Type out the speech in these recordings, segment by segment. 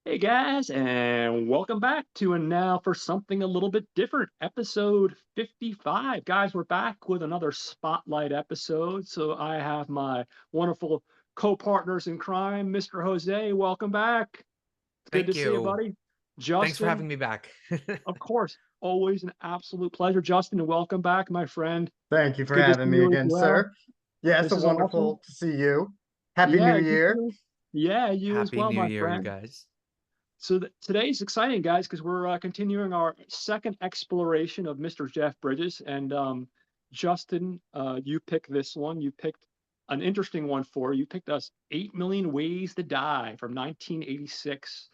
Hey guys, and welcome back to and now for something a little bit different, episode 55. Guys, we're back with another spotlight episode. So I have my wonderful co-partners in crime, Mr. Jose. Welcome back. It's good to Thank see you, you. buddy. Thanks for Justin, having me back. of course, always an absolute pleasure. Justin, and welcome back, my friend. Thank you It's for good to see having me you as again, well. sir. Yeah, it's a This is awesome. wonderful to see you. Happy New Yeah, you Year. too. Yeah, you as Happy well, New my Year, you friend. guys. So today's exciting, guys, because we're continuing our second exploration of Mr. Jeff Bridges. And Justin, you picked this one. You picked an interesting one for you. Picked us 8 Million Ways to Die from 1986,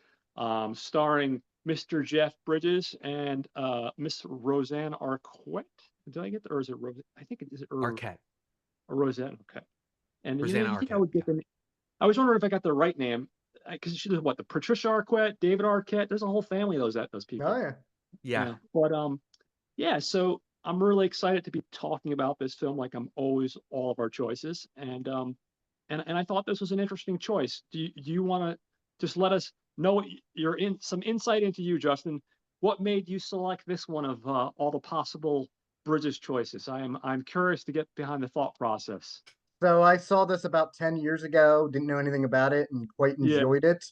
starring Mr. Jeff Bridges and Miss Roseanne Arquette. Did I get the, or is it Rose? I think it is Arquette. or Roseanne. Okay. And Rosanna you think I Arquette, would yeah. get the I was wondering if I got the right name because she does what the Patricia Arquette, David Arquette. There's a whole family of those Oh people. yeah. Yeah. Yeah, but yeah. So I'm really excited to be talking about this film, like I'm always all of our choices, and I thought this was an interesting choice. Do you want to just let us know your in some insight into you, Justin? What made you select this one of all the possible Bridges choices? I'm curious to get behind the thought process. So I saw this about 10 years ago, didn't know anything about it and quite Yeah, enjoyed it.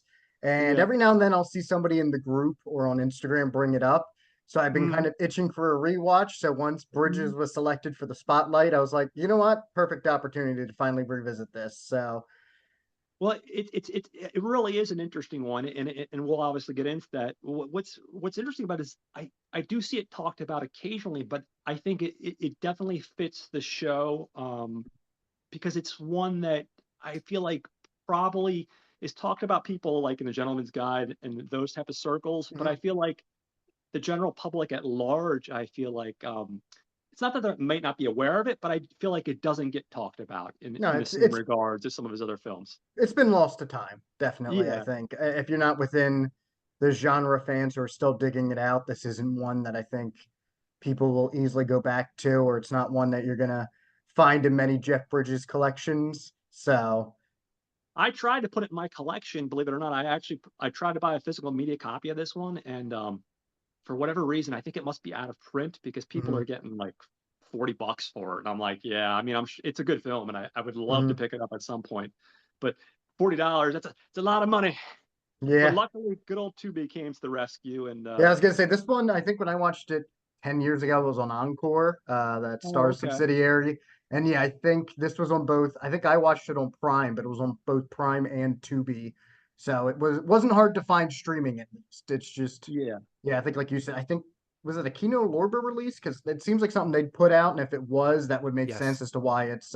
And yeah. every now and then I'll see somebody in the group or on Instagram bring it up. So I've been kind Mm-hmm. of itching for a rewatch. So once Mm-hmm. Bridges was selected for the spotlight, I was like, you know what? Perfect opportunity to finally revisit this. So Well, it really is an interesting one, and we'll obviously get into that. What's interesting about it is I do see it talked about occasionally, but I think it definitely fits the show because it's one that I feel like probably is talked about people like in the Gentleman's Guide and those type of circles, but I mhm. feel like the general public at large, I feel like it's not that they might not be aware of it, but I feel like it doesn't get talked about No, in the it's same it's regards as some of his other films. it's been lost to time, definitely, I Yeah. think. If you're not within the genre fans who are still digging it out, this isn't one that I think people will easily go back to, or it's not one that you're gonna find in many Jeff Bridges collections. So, I tried to put it in my collection, believe it or not. I tried to buy a physical media copy of this one, and for whatever reason, I think it must be out of print because people mhm, are getting like $40 for it. And I'm like, yeah, I mean, it's a good film, and I would love to mhm. pick it up at some point, but $40, it's a lot of money. But Yeah. luckily, good old Tubi came to the rescue, and Yeah, I was gonna say this one, I think when I watched it 10 years ago, it was on Encore, that oh, Starz okay, subsidiary. And yeah, I think this was on both. I think I watched it on Prime, but it was on both Prime and Tubi. So it wasn't hard to find streaming at least. It's just yeah, yeah, I think like you said, I think was it a Kino Lorber release? Because it seems like something they'd put out, and if it was, that would make sense Yes. as to why it's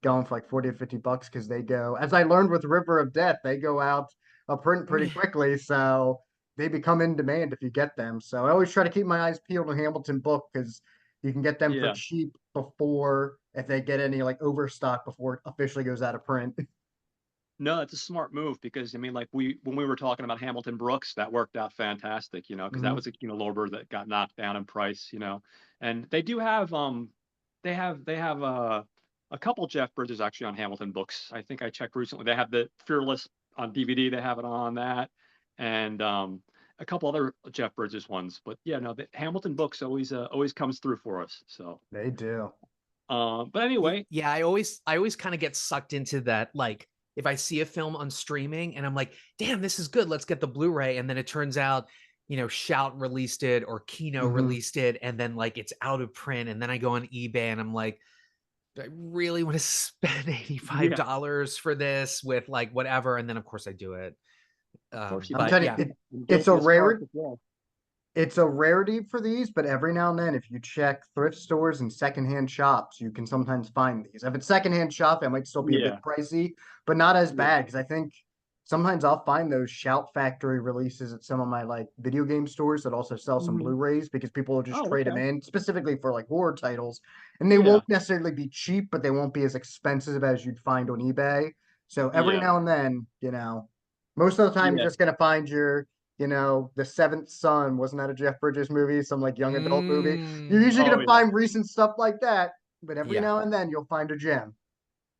going for like 40 or $50 because they go, as I learned with River of Death, they go out a print pretty quickly. So they become in demand if you get them. So I always try to keep my eyes peeled on Hamilton book because you can get them for yeah. cheap before if they get any like overstock before it officially goes out of print. No, it's a smart move because I mean, like when we were talking about Hamilton Brooks, that worked out fantastic, because that Hmm. was a Lorber that got knocked down in price. And they do have they have a couple Jeff Bridges actually on Hamilton books. I think I checked recently. They have the Fearless on DVD. They have it on that, and a couple other Jeff Bridges ones. But yeah, no, the Hamilton books always comes through for us. So, They do. but anyway, Yeah, I always kind of get sucked into that. Like, if I see a film on streaming and I'm like, damn, this is good, let's get the Blu-ray. And then it turns out, Shout released it or Kino Hmm. released it, and then like it's out of print. And then I go on eBay and I'm like, do I really want to spend yeah, $85 for this with like whatever? And then of course I do it. of course, I'm But telling yeah, you, I'm it's a guilty as charged rare as well. it's a rarity for these, but every now and then, if you check thrift stores and secondhand shops, you can sometimes find these. If it's secondhand shop, it might still be a bit Yeah, pricey, but not as yeah. bad because I think sometimes I'll find those Shout Factory releases at some of my like video game stores that also sell some Mhm. Blu-rays because people will just Oh, trade them okay. in specifically for like horror titles, and they Yeah, won't necessarily be cheap, but they won't be as expensive as you'd find on eBay. So every yeah, now and then, most of the time you're yeah. just gonna find your The Seventh Son, wasn't that a Jeff Bridges movie, some like young adult movie? You're usually Oh, gonna yeah. find recent stuff like that, but every yeah. now and then you'll find a gem.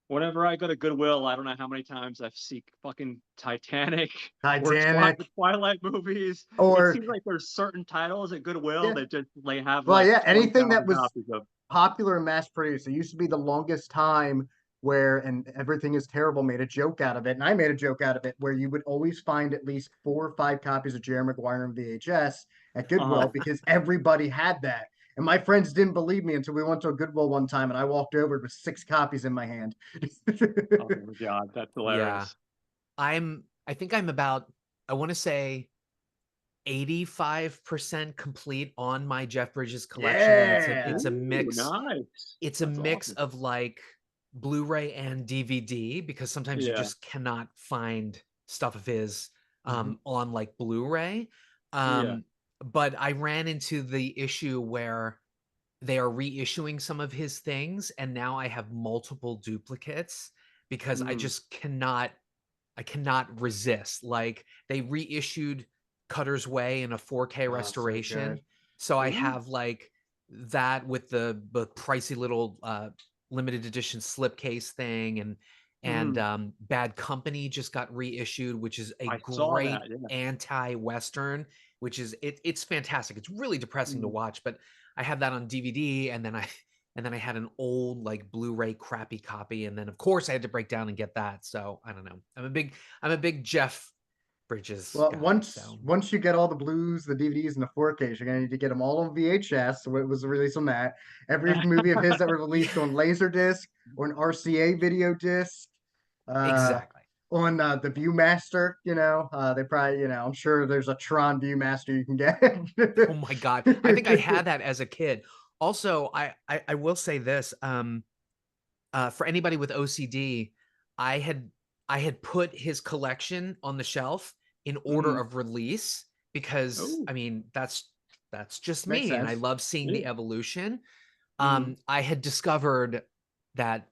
whenever I go to Goodwill, I don't know how many times I've seen fucking Titanic or Titanic, the Twilight movies. It or seems like there's certain titles at Goodwill yeah, that just they have well, like yeah, anything that 20,000 was copies of. popular and mass produced. It used to be the longest time where, and everything is terrible, made a joke out of it. And I made a joke out of it where you would always find at least 4 or 5 copies of Jerry Maguire on VHS at Goodwill because everybody had that. And my friends didn't believe me until we went to a Goodwill one time and I walked over with 6 copies in my hand. Oh my God, that's Yeah. hilarious. I think I'm about, I want to say 85% complete on my Jeff Bridges collection. And it's a Ooh, mix. nice. It's a That's mix awesome. of like Blu-ray and DVD because sometimes you Yeah. just cannot find stuff of his Mhm. on like Blu-ray. Yeah. But I ran into the issue where they are reissuing some of his things, and now I have multiple duplicates because Mm. I cannot resist. Like they reissued Cutter's Way in a 4K Oh, so restoration. good. So I Ooh. have like that with the pricey little limited edition slipcase thing, and Mm. Bad Company just got reissued, which is a I saw great that. Yeah. anti-western, which is it's fantastic. It's really depressing to Mm. watch, but I have that on DVD, and then I had an old like Blu-ray crappy copy, and then of course I had to break down and get that. So I don't know. I'm a big Jeff Bridges Well, guy. once So once you get all the blues, the DVDs, and the 4Ks, you're gonna need to get them all on VHS. So it was released on that. Every movie of his that were released on Laserdisc or an RCA video disc, uh, exactly. on the ViewMaster. They probably, I'm sure there's a Tron ViewMaster you can get. Oh my God. I think I had that as a kid. Also, I will say this. For anybody with OCD, I had I had put his collection on the shelf in order Mm. of release because Oh, I mean that's just Makes me, and I sense. love seeing yeah. the evolution. Mm. I had discovered that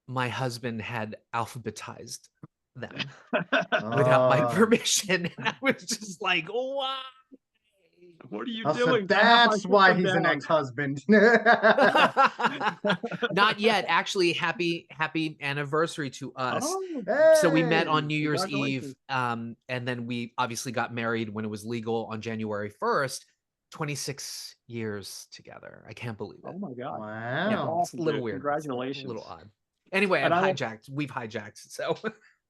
my husband had alphabetized them without my Oh, permission, and I was just like, why? What are you so doing? I have my that's why system he's an down. ex-husband. Not yet. Actually, happy anniversary to us. Oh, So we met Hey, on New Year's Eve, congratulations. and then we obviously got married when it was legal on January 1st. 26 years together. I can't believe Oh it. my God. Yeah, That's wow. it's a awesome, little dude. weird. It's a little Congratulations. odd. Anyway, And I will we've hijacked. So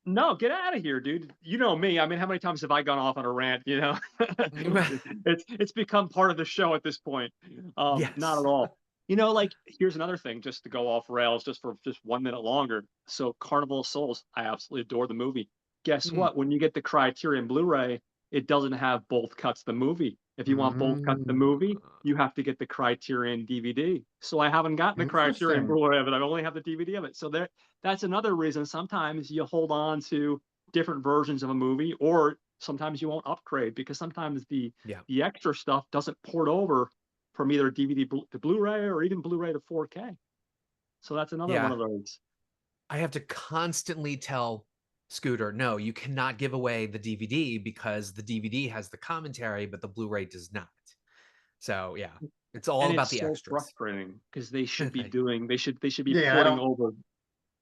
no, get out of here, dude. You know me. I mean, how many times have I gone off on a rant, you know? It's become part of the show at this point. Not at yes. all. You know, like here's another thing, just to go off rails just for just 1 minute longer. So Carnival of Souls, I absolutely adore the movie. Guess Mm. what? When you get the Criterion Blu-ray, it doesn't have both cuts of the movie. If you want both cuts of the Mm, movie, you have to get the Criterion DVD. So I haven't gotten the Criterion interesting. Blu-ray of it. I only have the DVD of it. So that's another reason sometimes you hold on to different versions of a movie, or sometimes you won't upgrade because sometimes Yeah. the extra stuff doesn't port over from either DVD to Blu-ray or even Blu-ray to 4K. So that's another one Yeah. of those. I have to constantly tell Scooter, no, you cannot give away the DVD because the DVD has the commentary, but the Blu-ray does not. So yeah, it's all And about it's the so extras. frustrating because they should be Thank you. doing they should be Yeah, I porting don't. over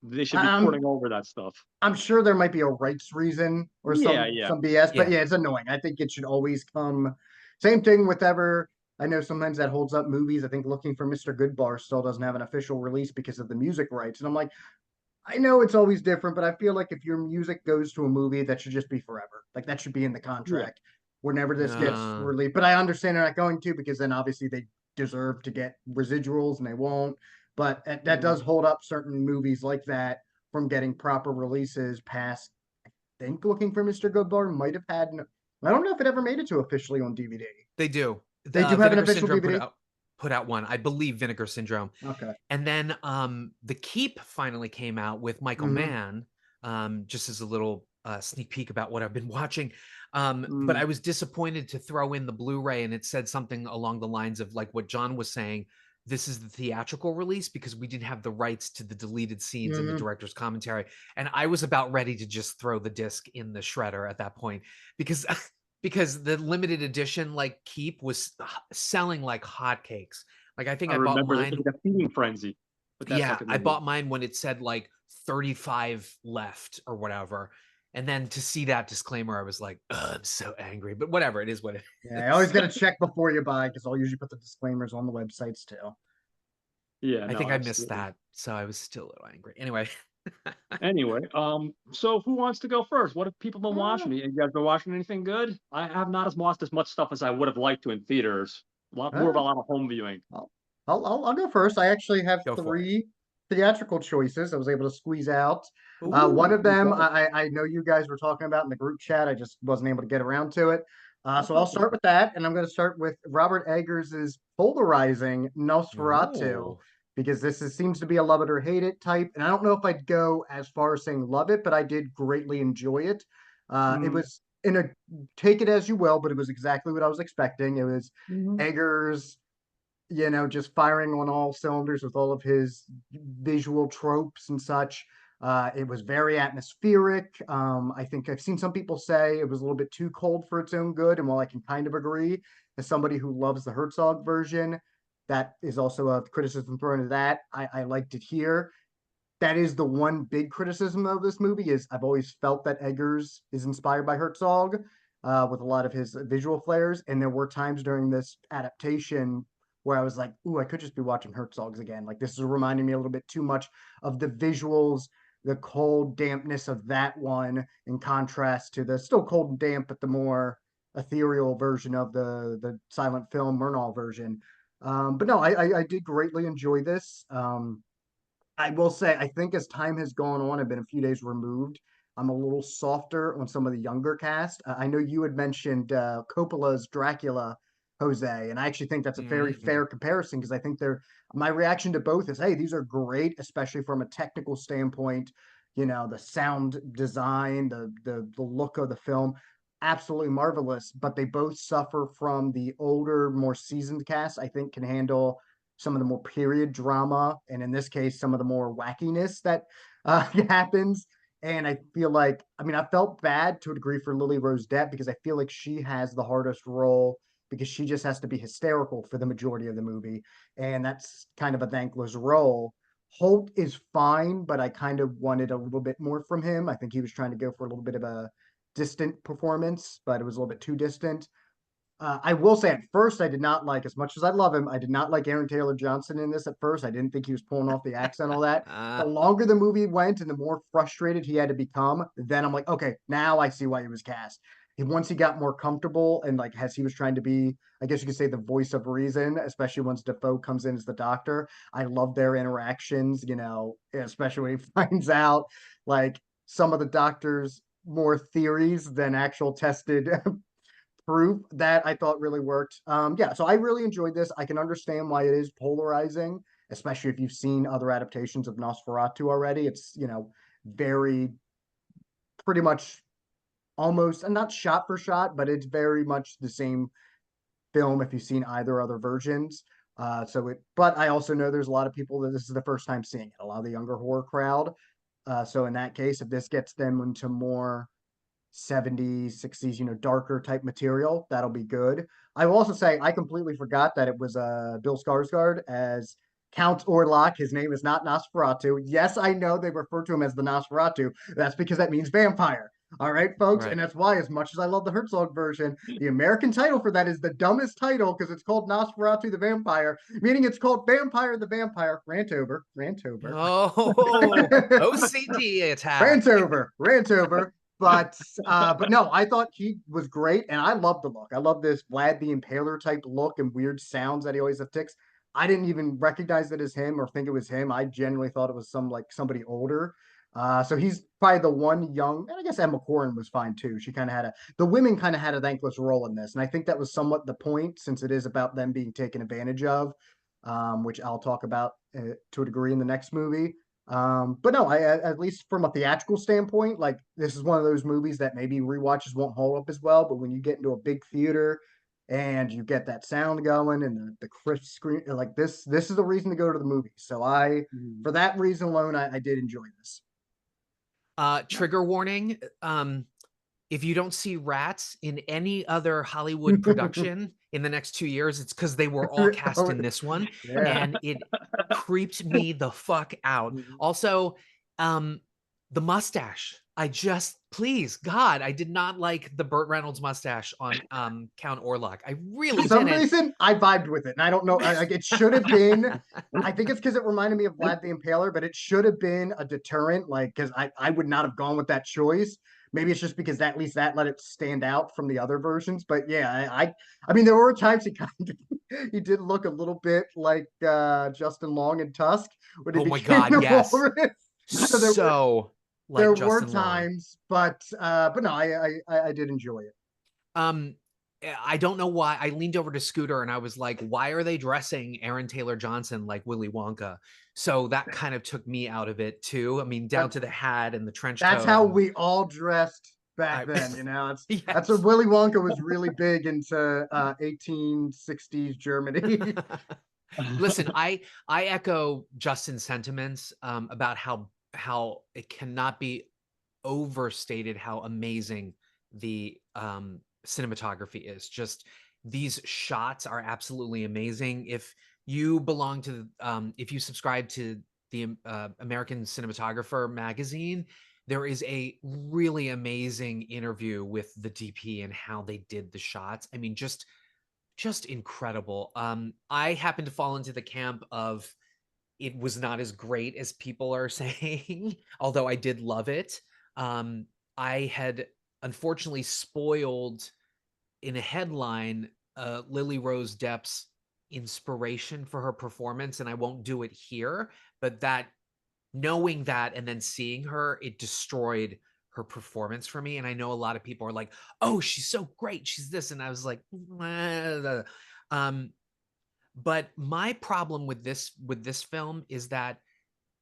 I'm that stuff. I'm sure there might be a rights reason or Yeah, some yeah. some BS, but Yeah. yeah, it's annoying. I think it should always come. Same thing with ever. I know sometimes that holds up movies. I think Looking for Mr. Goodbar still doesn't have an official release because of the music rights, and I'm like, I know it's always different, but I feel like if your music goes to a movie, that should just be forever. Like that should be in the Yeah. contract whenever this gets Uh, released. But I understand they're not going to because then obviously they deserve to get residuals and they won't. But that does Mhm. hold up certain movies like that from getting proper releases past. I think Looking for Mr. Goodbar might have had. I don't know if it ever made it to officially on DVD. they do. They The do have an Vinegar official Syndrome DVD. put out one. I believe Vinegar Syndrome. Okay. And then The Keep finally came out with Michael Mm-hmm. Mann, just as a little sneak peek about what I've been watching. But Mm. I was disappointed to throw in the Blu-ray, and it said something along the lines of like what John was saying. This is the theatrical release because we didn't have the rights to the deleted scenes in the Mm-hmm. director's commentary. And I was about ready to just throw the disc in the shredder at that point because because the limited edition like Keep was selling like hotcakes. Like I think I I bought remember it mine. was like a feeding frenzy with that Yeah, fucking I movie. bought mine when it said like 35 left or whatever. And then to see that disclaimer, I was like, "Ugh, I'm so angry." But whatever, it is what it Yeah, I always is. got to check before you buy because I'll usually put the disclaimers on the websites too. Yeah, I no, think I missed absolutely. that, so I was still a little angry. Anyway, Anyway, so who wants to go first? What have people been watching? Ah, You guys been watching anything good? I have not as watched as much stuff as I would have liked to in theaters. A lot more of a ah, lot of home viewing. I'll go first. I actually have go for it. three theatrical choices I was able to squeeze out. One Ooh, of them okay. I know you guys were talking about in the group chat. I just wasn't able to get around to it. So I'll Okay. start with that, and I'm going to start with Robert Eggers' polarizing Nosferatu Oh, because seems to be a love it or hate it type. And I don't know if I'd go as far as saying love it, but I did greatly enjoy it. It Mm, was in a take it as you will, but it was exactly what I was expecting. It was mhm. Eggers, just firing on all cylinders with all of his visual tropes and such. It was very atmospheric. I think I've seen some people say it was a little bit too cold for its own good. And while I can kind of agree, as somebody who loves the Herzog version, that is also a criticism thrown into that. I liked it here. That is the one big criticism of this movie is I've always felt that Eggers is inspired by Herzog with a lot of his visual flares. And there were times during this adaptation where I was like, ooh, I could just be watching Herzog's again. Like this is reminding me a little bit too much of the visuals, the cold dampness of that one in contrast to the still cold and damp, but the more ethereal version of the silent film Murnau version. But no, I did greatly enjoy this. I will say, I think as time has gone on, I've been a few days removed. I'm a little softer on some of the younger cast. I know you had mentioned Coppola's Dracula, Jose, and I actually think that's a very mhm. fair comparison because I think my reaction to both is, hey, these are great, especially from a technical standpoint. The sound design, the look of the film, absolutely marvelous. But they both suffer from the older, more seasoned cast. I think can handle some of the more period drama, and in this case, some of the more wackiness that happens. And I feel like, I mean, I felt bad to a degree for Lily Rose Depp because I feel like she has the hardest role because she just has to be hysterical for the majority of the movie. And that's kind of a thankless role. Holt is fine, but I kind of wanted a little bit more from him. I think he was trying to go for a little bit of a distant performance, but it was a little bit too distant. I will say at first I did not like, as much as I love him, I did not like Aaron Taylor Johnson in this at first. I didn't think he was pulling off the accent, all that. The longer the movie went and the more frustrated he had to become, then I'm like, okay, now I see why he was cast. Once he got more comfortable and like as he was trying to be, I guess you could say the voice of reason, especially once Defoe comes in as the doctor. I love their interactions, especially when he finds out like some of the doctor's more theories than actual tested proof that I thought really worked. Yeah, so I really enjoyed this. I can understand why it is polarizing, especially if you've seen other adaptations of Nosferatu already. It's, very pretty much almost, and not shot for shot, but it's very much the same film if you've seen either other versions. But I also know there's a lot of people that this is the first time seeing it, a lot of the younger horror crowd. So in that case, if this gets them into more 70s, 60s, darker type material. That'll be good. I will also say I completely forgot that it was Bill Skarsgård as Count Orlok. His name is not Nosferatu. Yes, I know they refer to him as the Nosferatu. That's because that means vampire. All right, folks. And Right. that's why, as much as I love the Herzog version, the American title for that is the dumbest title because it's called Nosferatu the Vampire, meaning it's called Vampire the Vampire. Rant over, rant over. Oh, OCD rant attack. over, rant over. But no, I thought he was great, and I love the look. I love this Vlad the Impaler type look and weird sounds that he always affixes. I didn't even recognize it as him or think it was him. I genuinely thought it was somebody older. So he's probably the one young, and I guess Emma Corrin was fine too. She kind of the women kind of had a thankless role in this, and I think that was somewhat the point since it is about them being taken advantage of, which I'll talk about to a degree in the next movie. But no, at least from a theatrical standpoint, like this is one of those movies that maybe rewatches won't hold up as well. But when you get into a big theater and you get that sound going and the crisp screen, like this is a reason to go to the movie. So Mhm. for that reason alone, I did enjoy this. Trigger warning. If you don't see rats in any other Hollywood production in the next 2 years, it's because they were all cast Oh, in this one, yeah. and it creeped me the fuck out. Mhm. Also, Um, the mustache. Please, God, I did not like the Burt Reynolds mustache on Count Orlok. I For really some didn't. reason, I vibed with it, and I don't know. Like, it should have been. I think it's because it reminded me of Vlad the Impaler, but it should have been a deterrent. Like, because I would not have gone with that choice. Maybe it's just because at least that let it stand out from the other versions. But yeah, I mean, there were times he kind of he did look a little bit like Justin Long in Tusk when he Oh my became God, the yes. walrus. So So there like were Justin Long. times, but no, I did enjoy it. Um, I don't know why. I leaned over to Scooter and I was like, why are they dressing Aaron Taylor Johnson like Willy Wonka? So that kind of took me out of it too. I mean, down That to the hat and the trench that's coat. how And we all dressed back I, then. That's what yes. Willy Wonka was really big into 1860s Germany. Listen, I echo Justin's sentiments about how it cannot be overstated how amazing the cinematography is. Just these shots are absolutely amazing. If you belong to, if you subscribe to the American Cinematographer magazine, there is a really amazing interview with the DP and how they did the shots. I mean, just incredible. I happen to fall into the camp of it was not as great as people are saying, although I did love it. Um, I had unfortunately spoiled in a headline Lily Rose Depp's inspiration for her performance, and I won't do it here, but that knowing that and then seeing her, it destroyed her performance for me. And I know a lot of people are like, "Oh, she's so great. She's this," and I was like, um, but my problem with this film is that,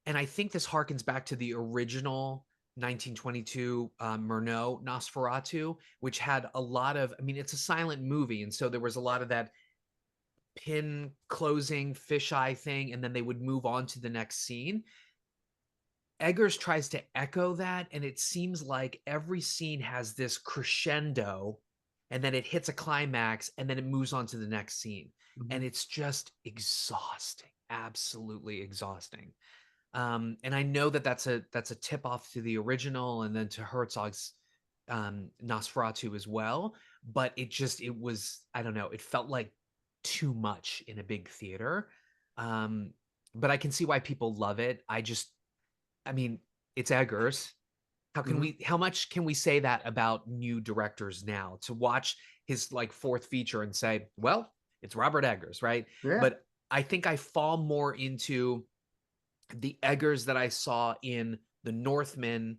and I think this harkens back to the original 1922 Murnau Nosferatu, which had a lot of, I mean, it's a silent movie. And so there was a lot of that pin closing fisheye thing, and then they would move on to the next scene. Eggers tries to echo that, and it seems like every scene has this crescendo, and then it hits a climax, and then it moves on to the next scene. And Mhm. it's just exhausting, absolutely exhausting. And I know that that's a tip off to the original and then to Herzog's Nosferatu as well. But it was, I don't know, it felt like too much in a big theater. Um, but I can see why people love it. I mean, it's Eggers. Mhm. How much can we say that about new directors now to watch his like fourth feature and say, well, it's Robert Eggers, right? Yeah. But I think I fall more into the Eggers that I saw in The Northman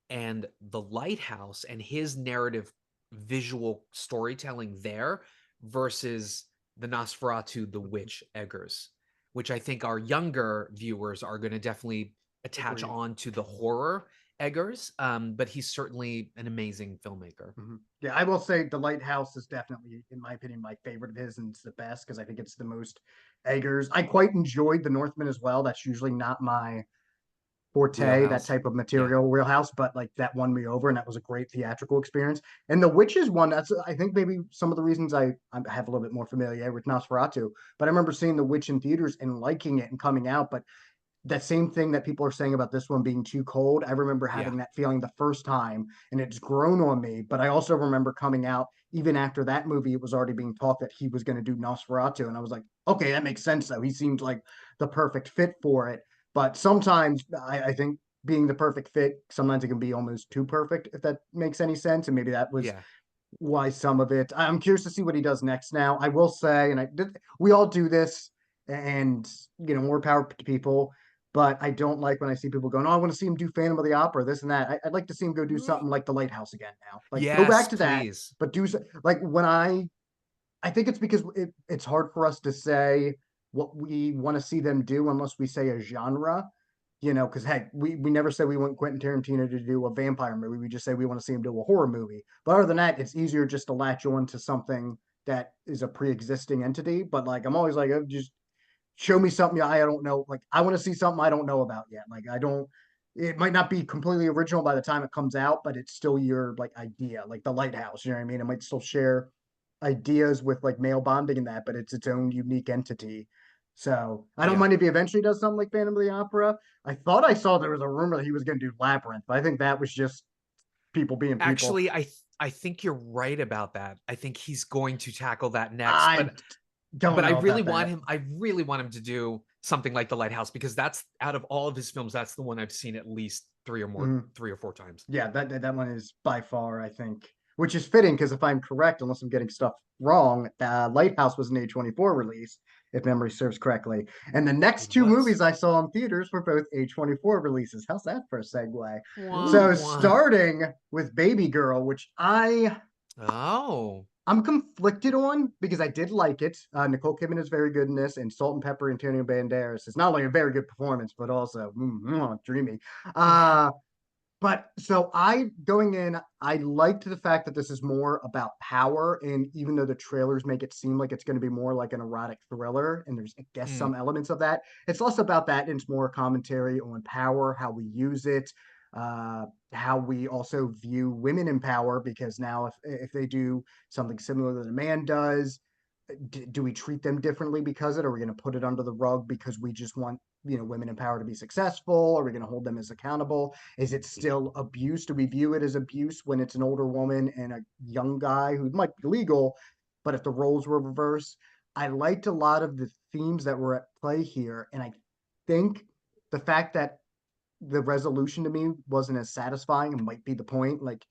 and The Lighthouse and his narrative visual storytelling there versus the Nosferatu, the Witch Eggers, which I think our younger viewers are going to definitely attach Agreed. on to the horror Eggers. But he's certainly an amazing filmmaker. Yeah, I will say The Lighthouse is definitely, in my opinion, my favorite of his, and it's the best because I think it's the most Eggers. I quite enjoyed The Northman as well. That's usually not my forte, that Wheelhouse. type of Yeah. material wheelhouse, but like that won me over, and that was a great theatrical experience. And the Witches one, that's I think maybe some of the reasons I have a little bit more familiarity with Nosferatu. But I remember seeing The Witch in theaters and liking it and coming out, but that same thing that people are saying about this one being too cold. I remember Yeah. having that feeling the first time, and it's grown on me. But I also remember coming out even after that movie, it was already being talked that he was going to do Nosferatu, and I was like, okay, that makes sense though. He seemed like the perfect fit for it. But sometimes I think being the perfect fit, sometimes it can be almost too perfect, if that makes any sense. And maybe that was Yeah. why some of it. I'm curious to see what he does next. Now, I will say, and we all do this, and more power to people. But I don't like when I see people going, "Oh, I want to see him do Phantom of the Opera, this and that." I'd like to see him go do something like The Lighthouse again now. Like go Yes, back to that, please. but like when I think it's because it's hard for us to say what we want to see them do unless we say a genre. Because heck, we never said we want Quentin Tarantino to do a vampire movie. We just say we want to see him do a horror movie. But other than that, it's easier just to latch on to something that is a pre-existing entity. But like I'm always like, just show me something I don't know. Like I want to see something I don't know about yet. Like I don't. It might not be completely original by the time it comes out, but it's still your like idea, like The Lighthouse. You know what I mean? It might still share ideas with like male bonding and that, but it's its own unique entity. So I don't Yeah. mind if he eventually does something like Phantom of the Opera. I thought I saw there was a rumor that he was going to do Labyrinth, but I think that was just people being people. Actually, I think you're right about that. I think he's going to tackle that next, I don't but know about that. I really want him to do something like The Lighthouse, because that's, out of all of his films, that's the one I've seen at least 3 or 4 times. Yeah, that one is by far, I think, which is fitting because if I'm correct, unless I'm getting stuff wrong, Lighthouse was an A24 release, if memory serves correctly. And the next It two was. movies I saw in theaters were both A24 releases. How's that for a segue? Wah, So Ooh. wah. starting with Baby Girl, which Oh. I'm conflicted on because I did like it. Nicole Kidman is very good in this, and Salt and Pepper Antonio Banderas is not only a very good performance, but also dreamy. Uh, but so I going in, I liked the fact that this is more about power, and even though the trailers make it seem like it's going to be more like an erotic thriller, and there's I guess Mm, some elements of that, it's less about that, and it's more commentary on power, how we use it, how we also view women in power. Because now, if they do something similar that a man does, do we treat them differently because it? Are we going to put it under the rug because we just want women in power to be successful? Are we going to hold them as accountable? Is it still abuse? Do we view it as abuse when it's an older woman and a young guy who might be legal, but if the roles were reversed? I liked a lot of the themes that were at play here, and I think the fact that the resolution to me wasn't as satisfying and might be the point. Like,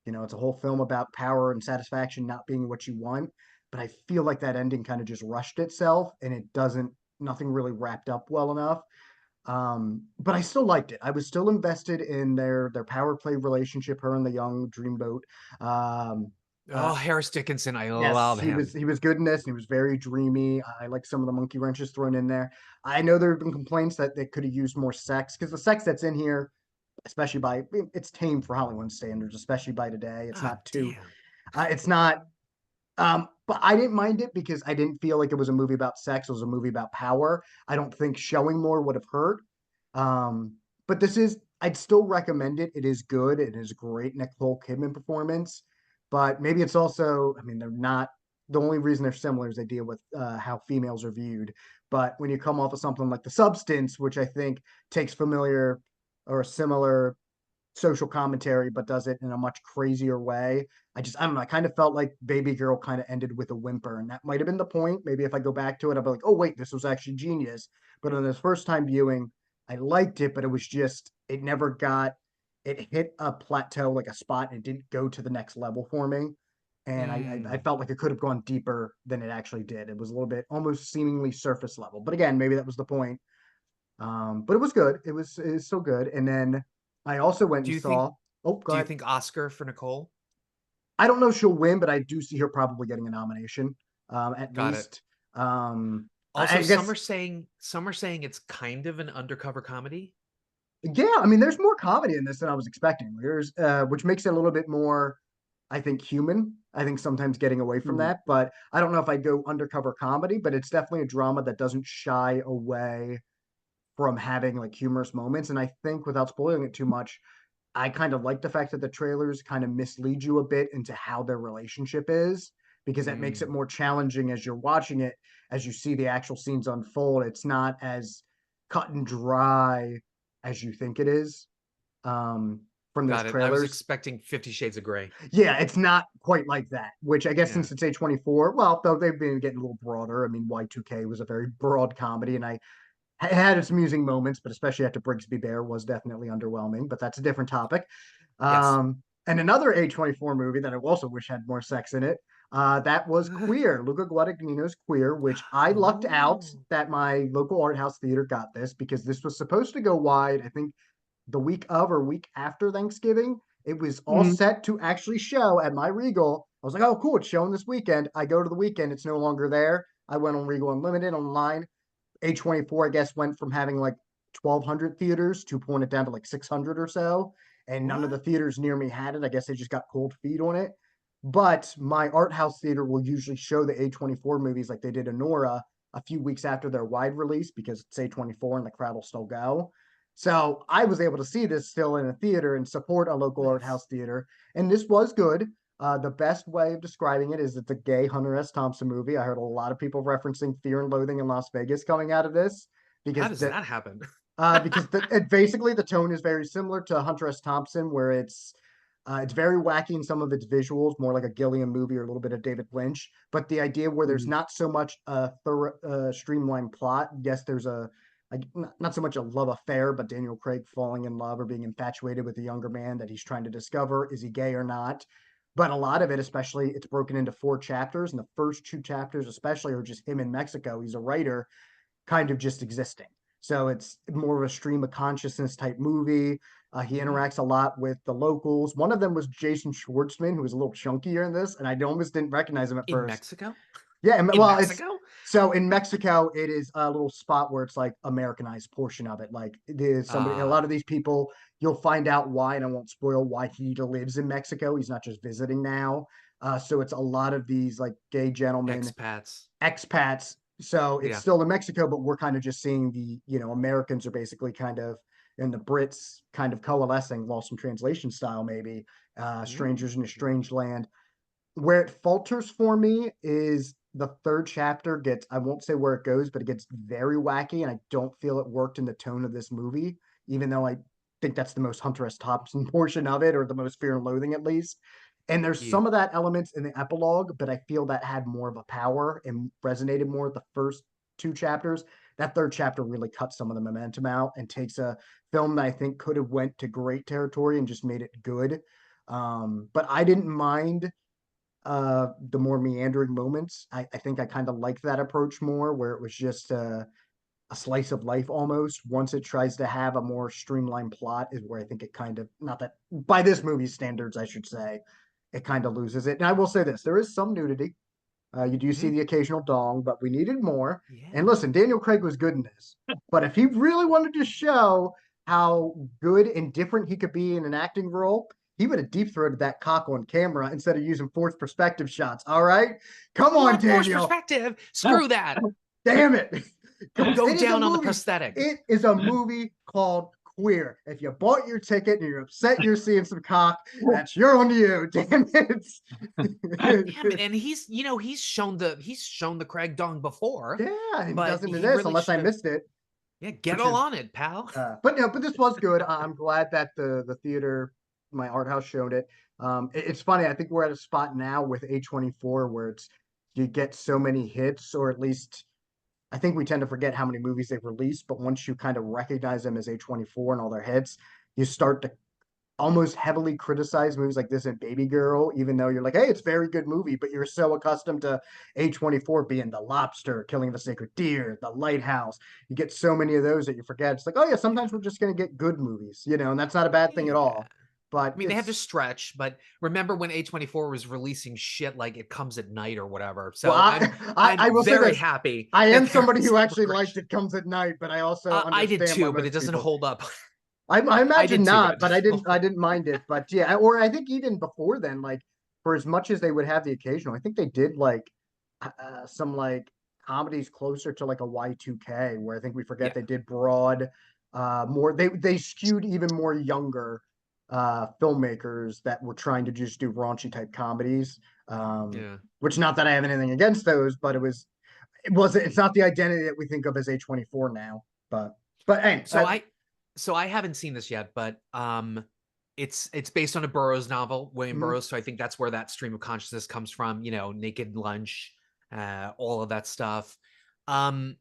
it's a whole film about power and satisfaction not being what you want, but I feel like that ending kind of just rushed itself, and it doesn't nothing really wrapped up well enough. But I still liked it. I was still invested in their power play relationship, her and the young Dreamboat. Um, uh, oh, Harris Dickinson, I yes, love he was him. he was good in this, and he was very dreamy. I like some of the monkey wrenches thrown in there. I know there have been complaints that they could have used more sex because the sex that's in here, especially by it's tame for Hollywood standards, especially by today. It's Ah, not too, damn. it's not but I didn't mind it because I didn't feel like it was a movie about sex. It was a movie about power. I don't think showing more would have hurt. Um, but I'd still recommend it. It is good. It is a great Nicole Kidman performance. But maybe it's also, I mean, they're not, the only reason they're similar is they deal with how females are viewed. But when you come off of something like The Substance, which I think takes familiar or similar social commentary, but does it in a much crazier way. I don't know. I kind of felt like Baby Girl kind of ended with a whimper, and that might have been the point. Maybe if I go back to it, I'll be like, oh, wait, this was actually genius. But on this first time viewing, I liked it, but it was just, it hit a plateau, like a spot, and it didn't go to the next level for me. And I Mm. felt like it could have gone deeper than it actually did. It was a little bit almost seemingly surface level. But again, maybe that was the point. But it was good. It was so good. And then I also went Do and you think saw. Oh, go do you ahead. think Oscar for Nicole? I don't know if she'll win, but I do see her probably getting a nomination, at Got it. least. I Also, guess, some are saying it's kind of an undercover comedy. yeah. I mean, there's more comedy in this than I was expecting. Which makes it a little bit more, I think, human. I think sometimes getting away from Mm. that, but I don't know if I'd go undercover comedy. But it's definitely a drama that doesn't shy away from having like humorous moments. And I think, without spoiling it too much, I kind of like the fact that the trailers kind of mislead you a bit into how their relationship is, because that makes it Mm. more challenging as you're watching it, as you see the actual scenes unfold. It's not as cut and dry as you think it is, um, from those Got it. I was trailers. expecting 50 Shades of Grey. Yeah, it's not quite like that, which I guess Yeah. since it's A24, well, though they've been getting a little broader. I mean, Y2K was a very broad comedy, and it had its amusing moments, but especially after Brigsby Bear was definitely underwhelming, but that's a different topic. Yes. And another A24 movie that I also wish had more sex in it, that was Queer. Luca Guadagnino's Queer, which I lucked out Oh. that my local art house theater got this because this was supposed to go wide, I think the week of or week after Thanksgiving. It was all Mhm. set to actually show at my Regal. I was like, oh, cool, it's showing this weekend. I go to the weekend, it's no longer there. I went on Regal Unlimited online. A24, I guess, went from having like 1,200 theaters to pulling it down to like 600 or so. And none of the What? theaters near me had it. I guess they just got cold feet on it. But my art house theater will usually show the A24 movies like they did Nora a few weeks after their wide release because it's A24 and the crowd will still go. So I was able to see this still in a theater and support a local art Nice. house theater. And this was good. The best way of describing it is it's a gay Hunter S. Thompson movie. I heard a lot of people referencing Fear and Loathing in Las Vegas coming out of this How because does that happen? basically the tone is very similar to Hunter S. Thompson, where it's very wacky in some of its visuals, more like a Gilliam movie or a little bit of David Lynch. But the idea where there's Mhm. not so much a thorough, streamlined plot. Yes, there's not so much a love affair, but Daniel Craig falling in love or being infatuated with a younger man that he's trying to discover. Is he gay or not? But a lot of it, especially, it's broken into 4 chapters, and the first 2 chapters, especially, are just him in Mexico. He's a writer, kind of just existing. So it's more of a stream of consciousness type movie. He Mhm. interacts a lot with the locals. One of them was Jason Schwartzman, who was a little chunkier in this, and I almost didn't recognize him at In first. Mexico? Yeah, In well, it's Mexico? so in Mexico, it is a little spot where it's like Americanized portion of it. Like there's somebody, a lot of Ah, these people, you'll find out why, and I won't spoil why he lives in Mexico. He's not just visiting now. So it's a lot of these like gay gentlemen, expats. expats. So it's Yeah. still in Mexico, but we're kind of just seeing Americans are basically kind of, and the Brits kind of coalescing, lost in translation style, maybe, Mm. strangers in a strange land. Where it falters for me is the third chapter gets, I won't say where it goes, but it gets very wacky, and I don't feel it worked in the tone of this movie, even though I think that's the most Hunter S. Thompson portion of it, or the most Fear and Loathing at least. And there's Yeah. some of that elements in the epilogue, but I feel that had more of a power and resonated more with the first 2 chapters. That third chapter really cuts some of the momentum out and takes a film that I think could have went to great territory and just made it good. But I didn't mind the more meandering moments. I think I kind of liked that approach more, where it was just a slice of life almost. Once it tries to have a more streamlined plot, is where I think it kind of, not that by this movie's standards, I should say, it kind of loses it. And I will say this: there is some nudity. You do see Mm. the occasional dong, but we needed more. And Yeah. listen, Daniel Craig was good in this, but if he really wanted to show how good and different he could be in an acting role, he would have deep throated that cock on camera instead of using forced perspective shots. All right, come on, What forced Daniel. perspective? Screw that. Damn it. Come on. Go It is a down on the movie. prosthetic. It is a movie called Queer. If you bought your ticket and you're upset you're seeing some cock, that's your on you. Damn Damn it. it. And he's shown the Craig Dong before, Yeah, and he but doesn't in he this really unless should I have. missed it, Yeah, get which all is on it, pal. but no, but this was good. I'm glad that the theater, my art house showed it. It's funny. I think we're at a spot now with A24 where it's you get so many hits, or at least I think we tend to forget how many movies they've released. But once you kind of recognize them as A24 and all their hits, you start to almost heavily criticize movies like this and Baby Girl, even though you're like, hey, it's a very good movie, but you're so accustomed to A24 being The Lobster, Killing of a Sacred Deer, The Lighthouse. You get so many of those that you forget. It's like, oh yeah, sometimes we're just gonna get good movies, and that's not a bad thing at Yeah. all. But I mean, they have to it's stretch, but remember when A24 was releasing shit like It Comes at Night or whatever. well, So I'm I I'm will say very this. happy I that am there somebody is who a actually liked progression. It Comes at Night, but I also I did understand why too, but it most doesn't people hold up. I I imagine did too, but not, it but doesn't hold I up. didn't mind it. But yeah, or I think even before then, like for as much as they would have the occasional, I think they did like some like comedies closer to like a Y2K, where I think we forget Yeah, they did broad, more they skewed even more younger filmmakers that were trying to just do raunchy type comedies. yeah. Which not that I have anything against those, but it's not the identity that we think of as A24 now. But hey, So I haven't seen this yet, but it's based on a Burroughs novel, William mhm, Burroughs. So I think that's where that stream of consciousness comes from. Naked Lunch, all of that stuff. Um,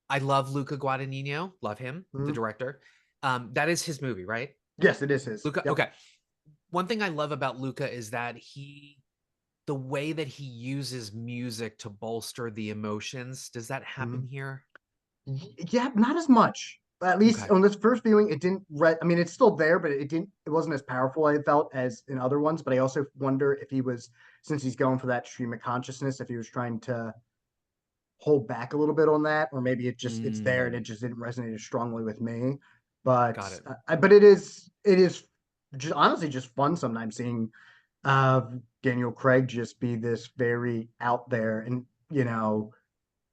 I love Luca Guadagnino, love him, the mhm. director. That is his movie, right? Yes, it is his. Luca. Yep. Okay. One thing I love about Luca is that the way that he uses music to bolster the emotions. Does that happen Mhm. here? Yeah, not as much. At least Okay. on this first viewing, it didn't. I mean, it's still there, but it didn't. It wasn't as powerful I felt as in other ones. But I also wonder if he was, since he's going for that stream of consciousness, if he was trying to hold back a little bit on that, or maybe it's there and it Mm, just didn't resonate as strongly with me. got it. But it is just honestly just fun sometimes seeing uh Daniel Craig just be this very out there and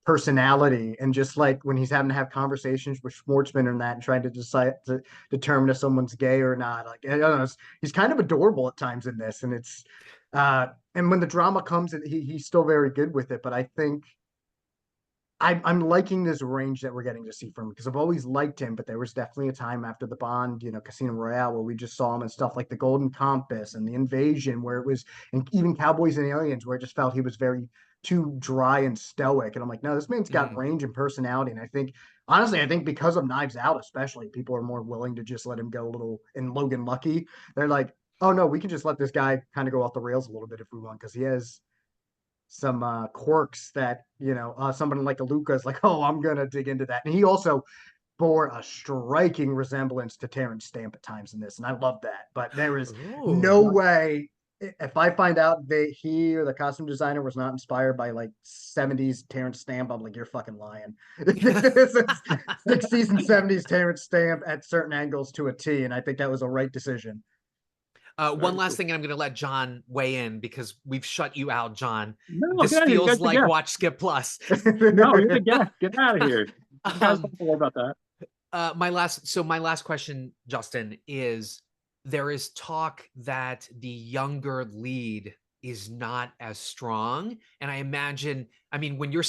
personality, and just like when he's having to have conversations with Schwartzman and that and trying to decide to determine if someone's gay or not. Like, I don't know, he's kind of adorable at times in this, and it's and when the drama comes, he's still very good with it. But I think I'm liking this range that we're getting to see from him, because I've always liked him, but there was definitely a time after the Bond, Casino Royale, where we just saw him and stuff like the Golden Compass and the Invasion, where it was, and even Cowboys and Aliens, where I just felt he was very too dry and stoic. And I'm like, no, this man's got range and personality. And I think, honestly, I think because of Knives Out, especially, people are more willing to just let him go a little. In Logan Lucky, they're like, oh no, we can just let this guy kind of go off the rails a little bit if we want, because he has some quirks that somebody like a Luca is like, oh, I'm gonna dig into that. And he also bore a striking resemblance to Terrence Stamp at times in this, and I love that. But there is no way, if I find out that he or the costume designer was not inspired by like 70s Terrence Stamp, I'm like, you're fucking lying. This is 60s and 70s Terrence Stamp at certain angles to a T, and I think that was a right decision. One last thing, and I'm going to let John weigh in because we've shut you out, John. No, this feels like Watch Skip Plus. No, you're the guest. Get out of here. You guys don't worry about that. My last question, Justin, is there is talk that the younger lead is not as strong. And I imagine, when you're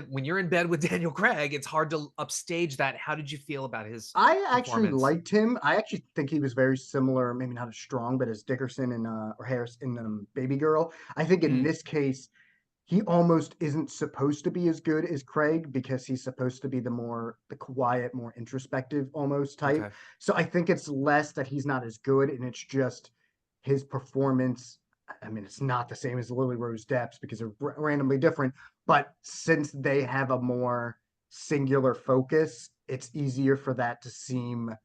when you're in bed with Daniel Craig, it's hard to upstage that. How did you feel about his I actually liked him. I actually think he was very similar, maybe not as strong, but as Dickerson and or Harris in Baby Girl. I think in this case, he almost isn't supposed to be as good as Craig, because he's supposed to be the quiet, more introspective almost type. Okay. So I think it's less that he's not as good, and it's just his performance. It's not the same as Lily Rose Depp's because they're randomly different, but since they have a more singular focus, it's easier for that to seem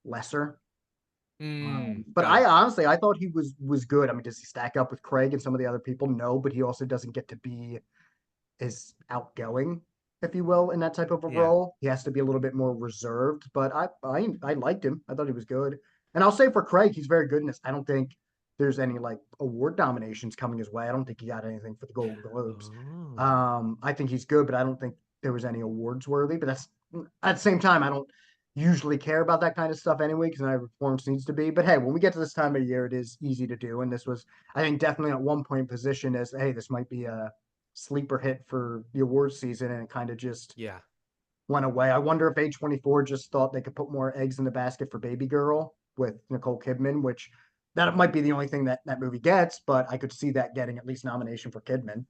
lesser. But I thought he was good. Does he stack up with Craig and some of the other people? No, but he also doesn't get to be as outgoing, if you will, in that type of a role. He has to be a little bit more reserved, but I liked him. I thought he was good. And I'll say for Craig, he's very good in this. I don't think there's any like award nominations coming his way. I don't think he got anything for the Golden Globes. I think he's good, but I don't think there was any awards worthy. But that's, at the same time, I don't usually care about that kind of stuff anyway, because every performance needs to be. But hey, when we get to this time of year, it is easy to do. And this was, I think, definitely at one point positioned as, hey, this might be a sleeper hit for the awards season, and it kind of just went away. I wonder if A24 just thought they could put more eggs in the basket for Baby Girl with Nicole Kidman, which that might be the only thing that movie gets, but I could see that getting at least nomination for Kidman.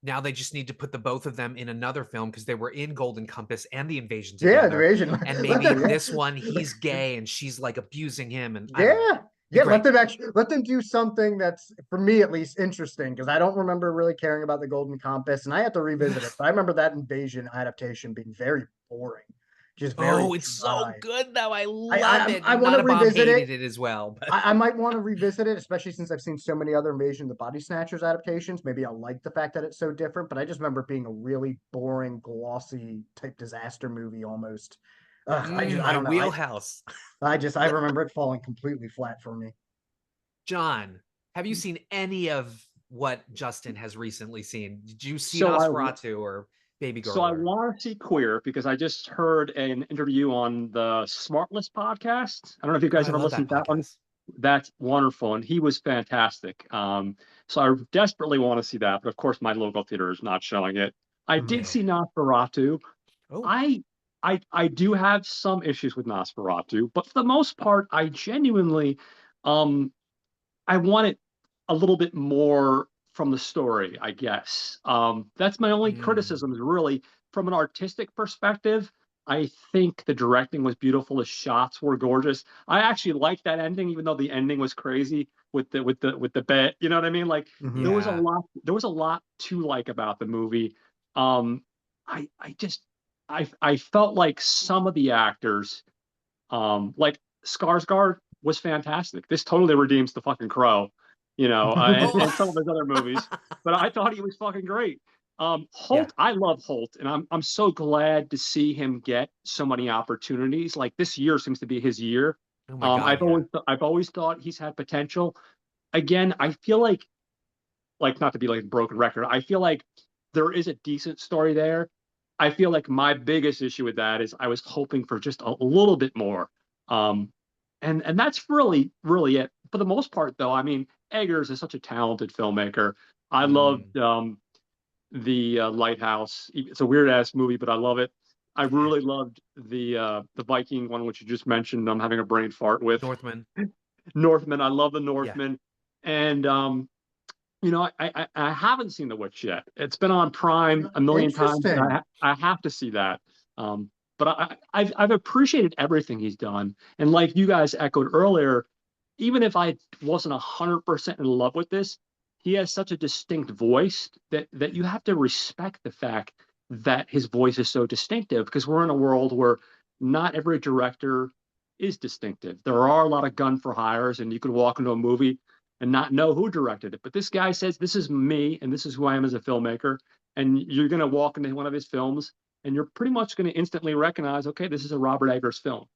Now they just need to put the both of them in another film, because they were in Golden Compass and The Invasion together. The Invasion. And maybe in this one he's gay and she's like abusing him. And let them do something that's, for me at least, interesting, because I don't remember really caring about the Golden Compass, and I have to revisit it. But I remember that Invasion adaptation being very boring. Just very it's so good though. I love it. I want to revisit it as well. But I might want to revisit it, especially since I've seen so many other Invasion of the Body Snatchers adaptations. Maybe I'll like the fact that it's so different, but I just remember it being a really boring, glossy type disaster movie almost. I don't know. Wheelhouse. I remember it falling completely flat for me. John, have you seen any of what Justin has recently seen? Did you see Nosferatu or Baby Girl? So I want to see Queer, because I just heard an interview on the Smartless podcast. I don't know if you guys ever listened to that one. That's wonderful, and he was fantastic. So I desperately want to see that, but of course my local theater is not showing it. I did see Nosferatu. I do have some issues with Nosferatu, but for the most part, I genuinely I want it a little bit more from the story, I guess. That's my only criticism, is really from an artistic perspective. I think the directing was beautiful. The shots were gorgeous. I actually liked that ending, even though the ending was crazy with the bed. You know what I mean? Like there was a lot to like about the movie. I felt like some of the actors, like Skarsgård was fantastic. This totally redeems the fucking Crow, and some of his other movies. But I thought he was fucking great. Holt, I love Holt, and I'm so glad to see him get so many opportunities. Like this year seems to be his year. Oh my God, I've always thought he's had potential. Again, I feel like not to be like a broken record, I feel like there is a decent story there. I feel like my biggest issue with that is I was hoping for just a little bit more. Um, and that's really it. For the most part, though, I mean, Eggers is such a talented filmmaker. I loved Mm. the Lighthouse. It's a weird ass movie, but I love it. I really loved the Viking one, which you just mentioned. I'm having a brain fart with Northman. Northman. I love the Yeah. Northman, and you know, I haven't seen The Witch yet. It's been on Prime a million times, and Interesting. I have to see that. But I've appreciated everything he's done, and like you guys echoed earlier, even if I wasn't 100% in love with this, he has such a distinct voice that you have to respect the fact that his voice is so distinctive, because we're in a world where not every director is distinctive. There are a lot of gun for hires, and you could walk into a movie and not know who directed it. But this guy says, this is me and this is who I am as a filmmaker. And you're going to walk into one of his films and you're pretty much going to instantly recognize, okay, this is a Robert Eggers film.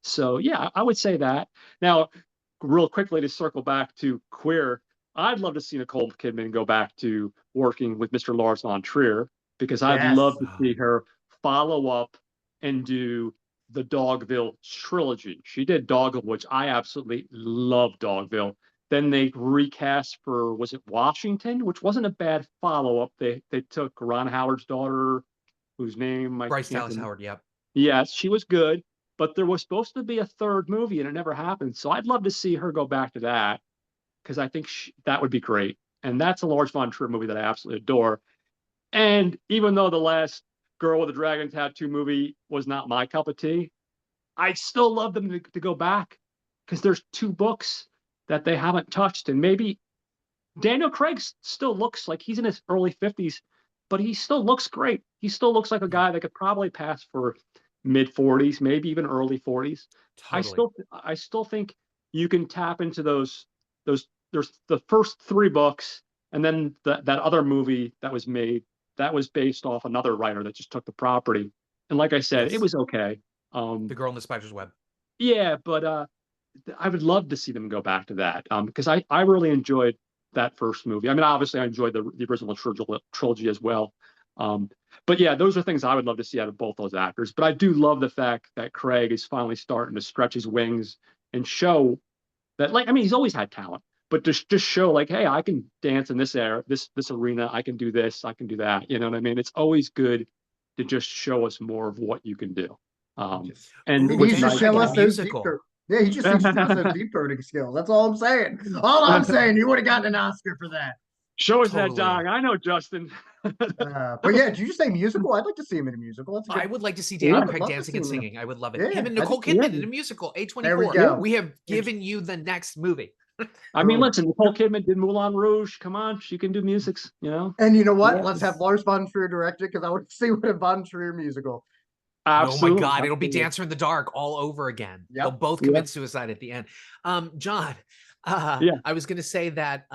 So yeah, I would say that. Now, real quickly to circle back to Queer, I'd love to see Nicole Kidman go back to working with Mr. Lars von Trier, because I'd Yes. love to see her follow up and do the Dogville trilogy. She did Dogville, which I absolutely love Dogville. Then they recast for, was it Washington, which wasn't a bad follow up. They took Ron Howard's daughter, whose name I Bryce can't Dallas remember. Howard. Yep. Yes, she was good, but there was supposed to be a third movie and it never happened. So I'd love to see her go back to that, because I think that would be great. And that's a Lars von Trier movie that I absolutely adore. And even though the last Girl with a Dragon Tattoo movie was not my cup of tea, I still love them to go back, because there's two books that they haven't touched. And maybe Daniel Craig still looks like he's in his early 50s, but he still looks great. He still looks like a Yeah. guy that could probably pass for mid 40s, maybe even early 40s. Totally. I still think you can tap into those there's the first three books, and then that other movie that was made that was based off another writer that just took the property. And like I said, it Yes. was okay. The Girl in the Spider's Web. Yeah, but I would love to see them go back to that, because I really enjoyed that first movie. I mean, obviously, I enjoyed the original trilogy as well. Um, but yeah, those are things I would love to see out of both those actors. But I do love the fact that Craig is finally starting to stretch his wings and show that, like, I mean, he's always had talent, but just show like, hey, I can dance in this era, this arena. I can do this. I can do that. You know what I mean? It's always good to just show us more of what you can do. Just, And Ooh, he what's needs to Ben, nice I show get a us about those deep musical. throat. Yeah, he just needs to show us those deep throating skills. That's all I'm saying. All I'm saying, you would have gotten an Oscar for that. show us that Totally. dog. I know, Justin. But yeah, did you just say musical? I'd like to see him in a musical. That's a I good. would like to see I Daniel would Craig love to dancing see and him. singing. I would love it. Yeah, Him and I Nicole think Kidman in a musical. there we A24. go. We have given you the next movie. I mean, Boom. listen, Nicole Kidman did Moulin Rouge. Come on, she can do musics, you know? And you know what? Yeah. Let's have Lars von Trier direct it because I want to see what a von Trier musical. Oh my Absolutely. God, it'll be Absolutely. Dancer in the Dark all over again. Yep. They'll both Yeah. commit suicide at the end. John, Yeah. I was gonna say that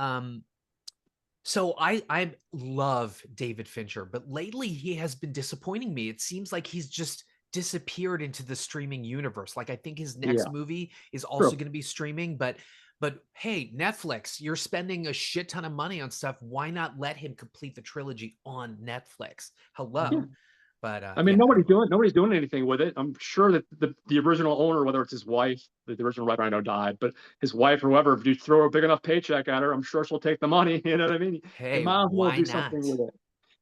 so I love David Fincher, but lately he has been disappointing me. It seems like he's just disappeared into the streaming universe. Like I think his next Yeah. movie is also True. going to be streaming, but hey, Netflix, you're spending a shit ton of money on stuff. Why not let him complete the trilogy on Netflix? Hello. Yeah. But I mean, yeah, nobody's doing anything with it. I'm sure that the original owner, whether it's his wife, the original writer I know died, but his wife or whoever, if you throw a big enough paycheck at her, I'm sure she'll take the money. You know what I mean? You hey, might as well why do not? something with it.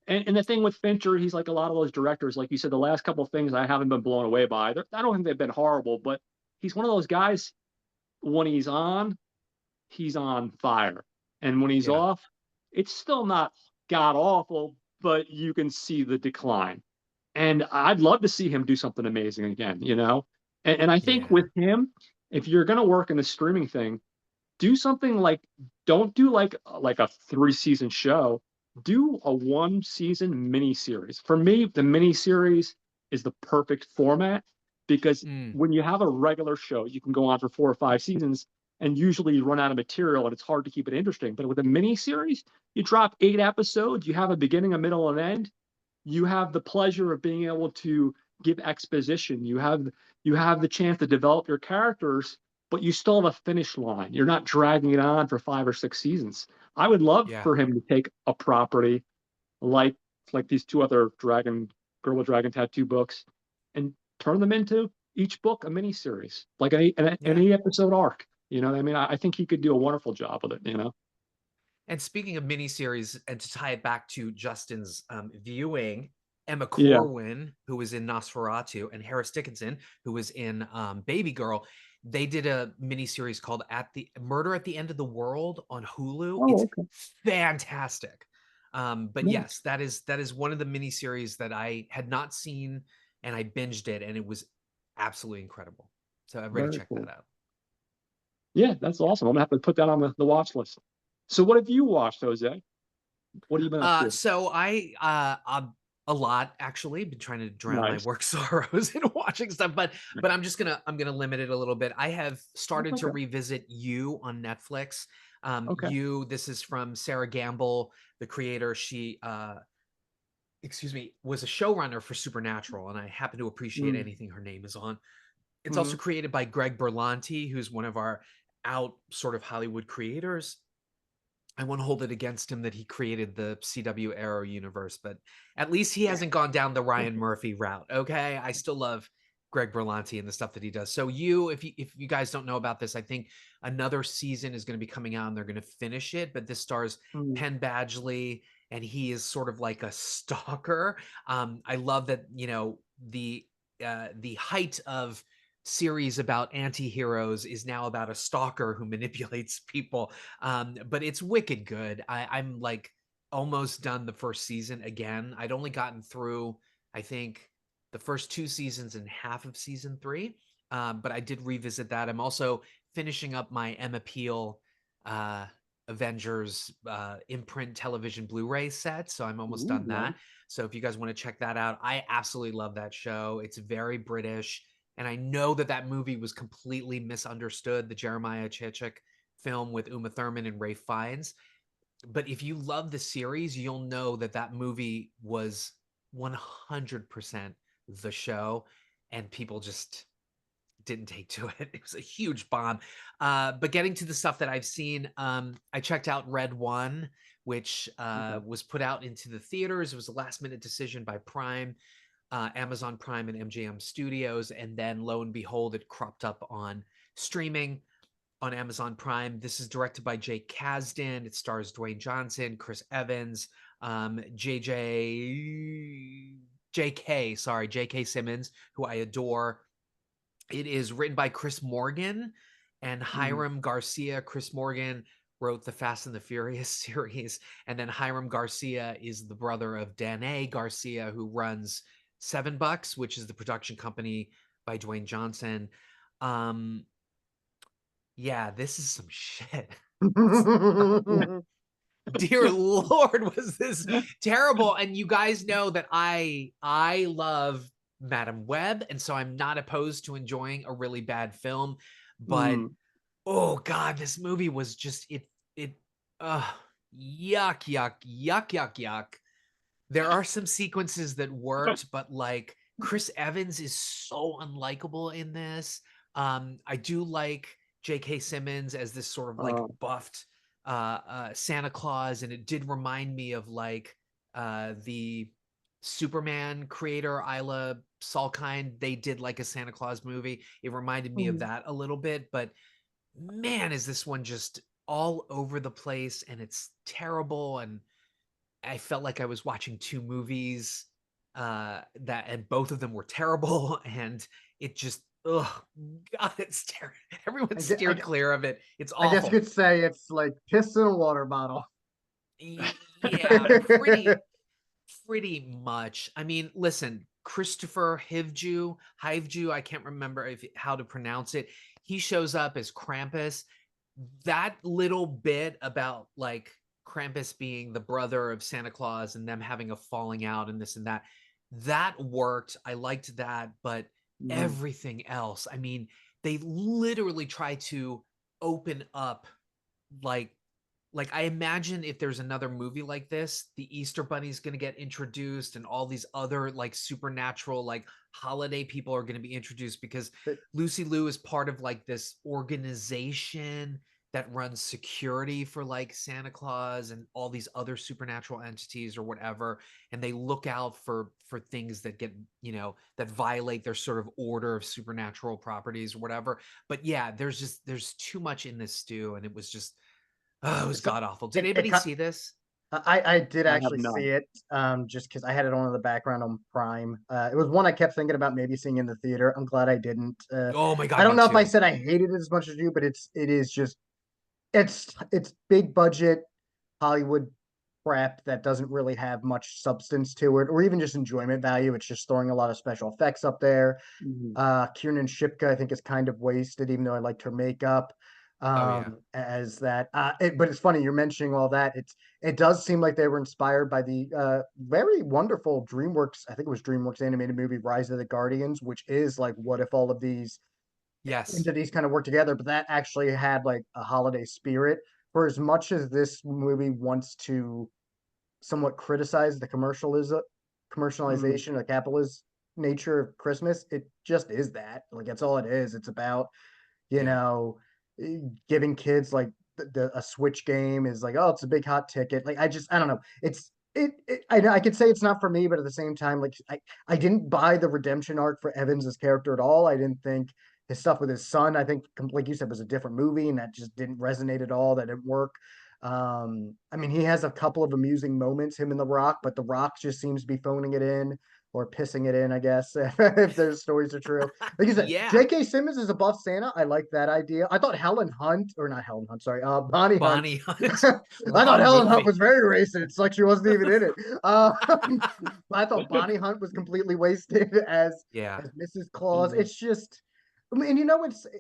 And the thing with Fincher, he's like a lot of those directors, like you said, the last couple of things I haven't been blown away by. I don't think they've been horrible, but he's one of those guys, when he's on fire. And when he's Yeah. off, it's still not god awful, but you can see the decline. And I'd love to see him do something amazing again, you know? And I think Yeah. with him, if you're going to work in the streaming thing, do something like, don't do like a 3-season show. Do a 1-season mini series. For me, the mini series is the perfect format, because Mm. when you have a regular show, you can go on for 4 or 5 seasons and usually you run out of material and it's hard to keep it interesting. But with a mini series, you drop 8 episodes, you have a beginning, a middle, and end. You have the pleasure of being able to give exposition. You have the chance to develop your characters, but you still have a finish line. You're not dragging it on for 5 or 6 seasons. I would love Yeah. for him to take a property like these two other Girl with Dragon Tattoo books, and turn them into each book a miniseries, like an Yeah. 8-episode arc. You know what I mean? I think he could do a wonderful job with it. You know? And speaking of miniseries, and to tie it back to Justin's viewing, Emma Yeah. Corwin, who was in Nosferatu, and Harris Dickinson, who was in Baby Girl, they did a miniseries called Murder at the End of the World on Hulu. Oh, It's okay. fantastic. But Nice. yes, that is one of the miniseries that I had not seen, and I binged it, and it was absolutely incredible. So everybody Very check cool. that out. Yeah, that's awesome. I'm gonna have to put that on the watch list. So what have you watched, Jose? What have you been up to? So a lot actually. Been trying to drown my Nice. work sorrows in watching stuff, but I'm gonna limit it a little bit. I have started That's to okay. revisit You on Netflix. Okay. You, this is from Sarah Gamble, the creator. She excuse me, was a showrunner for Supernatural, and I happen to appreciate Mm. anything her name is on. It's also Mhm. created by Greg Berlanti, who's one of our out sort of Hollywood creators. I won't hold it against him that he created the CW Arrow universe, but at least he hasn't gone down the Ryan Murphy route. Okay, I still love Greg Berlanti and the stuff that he does. So if you guys don't know about this, I think another season is going to be coming out and they're going to finish it. But this stars Mm. Penn Badgley, and he is sort of like a stalker. I love that the height of series about anti-heroes is now about a stalker who manipulates people, but it's wicked good. I'm like almost done the first season again. I'd only gotten through, I think, the first 2 seasons and half of season 3, but I did revisit that. I'm also finishing up my Emma Peel Avengers imprint television Blu-ray set, so I'm almost Ooh, done nice. that. So if you guys want to check that out, I absolutely love that show. It's very British. And I know that that movie was completely misunderstood, the Jeremiah Chechik film with Uma Thurman and Ray Fiennes. But if you love the series, you'll know that that movie was 100% the show, and people just didn't take to it. It was a huge bomb. But getting to the stuff that I've seen, I checked out Red One, which Okay. was put out into the theaters. It was a last minute decision by Prime, Amazon Prime and MGM Studios, and then lo and behold, it cropped up on streaming on Amazon Prime. This is directed by Jake Kasdan. It stars Dwayne Johnson, Chris Evans, J.K. Simmons, who I adore. It is written by Chris Morgan and Mm. Hiram Garcia. Chris Morgan wrote the Fast and the Furious series, and then Hiram Garcia is the brother of Danae Garcia, who runs Seven Bucks, which is the production company by Dwayne Johnson. Yeah, this is some shit. Dear Lord, was this terrible? And you guys know that I love Madam Web, and so I'm not opposed to enjoying a really bad film, but Mm. oh god, this movie was just it yuck, yuck, yuck, yuck, yuck. There are some sequences that worked, but like Chris Evans is so unlikable in this. I do like J.K. Simmons as this sort of like Uh, buffed Santa Claus, and it did remind me of like the Superman creator Isla Salkind. They did like a Santa Claus movie. It reminded me of mm. that a little bit, but man, is this one just all over the place, and it's terrible, and I felt like I was watching 2 movies, that and both of them were terrible, and it just oh god, it's terrible. Everyone I, gue- I, steer gue- clear of it. It's I guess you awful. could say it's like piss in a water bottle. Yeah, pretty much. I mean, listen, Christopher Hivju, I can't remember how to pronounce it. He shows up as Krampus. That little bit about like Krampus being the brother of Santa Claus and them having a falling out and this and that, that worked. I liked that, but Mm. everything else, I mean, they literally try to open up like I imagine if there's another movie like this, the Easter Bunny's going to get introduced and all these other like supernatural like holiday people are going to be introduced because But Lucy Liu is part of like this organization that runs security for like Santa Claus and all these other supernatural entities or whatever, and they look out for things that get, you know, that violate their sort of order of supernatural properties or whatever. But yeah, there's too much in this stew, and it was just, oh, it was So god awful. Did it anybody ki see this? I did I have actually none. see it, just because I had it on in the background on Prime. It was one I kept thinking about maybe seeing in the theater. I'm glad I didn't. Oh my I god, don't me know if I too. said I hated it as much as you, but it is just it's big budget Hollywood crap that doesn't really have much substance to it, or even just enjoyment value. It's just throwing a lot of special effects up there. Mhm. Kiernan Shipka, I think, is kind of wasted, even though I liked her makeup. Oh yeah. As that, but it's funny you're mentioning all that. It does seem like they were inspired by the very wonderful DreamWorks. I think it was DreamWorks animated movie Rise of the Guardians, which is like what if all of these Yes. entities kind of work together, but that actually had like a holiday spirit. For as much as this movie wants to somewhat criticize the Mhm. commercialization, the capitalist nature of Christmas, it just is that. Like that's all it is. It's about, you Yeah. know, giving kids like a Switch game is like, oh, it's a big hot ticket. Like I don't know. I know I could say it's not for me, but at the same time, like I didn't buy the redemption arc for Evans's character at all. I didn't think his stuff with his son, I think, like you said, was a different movie, and that just didn't resonate at all. That didn't work. I mean, he has a couple of amusing moments, him and The Rock, but The Rock just seems to be phoning it in or pissing it in, I guess, if those stories are true. Like you said, Yeah. J.K. Simmons is a buff Santa. I like that idea. I thought Helen Hunt, or not Helen Hunt, sorry, Bonnie Hunt. Bonnie Hunt. I thought Wrong Helen Hunt movie. was very racist. It's like she wasn't even in it. I thought Bonnie Hunt was completely wasted Yeah. as Mrs. Claus. Mhm. It's just, I mean,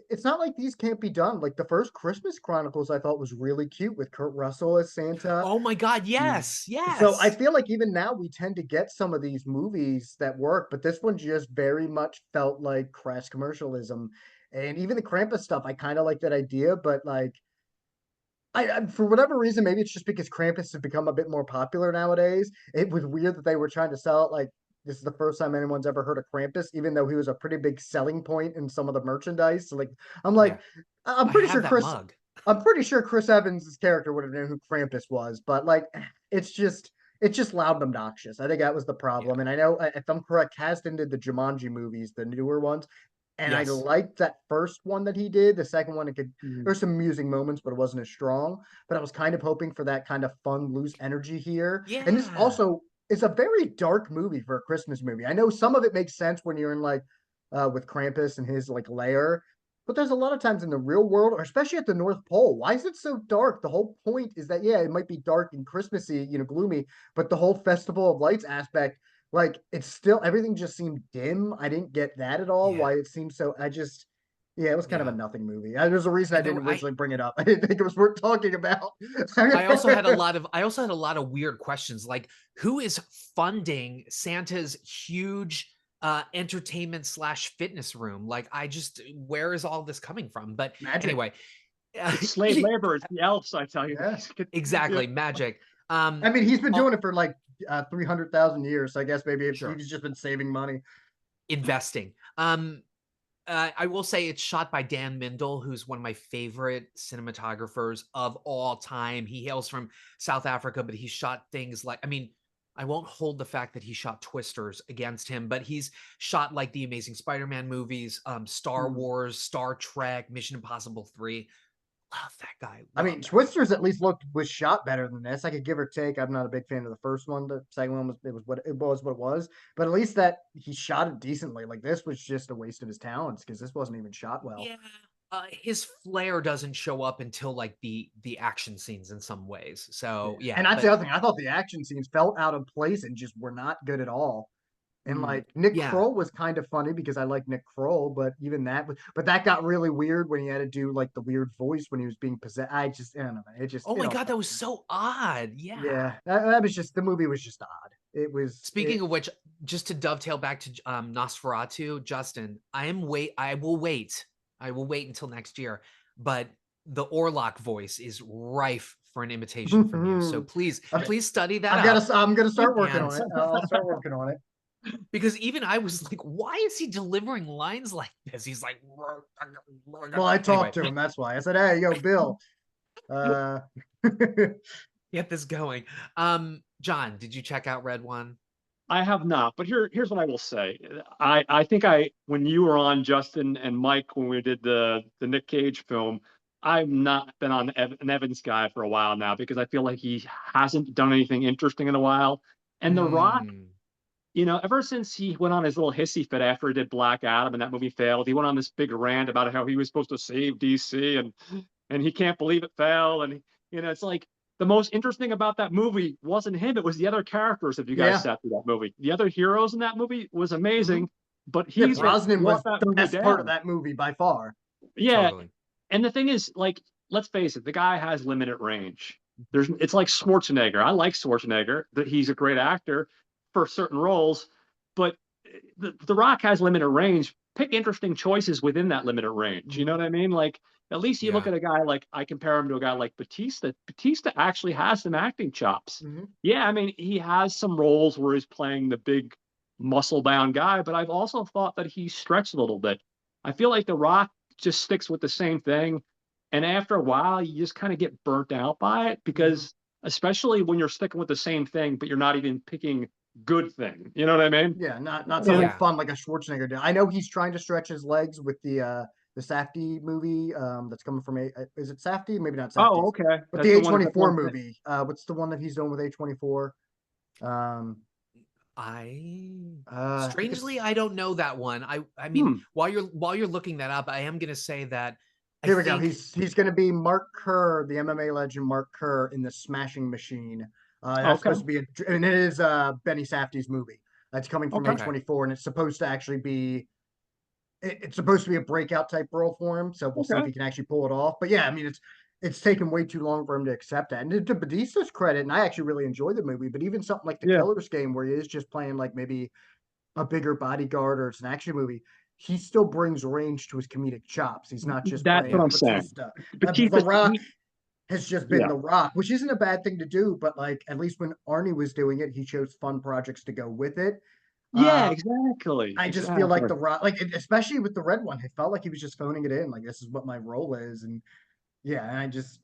it's not like these can't be done. Like the first Christmas Chronicles, I thought was really cute with Kurt Russell as Santa. Oh my god, Mhm. yes. So I Yes. feel like even now we tend to get some of these movies that work, but this one just very much felt like crass commercialism. And even the Krampus stuff, I kind of like that idea, but like for whatever reason, maybe it's just because Krampus has become a bit more popular nowadays. It was weird that they were trying to sell it like this is the first time anyone's ever heard of Krampus, even though he was a pretty big selling point in some of the merchandise. So like, I'm Yeah. like, I'm I pretty have sure that Chris, mug. I'm pretty sure Chris Evans' character would have known who Krampus was, but like, it's just, it's just loud and obnoxious. I think that was the Yeah. problem. And I know, if I'm correct, Kasdan did the Jumanji movies, the newer ones, and I Yes. liked that first one that he did. The second one, it could Mhm. there's some amusing moments, but it wasn't as strong. But I was kind of hoping for that kind of fun, loose energy here. And this Yeah. also is a very dark movie for a Christmas movie. I know some of it makes sense when you're in like with Krampus and his like lair, but there's a lot of times in the real world, or especially at the North Pole, why is it so dark? The whole point is that yeah, it might be dark and Christmassy, gloomy, but the whole Festival of Lights aspect, like it's still everything just seemed dim. I didn't get that at all. Yeah. Why it seemed so. Yeah, it was kind of a Yeah. nothing movie. There's a reason I And there didn't originally bring it up. I didn't think it was worth talking about. I also had a lot of weird questions like who is funding Santa's huge entertainment slash fitness room? Like I just where is all this coming from? But Magic. anyway, It's slave labor. It's the elves, I tell you. Yeah. Yeah. exactly, magic. I mean, he's been Uh, doing it for like 300,000 years. So I guess maybe sure. he's just been saving money. Investing. I will say it's shot by Dan Mindel, who's one of my favorite cinematographers of all time. He hails from South Africa, but he shot things like, I mean, I won't hold the fact that he shot Twisters against him, but he's shot like the Amazing Spider-Man movies, Star Mhm. Wars, Star Trek, Mission Impossible 3. Love that guy. I Love mean, that guy. Twisters at least was shot better than this. I could give or take. I'm not a big fan of the first one. The second one was what it was. But at least that he shot it decently. Like this was just a waste of his talents because this wasn't even shot well. Yeah. His flair doesn't show up until like the action scenes in some ways. Yeah. So And yeah, that's but the other thing. I thought the action scenes felt out of place and just were not good at all. And Mhm. like Nick yeah. Kroll was kind of funny because I like Nick Kroll, but even but that got really weird when he had to do like the weird voice when he was being possessed. I don't know, man. Oh It my all god, that felt was weird. so odd. Yeah. Yeah, that was just the movie was just odd. Speaking of which, just to dovetail back to Nosferatu, Justin, I will wait. I will wait until next year. But the Orlok voice is rife for an imitation from you. So please, Okay, please study that up. I'm gonna start working And on it. I'll start working on it. because even I was like, why is he delivering lines like this? He's like, Well, I talked anyway. to him. That's why I said, "Hey, yo, Bill, Uh, Get this going. John, did you check out Red One? I have not, but here's what I will say. I think when you were on, Justin and Mike, when we did the Nick Cage film, I've not been on an Evans guy for a while now because I feel like he hasn't done anything interesting in a while. And The Rock, Mm, ever since he went on his little hissy fit after he did Black Adam and that movie failed, he went on this big rant about how he was supposed to save DC and he can't believe it fell. And it's like the most interesting about that movie wasn't him; it was the other characters. If you guys yeah. sat through that movie, the other heroes in that movie was amazing, but Yeah, he's what Brosnan brought was that the movie best part of down. that movie by far. Yeah, totally. and the thing is, like, let's face it, the guy has limited range. It's like Schwarzenegger. I like Schwarzenegger; that he's a great actor for certain roles, but the Rock has limited range. Pick interesting choices within that limited range. You know what I mean? Like, at least you look Yeah. at a guy like, I compare him to a guy like Batista. Batista actually has some acting chops. Mm-hmm. Yeah, I mean, he has some roles where he's playing the big muscle bound guy, but I've also thought that he stretched a little bit. I feel like The Rock just sticks with the same thing. And after a while, you just kind of get burnt out by it because, especially when you're sticking with the same thing, but you're not even picking good thing. You know what I mean? Yeah, not Yeah. something fun like a Schwarzenegger did. I know he's trying to stretch his legs with the Safdie movie that's coming from is it Safdie? Maybe not Safdie. Oh, okay. But That's the the one. A24 movie. What's the one that he's doing with A24? Um I think Strangely, it's I don't know that one. I mean, Hmm. while you're looking that up, I am gonna say that here I we go. think He's gonna be Mark Kerr, the MMA legend Mark Kerr in the Smashing Machine. That's Okay. supposed to be and it is Benny Safdie's movie. That's coming from Okay. A24, and it's supposed to actually be it's supposed to be a breakout type role for him, so we'll see if Okay. he can actually pull it off. But yeah, I mean, it's taken way too long for him to accept that. And to Batista's credit, and I actually really enjoyed the movie, but even something like The Yeah. Killer's Game, where he is just playing like maybe a bigger bodyguard or it's an action movie, he still brings range to his comedic chops. He's not just That's what playing I'm saying. Batista. The Batista. Rock has just been Yeah. The Rock, which isn't a bad thing to do, but like at least when Arnie was doing it, he chose fun projects to go with it. Yeah. Uh, Exactly. I just feel like Exactly. The Rock, like especially with the red one, it felt like he was just phoning it in. Like this is what my role is, and yeah, and I just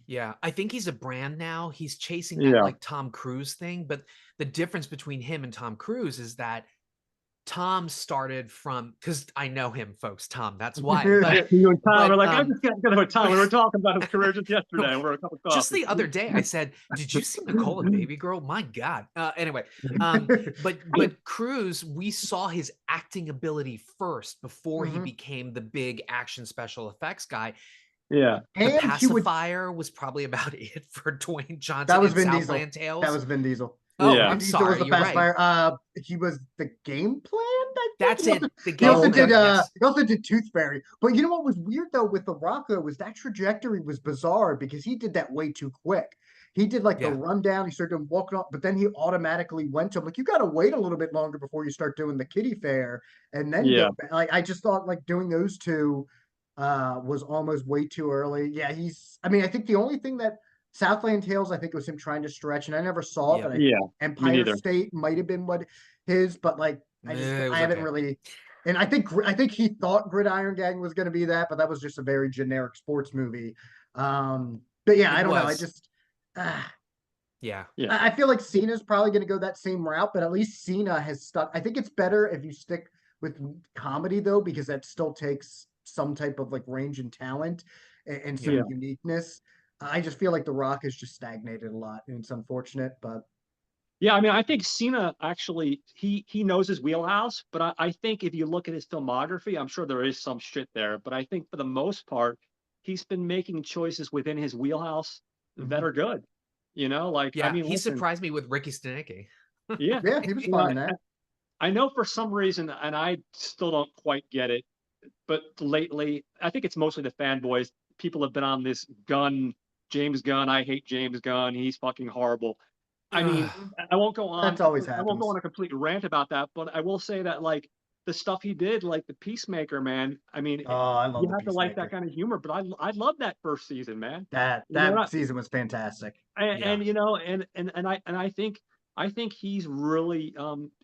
yeah, I think he's a brand now. He's chasing that Yeah. like Tom Cruise thing, but the difference between him and Tom Cruise is that Tom started from because I know him, folks. Tom, that's why. You and Tom But are like, I just got together with Tom. We were talking about his career just yesterday. We're a cup of just coffee. the other day, I said, "Did you see Nicole and Baby Girl? My God!" Anyway, but Cruise, we saw his acting ability first before he Mhm. became the big action special effects guy. Yeah. The and he would. pacifier was probably about it for Dwayne Johnson That was in Vin Diesel. Southland Tales. That was Vin Diesel. Oh, Yeah. Vin I'm Diesel was sorry. the You're right. pacifier. He was the game plan. I think. That's He it. also- The He game also plan. did. Yes. He also did Tooth Fairy. But you know what was weird though with The Rock though was that trajectory was bizarre because he did that way too quick. He did like the Yeah. rundown. He started walking up, but then he automatically went to him. Like you got to wait a little bit longer before you start doing the kiddie fair, and then Yeah. go back. Like I just thought like doing those two was almost way too early. Yeah, I mean, I think the only thing that Southland Tales, I think, was him trying to stretch, and I never saw it, Yeah. but I Yeah. think Me Empire neither. State might have been what his, but like It was I haven't okay. really, and I think he thought Gridiron Gang was going to be that, but that was just a very generic sports movie. But yeah, I It don't know. I was. just Yeah. Yeah. I feel like Cena's probably going to go that same route, but at least Cena has stuck. I think it's better if you stick with comedy though, because that still takes some type of like range and talent and some Yeah. uniqueness. I just feel like The Rock has just stagnated a lot, and it's unfortunate. But Yeah, I mean, I think Cena actually he knows his wheelhouse, but I think if you look at his filmography, I'm sure there is some shit there, but I think for the most part, he's been making choices within his wheelhouse that are good. Like, I Yeah. mean, He listen, surprised me with Ricky Stenicki. yeah, yeah, he was you know, fine in that. I know for some reason, and I still don't quite get it, but lately, I think it's mostly the fanboys. People have been on this James Gunn. I hate James Gunn. He's fucking horrible. I mean, I won't go on. That always I won't go happens. on a complete rant about that, but I will say that like the stuff he did, like the Peacemaker, man. I mean, Oh, I love you the have to like that Peacemaker. kind of humor. But I love that first season, man. You know That what? season was fantastic. Yeah. And I think he's really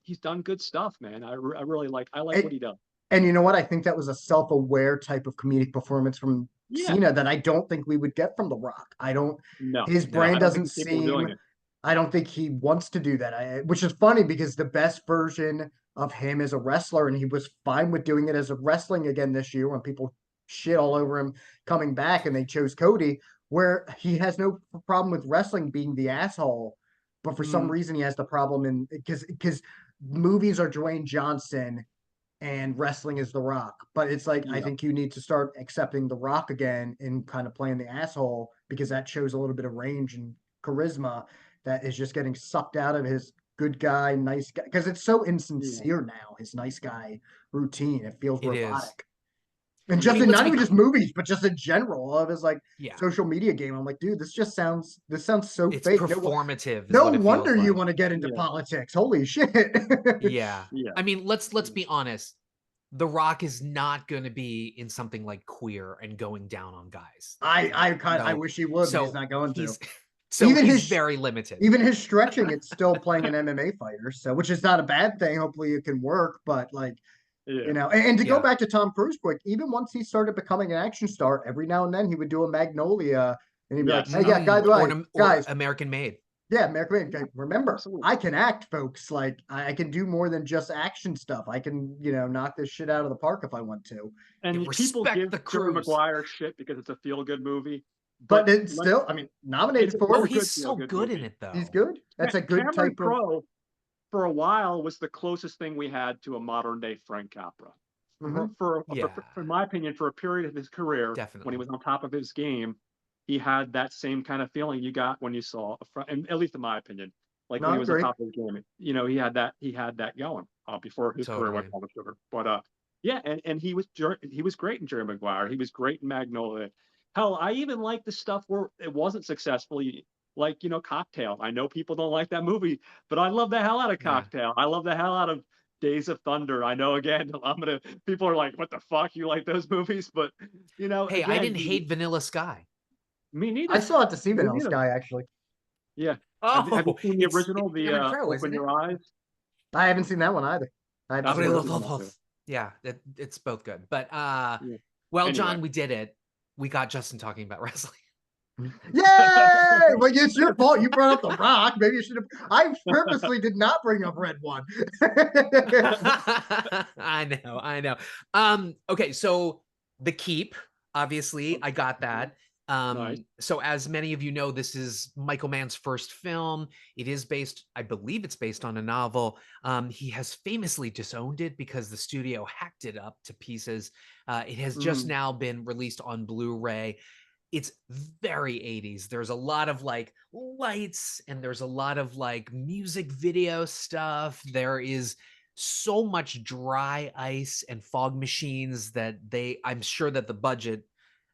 he's done good stuff, man. I really like what he does. And you know what? I think that was a self-aware type of comedic performance from Yeah. Cena that I don't think we would get from The Rock. I don't. No. His No, I I brain don't think doesn't he's capable of doing seem. it. I don't think he wants to do that. Which is funny because the best version of him as a wrestler, and he was fine with doing it as a wrestling again this year when people shit all over him coming back, and they chose Cody, where he has no problem with wrestling being the asshole, but for some Mm, reason he has the problem in because movies are Dwayne Johnson and wrestling is The Rock. But it's like I yeah. think you need to start accepting The Rock again and kind of playing the asshole because that shows a little bit of range and charisma that is just getting sucked out of his good guy, nice guy. Because it's so Yeah. insincere now, his nice guy routine. It feels it is. robotic. And I just Yeah. mean, in let's not be even just movies, but just in general of his like yeah. social media game. I'm like, dude, this sounds so It's fake. performative, is No what it wonder feels you like. want to get into Yeah. politics. Holy shit. Yeah. Yeah. I mean, let's be honest. The Rock is not going to be in something like Queer and going down on guys. I So, wish he would, but he's so not going to. he's so Even he's his very limited. even his stretching, it's still playing an MMA fighter, so which is not a bad thing. Hopefully it can work, but like Yeah. and to go Yeah. back to Tom Cruise quick, even once he started becoming an action star, every now and then he would do a Magnolia and he'd be like, Yes. "Hey, yeah, Or guys, American Made. yeah, American, remember, Absolutely. I can act, folks. Like I can do more than just action stuff. I can, knock this shit out of the park if I want to." You And people respect give the Jerry cruise. Maguire shit because it's a feel-good movie, But but it's let's still, I mean, it's nominated a for Oh, it. really he's good so feel-good good in movie. it He's though. good. That's a good Cameron type of. Crowe, for a while, was the closest thing we had to a modern-day Frank Capra. Mhm. Yeah, In my opinion, for a period of his career, when he definitely. was on top of his game, he had that same kind of feeling you got when you saw and at least in my opinion, like No, when I he was on agree. top of his game, he had that going before his career went Totally. down the sugar. But yeah, and he was great in Jerry Maguire. He was great in Magnolia. Hell, I even like the stuff where it wasn't successful. Like, Cocktail. I know people don't like that movie, but I love the hell out of Yeah. Cocktail. I love the hell out of Days of Thunder. I know, again, people are like, what the fuck? You like those movies? But, Hey, I again, didn't hate Vanilla Sky. me I neither. still have to see Me Vanilla neither. Sky actually. Yeah. Have you Oh, seen the original, it's the Cameron Crowe, isn't Open it? Your Eyes? I haven't seen that one either. I have to That's see worth both. seeing that too. Yeah, it's both good. But Yeah. well, Anyway. John, we did it. We got Justin talking about wrestling. Yay! Well, it's your fault. You brought up The Rock. Maybe you should have. I purposely did not bring up Red One. I know. Okay, so The Keep, obviously, I got that. Nice. So as many of you know, this is Michael Mann's first film. It is based, I believe it's based on a novel. He has famously disowned it because the studio hacked it up to pieces. It has just Mm. now been released on Blu-ray. It's very 80s. There's a lot of like lights and there's a lot of like music video stuff. There is so much dry ice and fog machines that I'm sure that the budget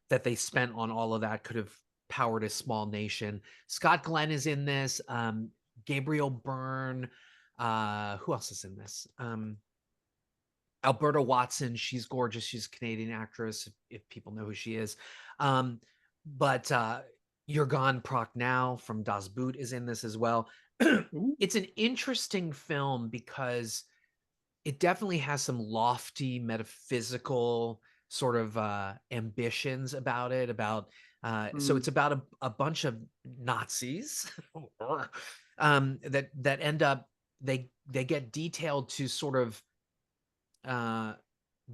that they spent on all of that could have powered a small nation. Scott Glenn is in this. Gabriel Byrne. Who else is in this? Alberta Watson. She's gorgeous. She's a Canadian actress, if people know who she is. But Jurgen Prochnow from Das Boot is in this as well. Ooh. It's an interesting film because it definitely has some lofty metaphysical sort of ambitions about it. So it's about a bunch of Nazis that end up they get detailed to sort of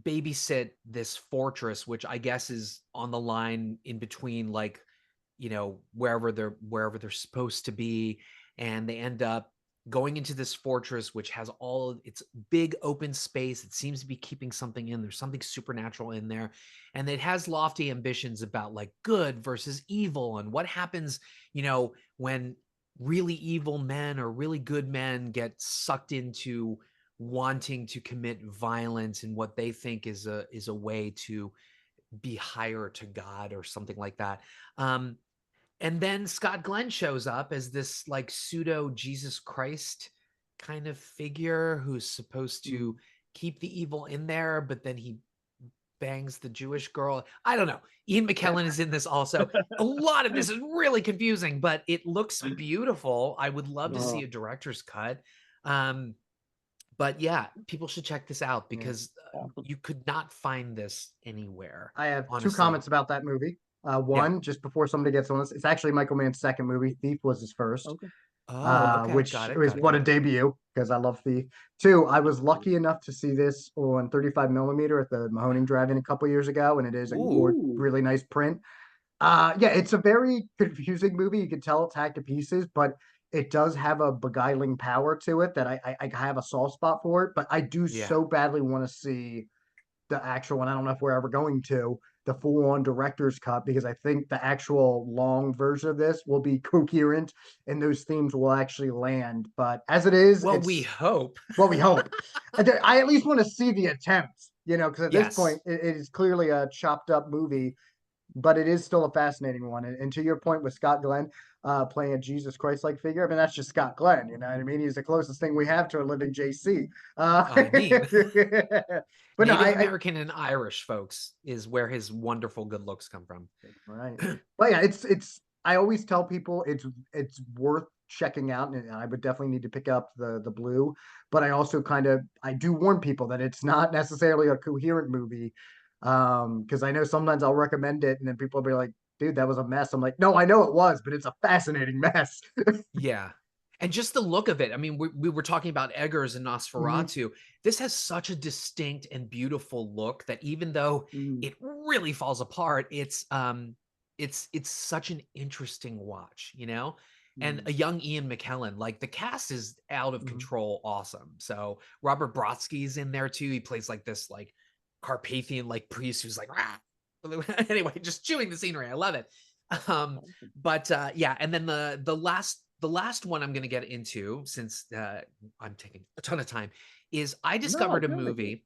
babysit this fortress, which I guess is on the line in between, like, wherever they're supposed to be, and they end up going into this fortress, which has all of its big open space. It seems to be keeping something in. There's something supernatural in there, and it has lofty ambitions about like good versus evil and what happens, when really evil men or really good men get sucked into wanting to commit violence in what they think is a way to be higher to God or something like that. And then Scott Glenn shows up as this like pseudo Jesus Christ kind of figure who's supposed to keep the evil in there, but then he bangs the Jewish girl. I don't know. Ian McKellen is in this also. A lot of this is really confusing, but it looks beautiful. I would love to see a director's cut. But yeah, people should check this out Yeah. because Awesome. you could not find this anywhere. I have two Honestly. comments about that movie. One, just before somebody gets on this, it's actually Michael Mann's second movie. Thief was his first. Okay. Oh, okay. Which Got it. was Got it. what a Got it. debut because I love Thief. Two, I was lucky enough to see this on 35 millimeter at the Mahoning Drive-In a couple years ago, and it is a Ooh. really nice print. Yeah, it's a very confusing movie. You can tell it's hacked to pieces, but it does have a beguiling power to it that I have a soft spot for it. But I do Yeah. so badly want to see the actual one. I don't know if we're ever going to the full-on director's cut because I think the actual long version of this will be coherent and those themes will actually land. But as it is, Well, it's we hope. what we hope. I at least want to see the attempt, because at this Yes. point it is clearly a chopped up movie, but it is still a fascinating one. And to your point with Scott Glenn playing a Jesus Christ like figure, I mean, that's just Scott Glenn. You know what I mean? He's the closest thing we have to a living JC. I mean, But no, Native American and Irish folks is where his wonderful good looks come from. right. But yeah, it's. I always tell people it's worth checking out, and I would definitely need to pick up the blue. But I also I do warn people that it's not necessarily a coherent movie, because I know sometimes I'll recommend it, and then people will be like, "Dude, that was a mess." I'm like, "No, I know it was, but it's a fascinating mess." Yeah. And just the look of it. I mean, we were talking about Eggers and Nosferatu. This has such a distinct and beautiful look that even though it really falls apart, it's such an interesting watch, And a young Ian McKellen, like the cast is out of control, awesome. So Robert Brodsky's in there too. He plays like this like Carpathian like priest who's like rah. Anyway, just chewing the scenery. I love it. But yeah, and then the last one I'm going to get into, since I'm taking a ton of time, is I discovered a movie.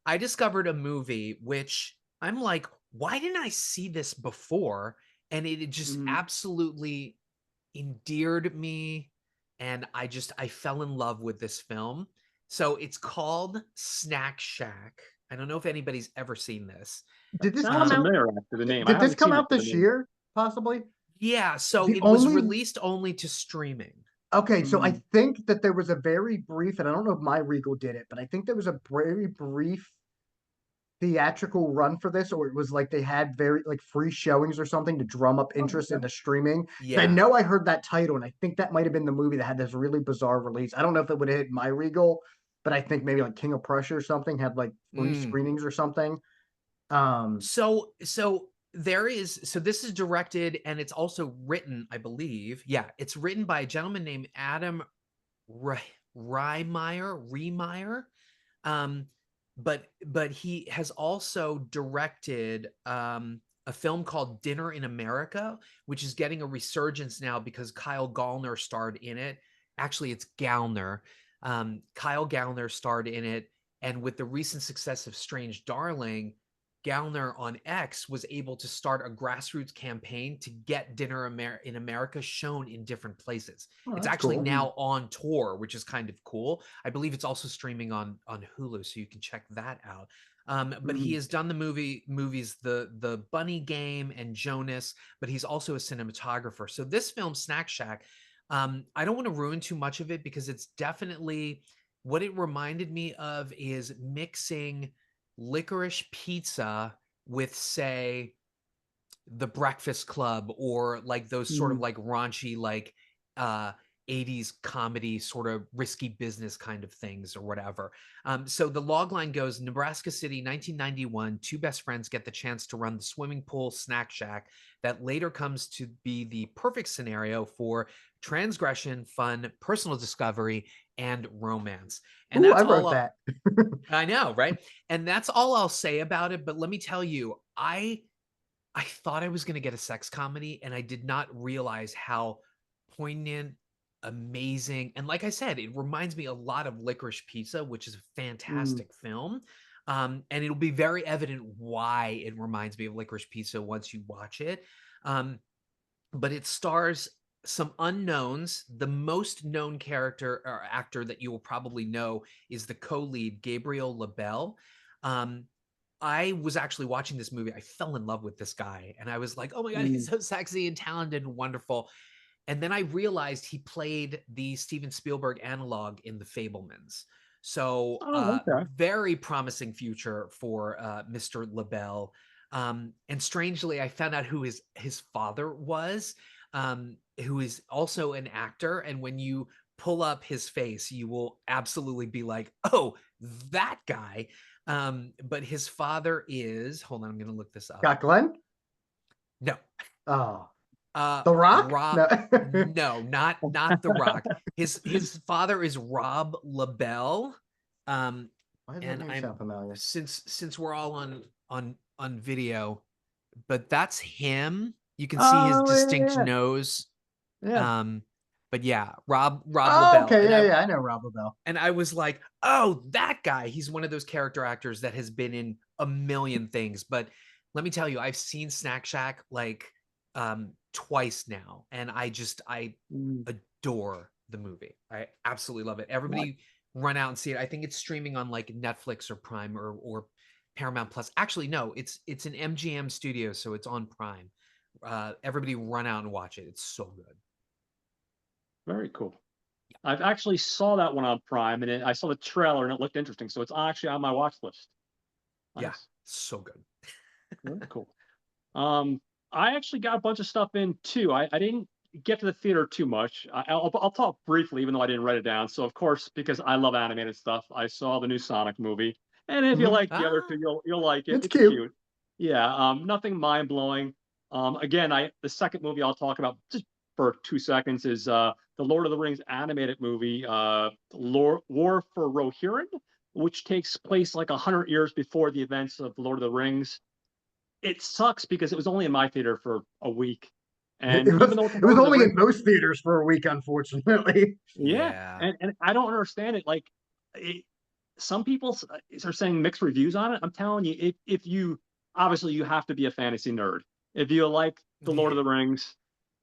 I discovered a movie which I'm like, why didn't I see this before? And it just absolutely endeared me, and I fell in love with this film. So it's called Snack Shack. I don't know if anybody's ever seen this. Did this Sounds come out? familiar after the name. I Did this haven't come seen it, out but the this name. year? Possibly. Yeah, so The it was only- released only to streaming. Okay, so I think that there was a very brief, and I don't know if My Regal did it, but I think there was a very brief theatrical run for this, or it was like they had very like free showings or something to drum up interest in the streaming. I Yeah. know I heard that title, and I think that might have been the movie that had this really bizarre release. I don't know if it would have hit My Regal, but I think maybe like King of Prussia or something had like free screenings or something. So this is directed and it's also written, I believe. Yeah, it's written by a gentleman named Adam Riemeyer. But he has also directed a film called Dinner in America, which is getting a resurgence now because Kyle Gallner starred in it. Actually, it's Gallner. Kyle Gallner starred in it, and with the recent success of Strange Darling, Gallner on X was able to start a grassroots campaign to get Dinner in America shown in different places. It's actually now on tour, which is kind of cool. I believe it's also streaming on Hulu, so you can check that out. But he has done the movies, the Bunny Game and Jonas, but he's also a cinematographer. So this film, Snack Shack, I don't want to ruin too much of it because it's definitely what it reminded me of is mixing licorice pizza with, say, The Breakfast Club, or like those sort of like raunchy like 80s comedy sort of risky business kind of things or whatever. So the log line goes: Nebraska City, 1991, two best friends get the chance to run the swimming pool Snack Shack that later comes to be the perfect scenario for transgression, fun, personal discovery, and romance. And that's I wrote that. I know, right? And that's all I'll say about it. But let me tell you, I thought I was going to get a sex comedy, and I did not realize how poignant, amazing, and like I said, it reminds me a lot of Licorice Pizza, which is a fantastic film. And it'll be very evident why it reminds me of Licorice Pizza once you watch it. But it stars some unknowns. The most known character or actor that you will probably know is the co-lead, Gabriel LaBelle. I was actually watching this movie. I fell in love with this guy, and I was like, "Oh my god, he's so sexy and talented and wonderful." And then I realized he played the Steven Spielberg analog in The Fabelmans. So Oh, okay. very promising future for Mr. LaBelle. And strangely, I found out who his father was, who is also an actor. And when you pull up his face, you will absolutely be like, "Oh, that guy." But his father is. Hold on, I'm going to look this up. Got Glenn? No, Oh, The Rock? Rob. No. No, not The Rock. His father is Rob LaBelle. Um, Why does that and name I'm sound familiar? since we're all on video, but that's him. You can see his Oh, distinct yeah, nose. yeah. Um, but yeah, Rob Oh, LaBelle, okay, yeah, I know Rob Bell. and I was like, oh, that guy. He's one of those character actors that has been in a million things. But let me tell you, I've seen Snack Shack like twice now, and I Mm, adore the movie. I absolutely love it. right. Everybody run out and see it. I think it's streaming on like Netflix or Prime or Paramount Plus. Actually, no, it's an MGM studio, so it's on Prime. Everybody run out and watch it. It's so good. Very cool. I've actually saw that one on Prime, and I saw the trailer, and it looked interesting. So it's actually on my watch list. Yeah, Nice. so good. Very cool. Um, I actually got a bunch of stuff in too. I didn't get to the theater too much. I'll talk briefly, even though I didn't write it down. So of course, because I love animated stuff, I saw the new Sonic movie, and if you Hmm. like the other two, Ah, you'll like it. It's It's cute. cute. Yeah. Nothing mind blowing. Again, the second movie I'll talk about just for 2 seconds is the Lord of the Rings animated movie, War for Rohirrim, which takes place like 100 years before the events of Lord of the Rings. It sucks because it was only in my theater for a week, and even though it's a It was Lord of the only in Rings, most theaters for a week, unfortunately. yeah, yeah. and I don't understand it. Like, some people are saying mixed reviews on it. I'm telling you, if you obviously you have to be a fantasy nerd. If you like the Lord of the Rings,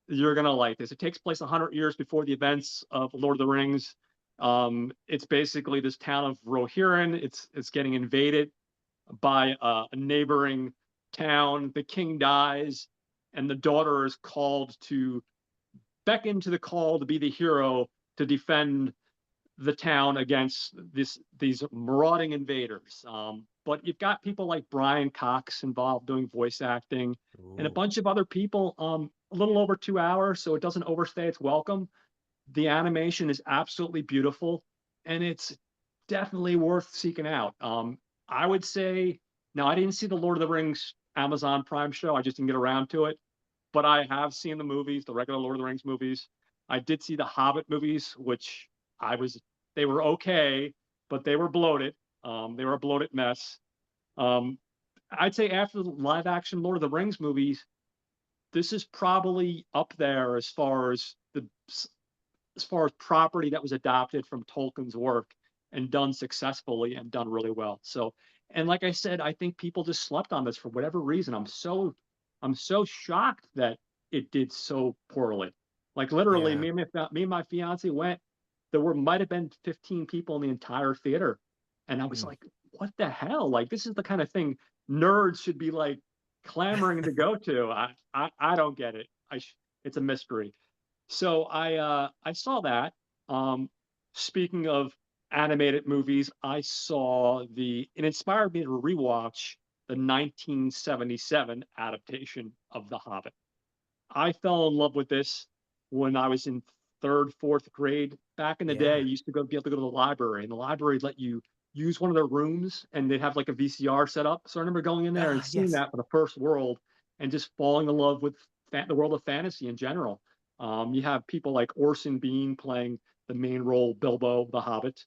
you're gonna like this. It takes place 100 years before the events of Lord of the Rings. It's basically this town of Rohirrim. It's getting invaded by a neighboring town. The king dies, and the daughter is called to beckon to the call to be the hero to defend the town against these marauding invaders. But you've got people like Brian Cox involved doing voice acting, and a Ooh. bunch of other people. A little over 2 hours, so it doesn't overstay its welcome. The animation is absolutely beautiful, and it's definitely worth seeking out. I would say now I didn't see the Lord of the Rings Amazon Prime show. I just didn't get around to it, but I have seen the movies, the regular Lord of the Rings movies. I did see the Hobbit movies, which I was they were okay, but they were bloated. They were a bloated mess. Um, I'd say after the live action Lord of the Rings movies, this is probably up there as far as property that was adopted from Tolkien's work and done successfully and done really well. So, and like I said, I think people just slept on this for whatever reason. I'm so shocked that it did so poorly. Like literally, Yeah. me and my fiance went. There might have been 15 people in the entire theater, and I was Mm. like, "What the hell? Like this is the kind of thing nerds should be like clamoring to go to." I don't get it. It's a mystery. So I saw that. Um, Speaking of animated movies, I saw it inspired me to rewatch the 1977 adaptation of The Hobbit. I fell in love with this when I was in third, fourth grade. Back in the day, I Yeah. used to be able to go to the library, and the library let you use one of their rooms, and they'd have like a VCR set up. So I remember going in there and Ah, seeing yes. that for the first world, and just falling in love with the world of fantasy in general. You have people like Orson Bean playing the main role, Bilbo the Hobbit.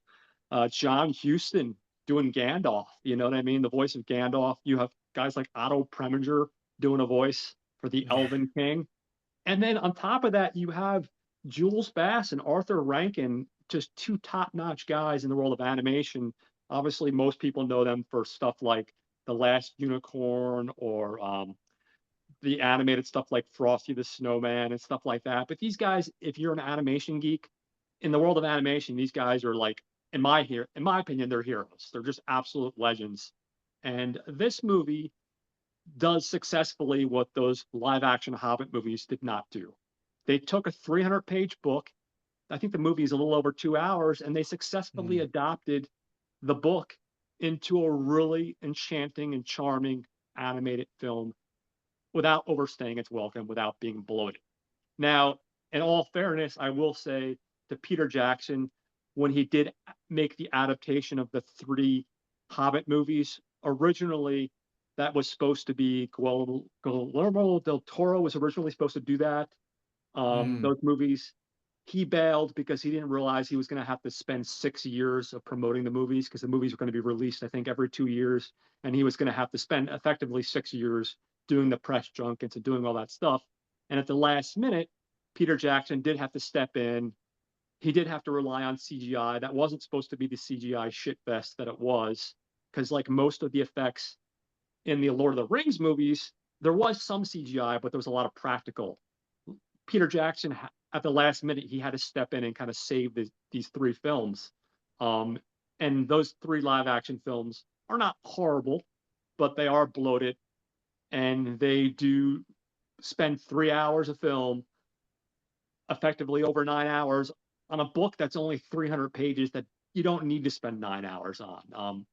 John Huston doing Gandalf. You know what I mean? The voice of Gandalf. You have guys like Otto Preminger doing a voice for the Elven King. And then on top of that, you have Jules Bass and Arthur Rankin, just two top-notch guys in the world of animation. Obviously, most people know them for stuff like The Last Unicorn or the animated stuff like Frosty the Snowman and stuff like that. But these guys, if you're an animation geek, in the world of animation, these guys are like, in my opinion, they're heroes. They're just absolute legends. And this movie does successfully what those live action Hobbit movies did not do. They took a 300-page book. I think the movie is a little over 2 hours, and they successfully Mm. adopted the book into a really enchanting and charming animated film without overstaying its welcome, without being bloated. Now, in all fairness, I will say to Peter Jackson, when he did make the adaptation of the three Hobbit movies, originally that was supposed to be Guillermo del Toro was originally supposed to do that. Mm, Those movies. He bailed because he didn't realize he was going to have to spend 6 years of promoting the movies because the movies were going to be released, I think, every 2 years. And he was going to have to spend effectively 6 years doing the press junkets and doing all that stuff. And at the last minute, Peter Jackson did have to step in. He did have to rely on CGI. That wasn't supposed to be the CGI shitfest that it was, because like most of the effects in the Lord of the Rings movies, there was some CGI, but there was a lot of practical. Peter Jackson, at the last minute, he had to step in and kind of save these three films. Um, and those three live action films are not horrible, but they are bloated, and they do spend 3 hours of film, effectively over 9 hours, on a book that's only 300 pages that you don't need to spend 9 hours on.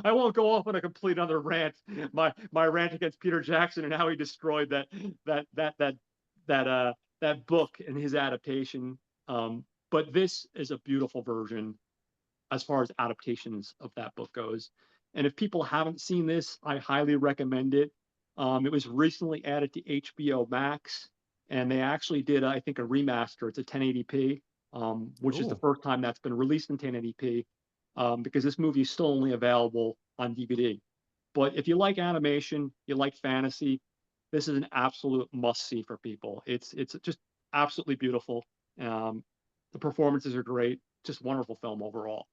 I won't go off on a complete other rant. My rant against Peter Jackson and how he destroyed that book and his adaptation. But this is a beautiful version as far as adaptations of that book goes. And if people haven't seen this, I highly recommend it. It was recently added to HBO Max, and they actually did, I think, a remaster. It's a 1080p, which is the ooh. first time that's been released in 1080p, because this movie is still only available on DVD. But if you like animation, you like fantasy, this is an absolute must see for people. It's just absolutely beautiful. The performances are great. Just wonderful film overall.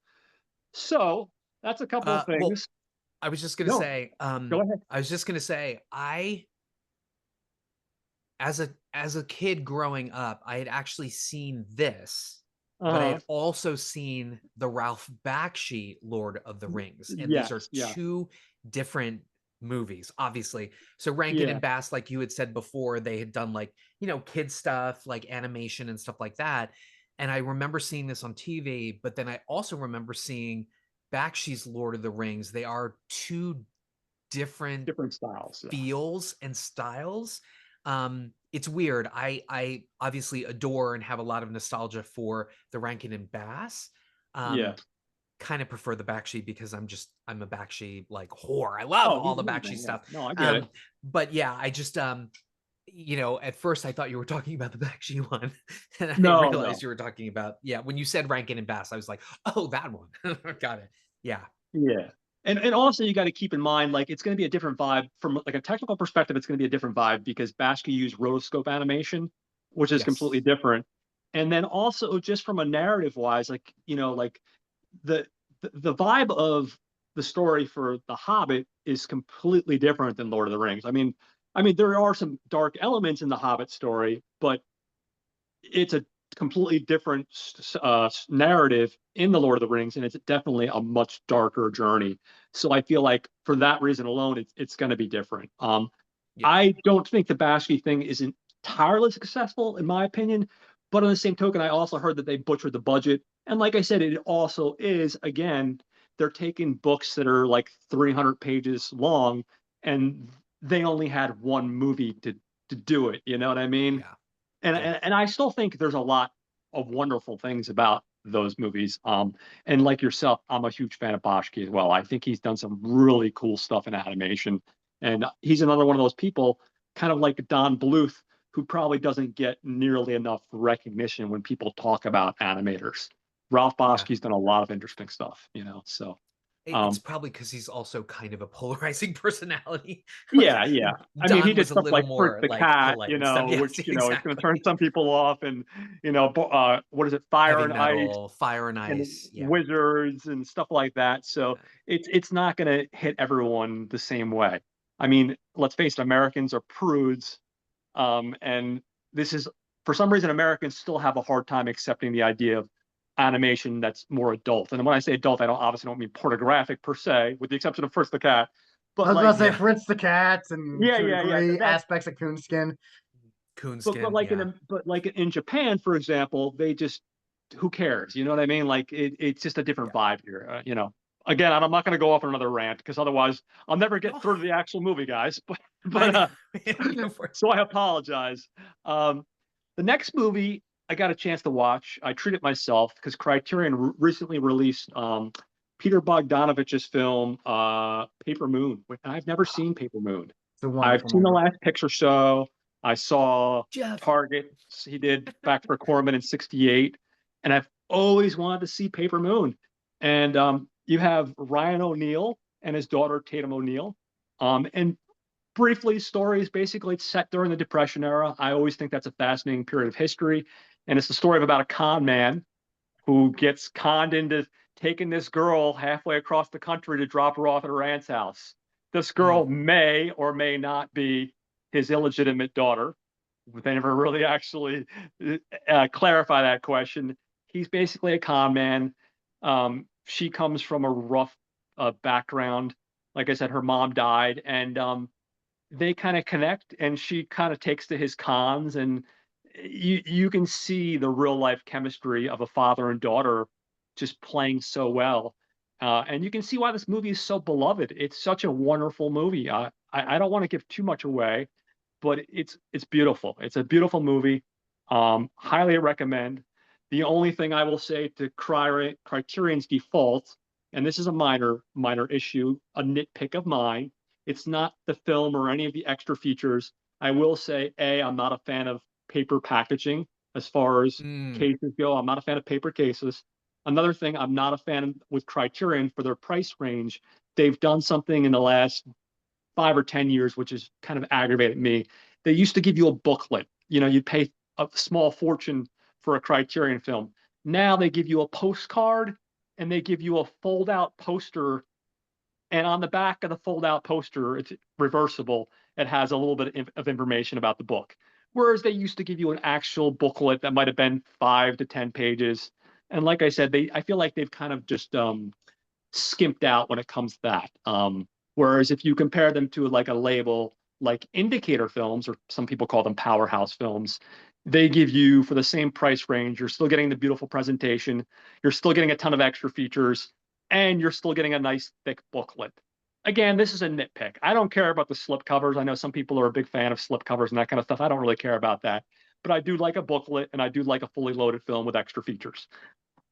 So that's a couple of Well, things. I was just gonna No, say, go ahead. I as a kid growing up, I had actually seen this, but I Uh-huh. had also seen the Ralph Bakshi Lord of the Rings, and these are Yes, yeah, two different movies, obviously. So Rankin yeah. and Bass, like you had said before, they had done like, kid stuff, like animation and stuff like that. And I remember seeing this on TV, but then I also remember seeing Bakshi's Lord of the Rings. They are two different Different styles. Yeah. feels and styles. It's weird. I obviously adore and have a lot of nostalgia for the Rankin and Bass. Yeah. Um, kind of prefer the Bakshi because I'm a Bakshi like whore. I love Oh, all he's the amazing. Bakshi Yeah. stuff. No, I get it. But yeah, I just at first I thought you were talking about the Bakshi one, and I didn't No, realize no. you were talking about, yeah, when you said Rankin and Bass, I was like, oh, that one. Got it. Yeah. Yeah. And also you got to keep in mind, like, it's going to be a different vibe from like a technical perspective. It's going to be a different vibe because Bashki used rotoscope animation, which is completely Yes. different. And then also just from a narrative wise, like, like the the vibe of the story for The Hobbit is completely different than Lord of the Rings. I mean, there are some dark elements in the Hobbit story, but it's a completely different narrative in the Lord of the Rings, and it's definitely a much darker journey. So I feel like for that reason alone, it's going to be different. Yeah. I don't think the Bashki thing is entirely successful, in my opinion. But on the same token, I also heard that they butchered the budget. And like I said, it also is, again, they're taking books that are like 300 pages long, and they only had one movie to do it. You know what I mean? Yeah. And, Yeah. and and I still think there's a lot of wonderful things about those movies. And like yourself, I'm a huge fan of Boschke as well. I think he's done some really cool stuff in animation, and he's another one of those people, kind of like Don Bluth, who probably doesn't get nearly enough recognition when people talk about animators. Ralph Yeah. Boschke's done a lot of interesting stuff, So, It's um, probably because he's also kind of a polarizing personality. Like yeah. I mean, he Don did was a stuff little like Fritz more the like Cat, polite and stuff. Yes, which is going to turn exactly. some people off, and what is it, Fire Heavy and Ice, metal, fire and and ice. Yeah. Wizards and stuff like that. So it's not going to hit everyone the same way. I mean, let's face it, Americans are prudes, and this is for some reason Americans still have a hard time accepting the idea of animation that's more adult. And when I say adult, I obviously don't mean pornographic per se, with the exception of First the Cat. I But was about like, to say Yeah. Fritz the Cat and yeah, to a yeah. degree That aspects of Coonskin. but Coonskin. like Yeah. in Japan, for example, they just who cares? You know what I mean? Like it's just a different Yeah. vibe here. again, I'm not going to go off on another rant because otherwise I'll never get Oh, through to the actual movie, guys. But I but know. Go for it. so I apologize. Um, the next movie I got a chance to watch, I treated myself because Criterion recently released Peter Bogdanovich's film Paper Moon. I've never seen Paper Moon. It's a I've wonderful seen The movie. Last Picture Show. I saw Jeff. Target. He did Factor Corman in '68, and I've always wanted to see Paper Moon. And you have Ryan O'Neal and his daughter Tatum O'Neal. And briefly, story is basically set during the Depression era. I always think that's a fascinating period of history, and it's the story of about a con man who gets conned into taking this girl halfway across the country to drop her off at her aunt's house. This girl may or may not be his illegitimate daughter. They never really actually clarify that question. He's basically a con man. She comes from a rough background. Like I said, her mom died, and they kind of connect, and she kind of takes to his cons, and you can see the real life chemistry of a father and daughter just playing so well. And you can see why this movie is so beloved. It's such a wonderful movie. I don't want to give too much away, but it's beautiful. It's a beautiful movie. Highly recommend. The only thing I will say to Criterion's default, and this is a minor issue, a nitpick of mine. It's not the film or any of the extra features. I will say, I'm not a fan of paper packaging as far as cases go. I'm not a fan of paper cases. Another thing, I'm not a fan with Criterion for their price range. They've done something in the last 5 or 10 years, which has kind of aggravated me. They used to give you a booklet. You'd pay a small fortune for a Criterion film. Now they give you a postcard and they give you a fold out poster. And on the back of the fold out poster, it's reversible. It has a little bit of information about the book. Whereas they used to give you an actual booklet that might have been 5 to 10 pages. And like I said, I feel like they've kind of just skimped out when it comes to that. Whereas if you compare them to like a label like Indicator Films, or some people call them Powerhouse Films, they give you, for the same price range, you're still getting the beautiful presentation, you're still getting a ton of extra features, and you're still getting a nice thick booklet. Again, this is a nitpick. I don't care about the slip covers. I know some people are a big fan of slip covers and that kind of stuff. I don't really care about that. But I do like a booklet, and I do like a fully loaded film with extra features.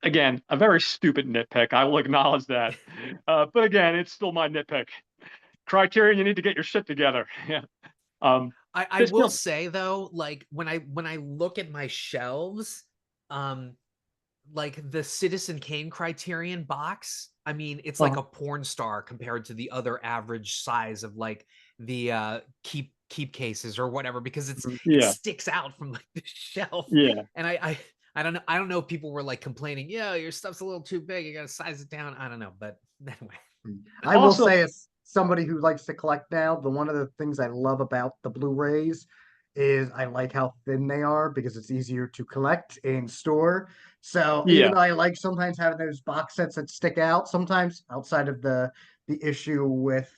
Again, a very stupid nitpick. I will acknowledge that. But again, it's still my nitpick. Criterion, you need to get your shit together. Yeah. I will say though, like when I look at my shelves, like the Citizen Kane Criterion box, I mean, it's like a porn star compared to the other average size of like the keep cases or whatever, because it sticks out from like the shelf. Yeah. And I don't know. I don't know if people were like complaining, yeah, your stuff's a little too big, you gotta size it down. I don't know, but anyway. I will say, as somebody who likes to collect now, one of the things I love about the Blu-rays is I like how thin they are because it's easier to collect and store. So even though I like sometimes having those box sets that stick out, sometimes outside of the issue with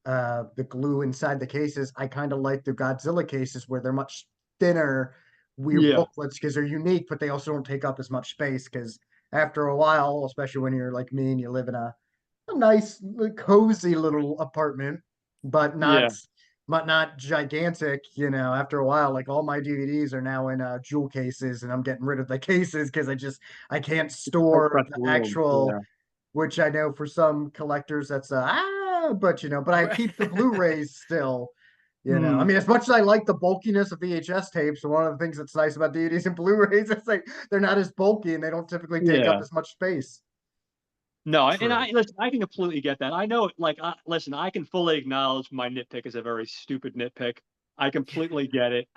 the glue inside the cases, I kind of like the Godzilla cases where they're much thinner, weird booklets because they're unique, but they also don't take up as much space because after a while, especially when you're like me and you live in a nice, cozy little apartment, but not gigantic. After a while, like all my DVDs are now in jewel cases, and I'm getting rid of the cases because I can't store the actual. Which I know for some collectors that's but I keep the Blu-rays still. I mean, as much as I like the bulkiness of VHS tapes, one of the things that's nice about DVDs and Blu-rays is like they're not as bulky and they don't typically take up as much space. No, and I can completely get that. I know, like, listen, I can fully acknowledge my nitpick is a very stupid nitpick. I completely get it.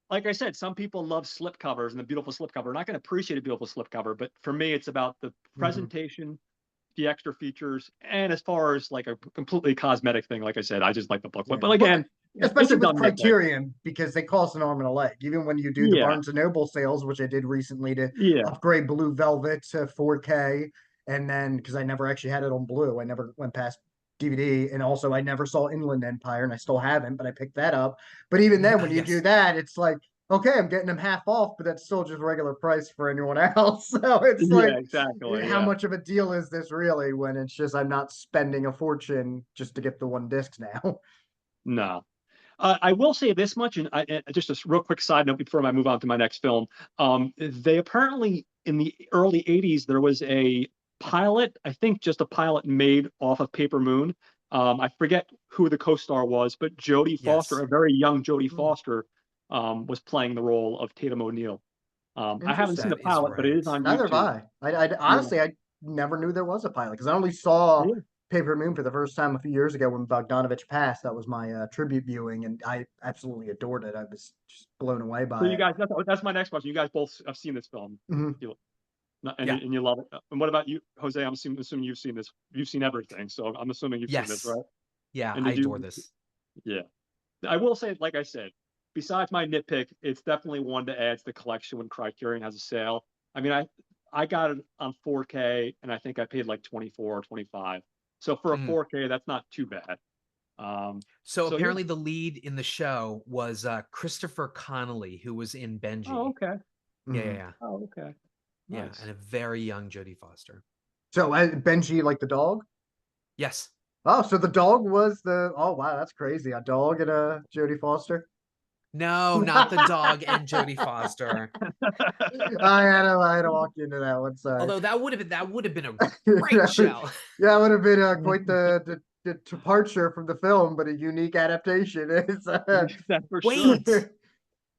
Like I said, some people love slip covers and the beautiful slip cover, and I can appreciate a beautiful slip cover. But for me, it's about the presentation, the extra features, and as far as like a completely cosmetic thing, like I said, I just like the booklet. But again, especially with Criterion, because they cost an arm and a leg. Even when you do the Barnes and Noble sales, which I did recently to upgrade Blue Velvet to 4K, and then because I never actually had it on Blue, I never went past DVD, and also I never saw Inland Empire, and I still haven't, but I picked that up. But even then, when you do that, it's like okay, I'm getting them half off, but that's still just regular price for anyone else. So it's Yeah, like, exactly. how Yeah. much of a deal is this really when it's just I'm not spending a fortune just to get the one disc now? No. I will say this much, and just a real quick side note before I move on to my next film. They apparently in the early '80s there was a pilot, I think just a pilot made off of Paper Moon. I forget who the co-star was, but Jodie Foster, Yes. a very young Jodie Hmm, Foster, was playing the role of Tatum O'Neal. I haven't seen interesting. the That is pilot, but it is right. on Neither have YouTube. I. I Yeah, honestly, I never knew there was a pilot because I only saw yeah. Paper Moon for the first time a few years ago when Bogdanovich passed. That was my tribute viewing, and I absolutely adored it. I was just blown away So by you it. guys, that's my next question. You guys both have seen this film. Mhm. You, Yeah. and you love it. And what about you, Jose? I'm assuming you've seen this. You've seen everything, so I'm assuming you've seen this, Yes. right? Yeah, And I did adore you? this. Yeah. I will say, like I said, besides my nitpick, it's definitely one to add to the collection when Criterion has a sale. I mean, I got it on 4K, and I think I paid like 24 or 25. So for a Mm. 4K, that's not too bad. So So yeah. apparently the lead in the show was Christopher Connolly, who was in Oh, Benji. okay. Yeah, yeah, Mhm. yeah. Oh, okay. Yeah, Nice. and a very young Jodie Foster. So Benji, like the dog. Yes. Oh, so the dog was the. Oh wow, that's crazy. A dog and a Jodie Foster. No, not the dog and Jodie Foster. I had to walk into that one. Sorry. Although that would have been a great Yeah, show. yeah, it would have been quite the departure from the film, but a unique adaptation. It's That's for sure. Wait.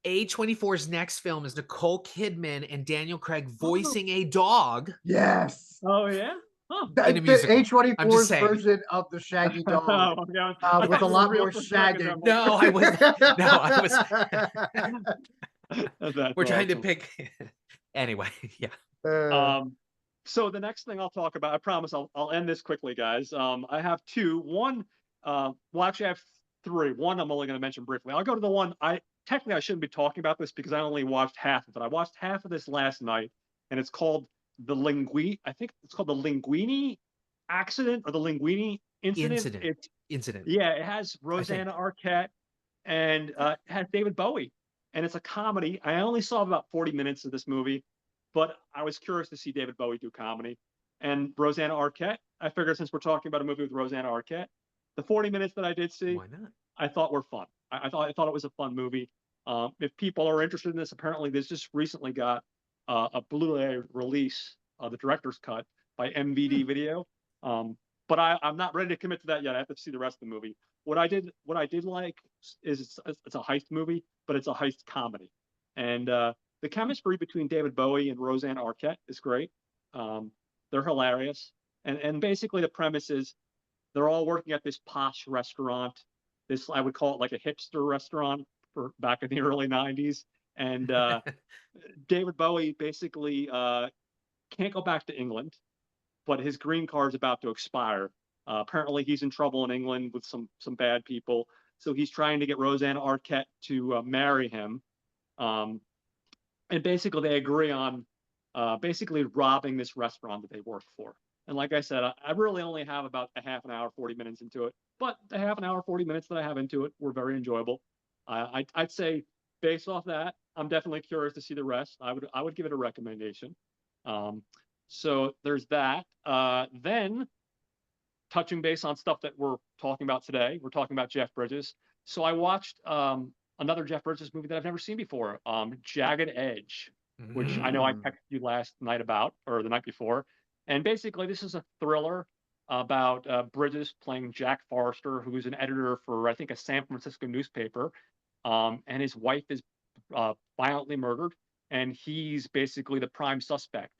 A24's next film is Nicole Kidman and Daniel Craig Oh, voicing a dog yes, oh yeah. Huh. in a the musical. I'm just A24's saying. version of the Shaggy dog Oh, okay. I with thought a you were lot real more for a second there. shagging. I'm like, No, I was no, I was that's we're trying to awesome. pick anyway, yeah. Um, so the next thing I'll talk about, I promise I'll end this quickly, guys. I have two. One, well, actually, I have three. One I'm only going to mention briefly. I'll go to the one technically I shouldn't be talking about this because I only watched half of it. I watched half of this last night, and it's called the Linguini. I think it's called the Linguini accident or the Linguini incident. Incident. It's Incident. Yeah, it has I think. Rosanna Arquette and it has David Bowie, and it's a comedy. I only saw about 40 minutes of this movie, but I was curious to see David Bowie do comedy. And Rosanna Arquette, I figured since we're talking about a movie with Rosanna Arquette, the 40 minutes that I did see, Why not? I thought were fun. I thought it was a fun movie. If people are interested in this, apparently this just recently got a Blu-ray release, the director's cut by Hmm. MVD Video. But I'm not ready to commit to that yet. I have to see the rest of the movie. What I did like is it's a heist movie, but it's a heist comedy, and the chemistry between David Bowie and Roseanne Arquette is great. Um, they're hilarious, and basically the premise is they're all working at this posh restaurant. This I would call it like a hipster restaurant for back in the early '90s, and David Bowie basically can't go back to England, but his green card is about to expire. Apparently, he's in trouble in England with some bad people, so he's trying to get Rosanna Arquette to marry him. Um, and basically, they agree on basically robbing this restaurant that they work for. And like I said, I really only have about a half an hour, 40 minutes into it, but the half an hour, 40 minutes that I have into it were very enjoyable. I'd say based off that, I'm definitely curious to see the rest. I would give it a recommendation. Um, so there's that. Then touching base on stuff that we're talking about today, we're talking about Jeff Bridges. So I watched another Jeff Bridges movie that I've never seen before, Jagged Edge, which I know I Mm. texted you last night about, or the night before. And basically, this is a thriller about Bridges playing Jack Forrester, who's an editor for, I think, a San Francisco newspaper. And his wife is violently murdered, and he's basically the prime suspect.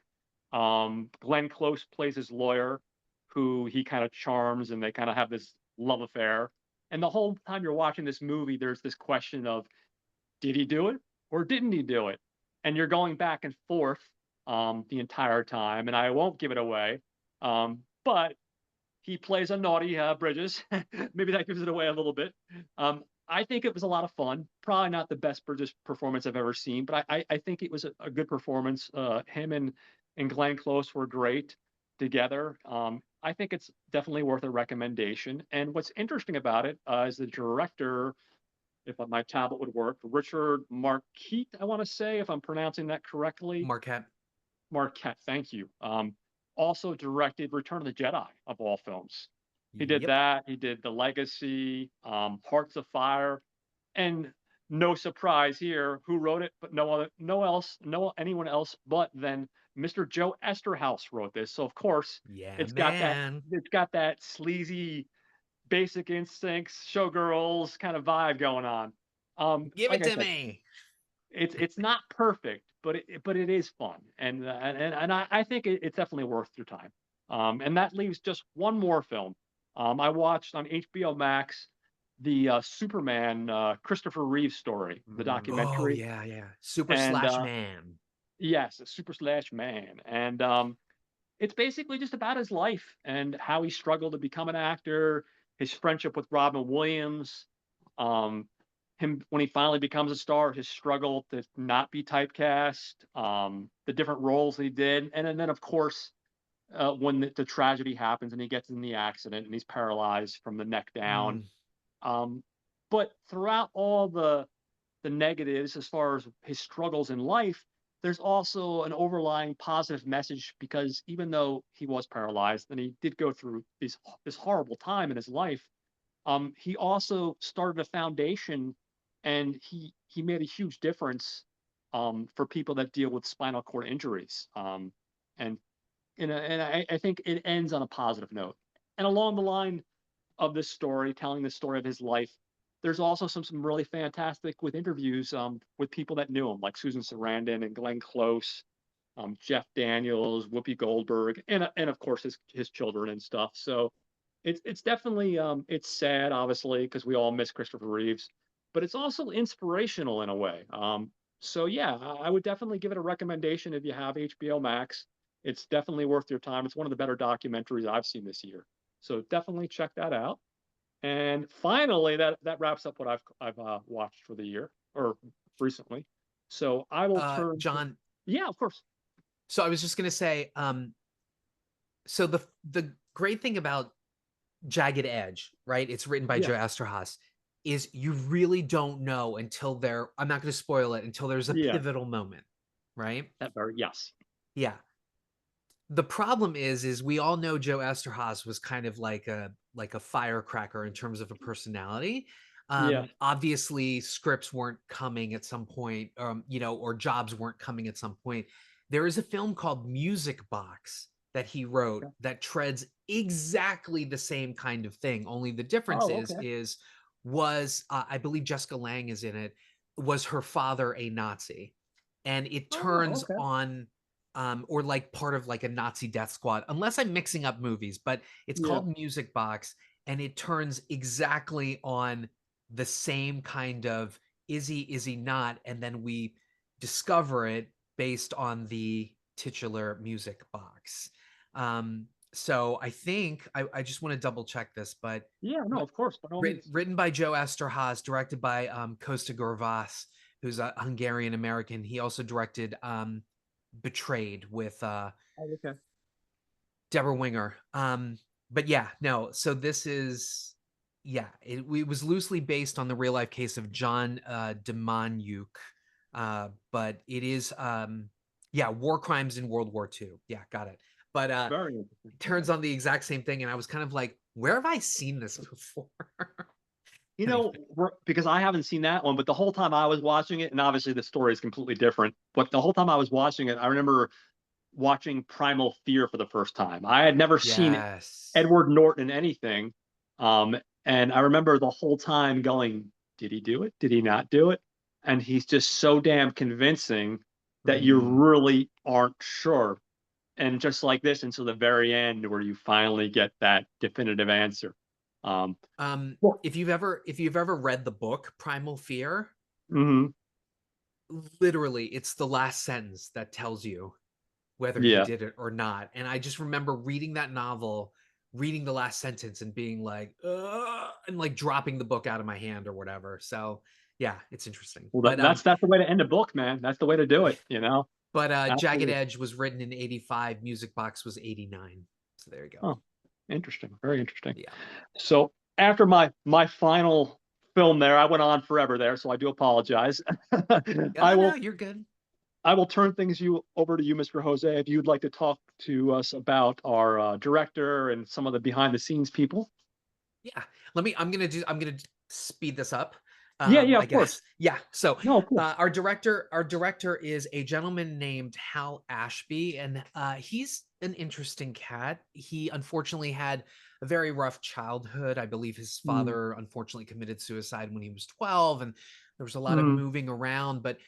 Glenn Close plays his lawyer, who he kind of charms, and they kind of have this love affair. And the whole time you're watching this movie, there's this question of, did he do it or didn't he do it? And you're going back and forth the entire time. And I won't give it away, but he plays a naughty Bridges. Maybe that gives it away a little bit. I think it was a lot of fun. Probably not the best Bridges performance I've ever seen, but I think it was a good performance. Him and Glenn Close were great together. I think it's definitely worth a recommendation. And what's interesting about it is the director. if my tablet would work. Richard Marquette, I want to say, if I'm pronouncing that correctly. Marquette. Marquette, thank you. Also directed Return of the Jedi of all films. He did Yep. that. He did The Legacy, Hearts of Fire, and no surprise here, who wrote it? But no anyone else but then Mr. Joe Esterhaus wrote this. So of course, Yeah, it's man. got that sleazy Basic Instincts, Showgirls kind of vibe going on. Give Like it I to said, me. it's not perfect, but it is fun, and I think it's definitely worth your time. And that leaves just one more film. I watched on HBO Max the Superman Christopher Reeve story, the Oh documentary, yeah, yeah. Super and slash man. yes, Super Slash Man, and it's basically just about his life and how he struggled to become an actor, his friendship with Robin Williams, um, him when he finally becomes a star, his struggle to not be typecast, the different roles he did, and then of course when the tragedy happens and he gets in the accident and he's paralyzed from the neck down. Mm. Um, but throughout all the negatives as far as his struggles in life, there's also an overlying positive message because even though he was paralyzed and he did go through this horrible time in his life, he also started a foundation and he made a huge difference for people that deal with spinal cord injuries. And I think it ends on a positive note. And along the line of this story, telling the story of his life, there's also some really fantastic with interviews with people that knew him, like Susan Sarandon and Glenn Close, Jeff Daniels, Whoopi Goldberg, and of course his children and stuff. So it's definitely it's sad, obviously, because we all miss Christopher Reeves, but it's also inspirational in a way. So yeah, I would definitely give it a recommendation if you have HBO Max. It's definitely worth your time. It's one of the better documentaries I've seen this year. So definitely check that out. And finally, that wraps up what I've watched for the year or recently. So I will turn. John, Yeah, of course. so I was just gonna say, so the great thing about Jagged Edge, right? It's written by Yeah, Joe Esterhaas, is you really don't know until I'm not gonna spoil it until there's a yeah. pivotal moment, right? That very yes. Yeah. The problem is we all know Joe Esterhaas was kind of like a firecracker in terms of a personality. Yeah. Obviously scripts weren't coming at some point, or jobs weren't coming at some point. There is a film called Music Box that he wrote Okay. that treads exactly the same kind of thing. Only the difference Oh, okay. was I believe Jessica Lange is in it. Was her father a Nazi? And it Oh, turns okay. on or like part of like a Nazi death squad, unless I'm mixing up movies, but it's Yeah. called Music Box and it turns exactly on the same kind of is he not? And then we discover it based on the titular music box. So I think I just want to double check this, but Yeah. No, of course. By all means. written by Joe Esterhaas, directed by Costa Gavras, who's a Hungarian American. He also directed Betrayed with Oh, okay. Deborah Winger. But yeah, no. So this is it was loosely based on the real life case of John Demjanjuk, but it is war crimes in World War II. Yeah, got it. But Very interesting. turns on the exact same thing, and I was kind of like, where have I seen this before? You Anyway. know, because I haven't seen that one, but the whole time I was watching it, and obviously the story is completely different, but the whole time I was watching it, I remember watching Primal Fear for the first time. I had never seen Yes. Edward Norton in anything. Um, and I remember the whole time going, did he do it? Did he not do it? And he's just so damn convincing that you really aren't sure. And just like this until the very end where you finally get that definitive answer. Um, well, If you've ever read the book Primal Fear, mhm, literally it's the last sentence that tells you whether he yeah. did it or not. And I just remember reading that novel, reading the last sentence and being like, ugh, and like dropping the book out of my hand or whatever. So yeah, it's interesting. Well, But that's the way to end a book, man. That's the way to do it, you know? Jagged Absolutely. Edge was written in 85, Music Box was 89. So there you go. Oh, interesting. Very interesting. Yeah. So after my final film there. I went on forever there, so I do apologize. I No, will you're good. turn things over to you, Mr. Jose, if you'd like to talk to us about our director and some of the behind the scenes people. Yeah. I'm gonna speed this up. Yeah, yeah, I of course. guess. Yeah. So No, of course. our director is a gentleman named Hal Ashby, and he's an interesting cat. He unfortunately had a very rough childhood. I believe his Mm, father unfortunately committed suicide when he was 12, and there was a lot of mm, moving around. But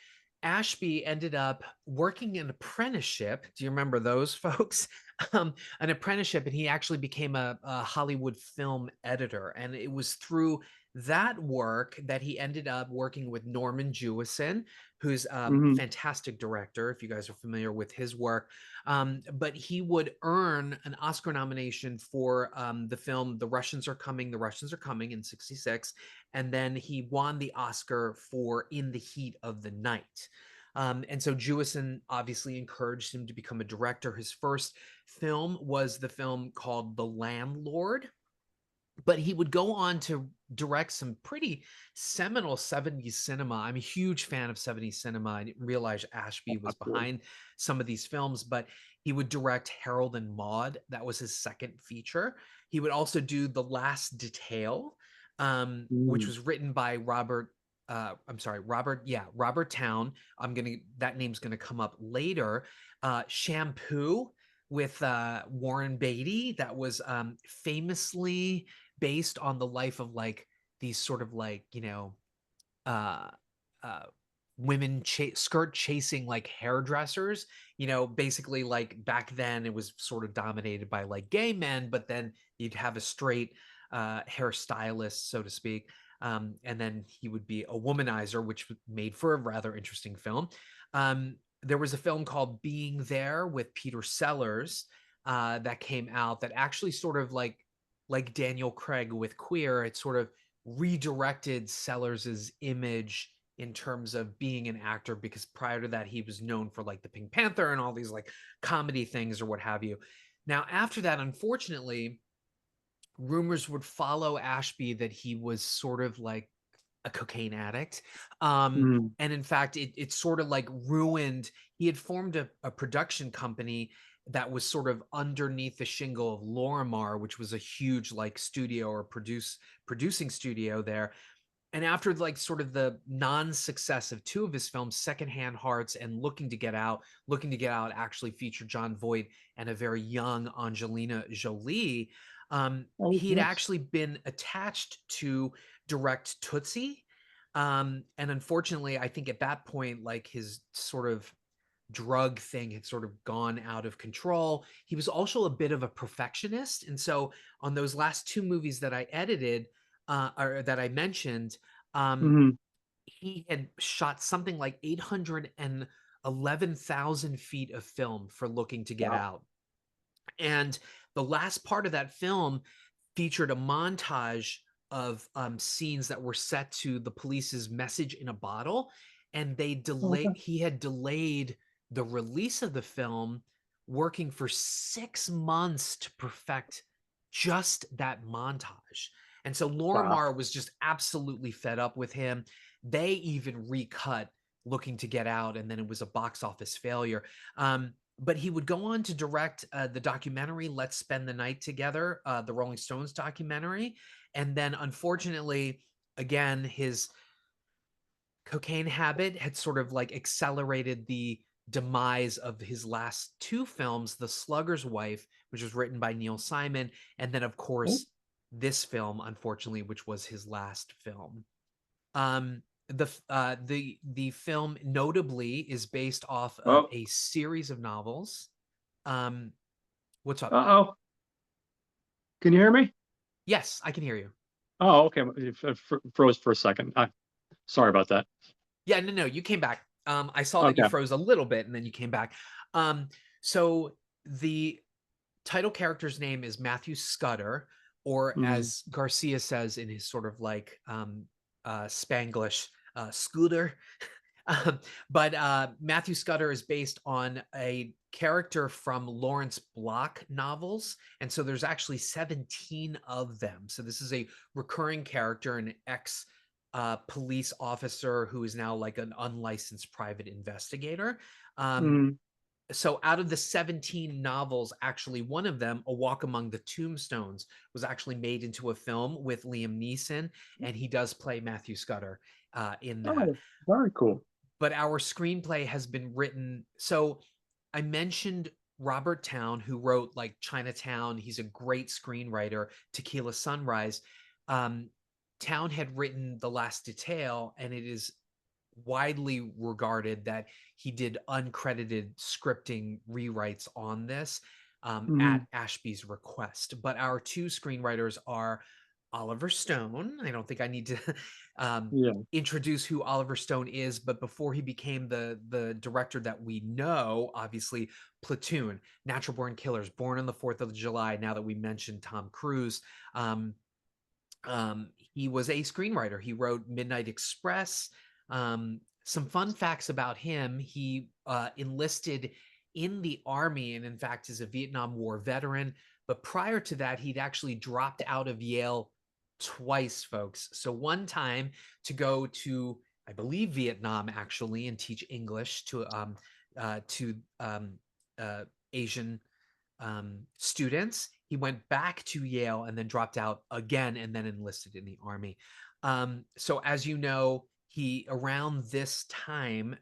Ashby ended up working an apprenticeship. Do you remember those folks? An apprenticeship, and he actually became a Hollywood film editor. And it was through that work that he ended up working with Norman Jewison, who's a mm, fantastic director, if you guys are familiar with his work. But he would earn an Oscar nomination for the film The Russians Are Coming, The Russians Are Coming in 66. And then he won the Oscar for In the Heat of the Night. And so Jewison obviously encouraged him to become a director. His first film was the film called The Landlord, but he would go on to direct some pretty seminal 70s cinema. I'm a huge fan of 70s cinema. I didn't realize Ashby was absolutely. behind some of these films, but he would direct Harold and Maude. That was his second feature. He would also do The Last Detail, which Mm, was written by Robert. Robert Town. That name's gonna come up later. Shampoo with Warren Beatty. That was famously based on the life of like these sort of like uh uh women skirt chasing like hairdressers, basically like back then it was sort of dominated by like gay men, but then you'd have a straight hairstylist, so to speak, and then he would be a womanizer, which made for a rather interesting film. There was a film called Being There with Peter Sellers that came out that actually sort of like Daniel Craig with Queer, it sort of redirected Sellers's image in terms of being an actor, because prior to that he was known for like the Pink Panther and all these like comedy things or what have you. Now after that, unfortunately, rumors would follow Ashby that he was sort of like a cocaine addict. mm, And in fact, it sort of like ruined, he had formed a production company that was sort of underneath the shingle of Lorimar, which was a huge like studio or producing studio there. And after like sort of the non-success of two of his films, Secondhand Hearts and Looking to Get Out actually featured John Voight and a very young Angelina Jolie. oh, He had yes. actually been attached to direct Tootsie. And unfortunately, I think at that point, like his sort of drug thing had sort of gone out of control. He was also a bit of a perfectionist. And so on those last two movies that I edited, or that I mentioned, um, Mm, he had shot something like 811,000 feet of film for Looking to Get wow. Out. And the last part of that film featured a montage of scenes that were set to the police's Message in a Bottle, and Okay. he had delayed the release of the film, working for 6 months to perfect just that montage. And so Wow. Lorimar was just absolutely fed up with him. They even recut Looking to Get Out, and then it was a box office failure. But he would go on to direct the documentary Let's Spend the Night Together, the Rolling Stones documentary. And then unfortunately, again, his cocaine habit had sort of like accelerated the demise of his last two films, The Slugger's Wife, which was written by Neil Simon, and then of Oh, course this film, unfortunately, which was his last film. Um, the film notably is based off of oh, a series of novels. Um, what's up? uh-oh. Can you hear me? Yes, I can hear you. Oh, okay. It froze for a second. Sorry about that. Yeah, no, you came back. I saw that you Okay. froze a little bit and then you came back. So the title character's name is Matthew Scudder, or Mm, as Garcia says in his sort of like Spanglish, Scooter. But Matthew Scudder is based on a character from Lawrence Block novels. And so there's actually 17 of them. So this is a recurring character, an ex police officer who is now like an unlicensed private investigator. Mm. So out of the 17 novels, actually one of them, A Walk Among the Tombstones, was actually made into a film with Liam Neeson, and he does play Matthew Scudder in that. Oh, very cool. But our screenplay has been written. So I mentioned Robert Towne, who wrote like Chinatown. He's a great screenwriter. Tequila Sunrise. Towne had written The Last Detail, and it is widely regarded that he did uncredited scripting rewrites on this at Ashby's request. But our two screenwriters are Oliver Stone. I don't think I need to introduce who Oliver Stone is, but before he became the director that we know, obviously Platoon, Natural Born Killers, Born on the 4th of July. Now that we mentioned Tom Cruise, he was a screenwriter. He wrote Midnight Express. Some fun facts about him: he enlisted in the Army and in fact is a Vietnam War veteran. But prior to that, he'd actually dropped out of Yale twice, folks. So one time to go to, I believe, Vietnam actually, and teach English to Asian students. He went back to Yale and then dropped out again and then enlisted in the Army. So as you know, he, around this time,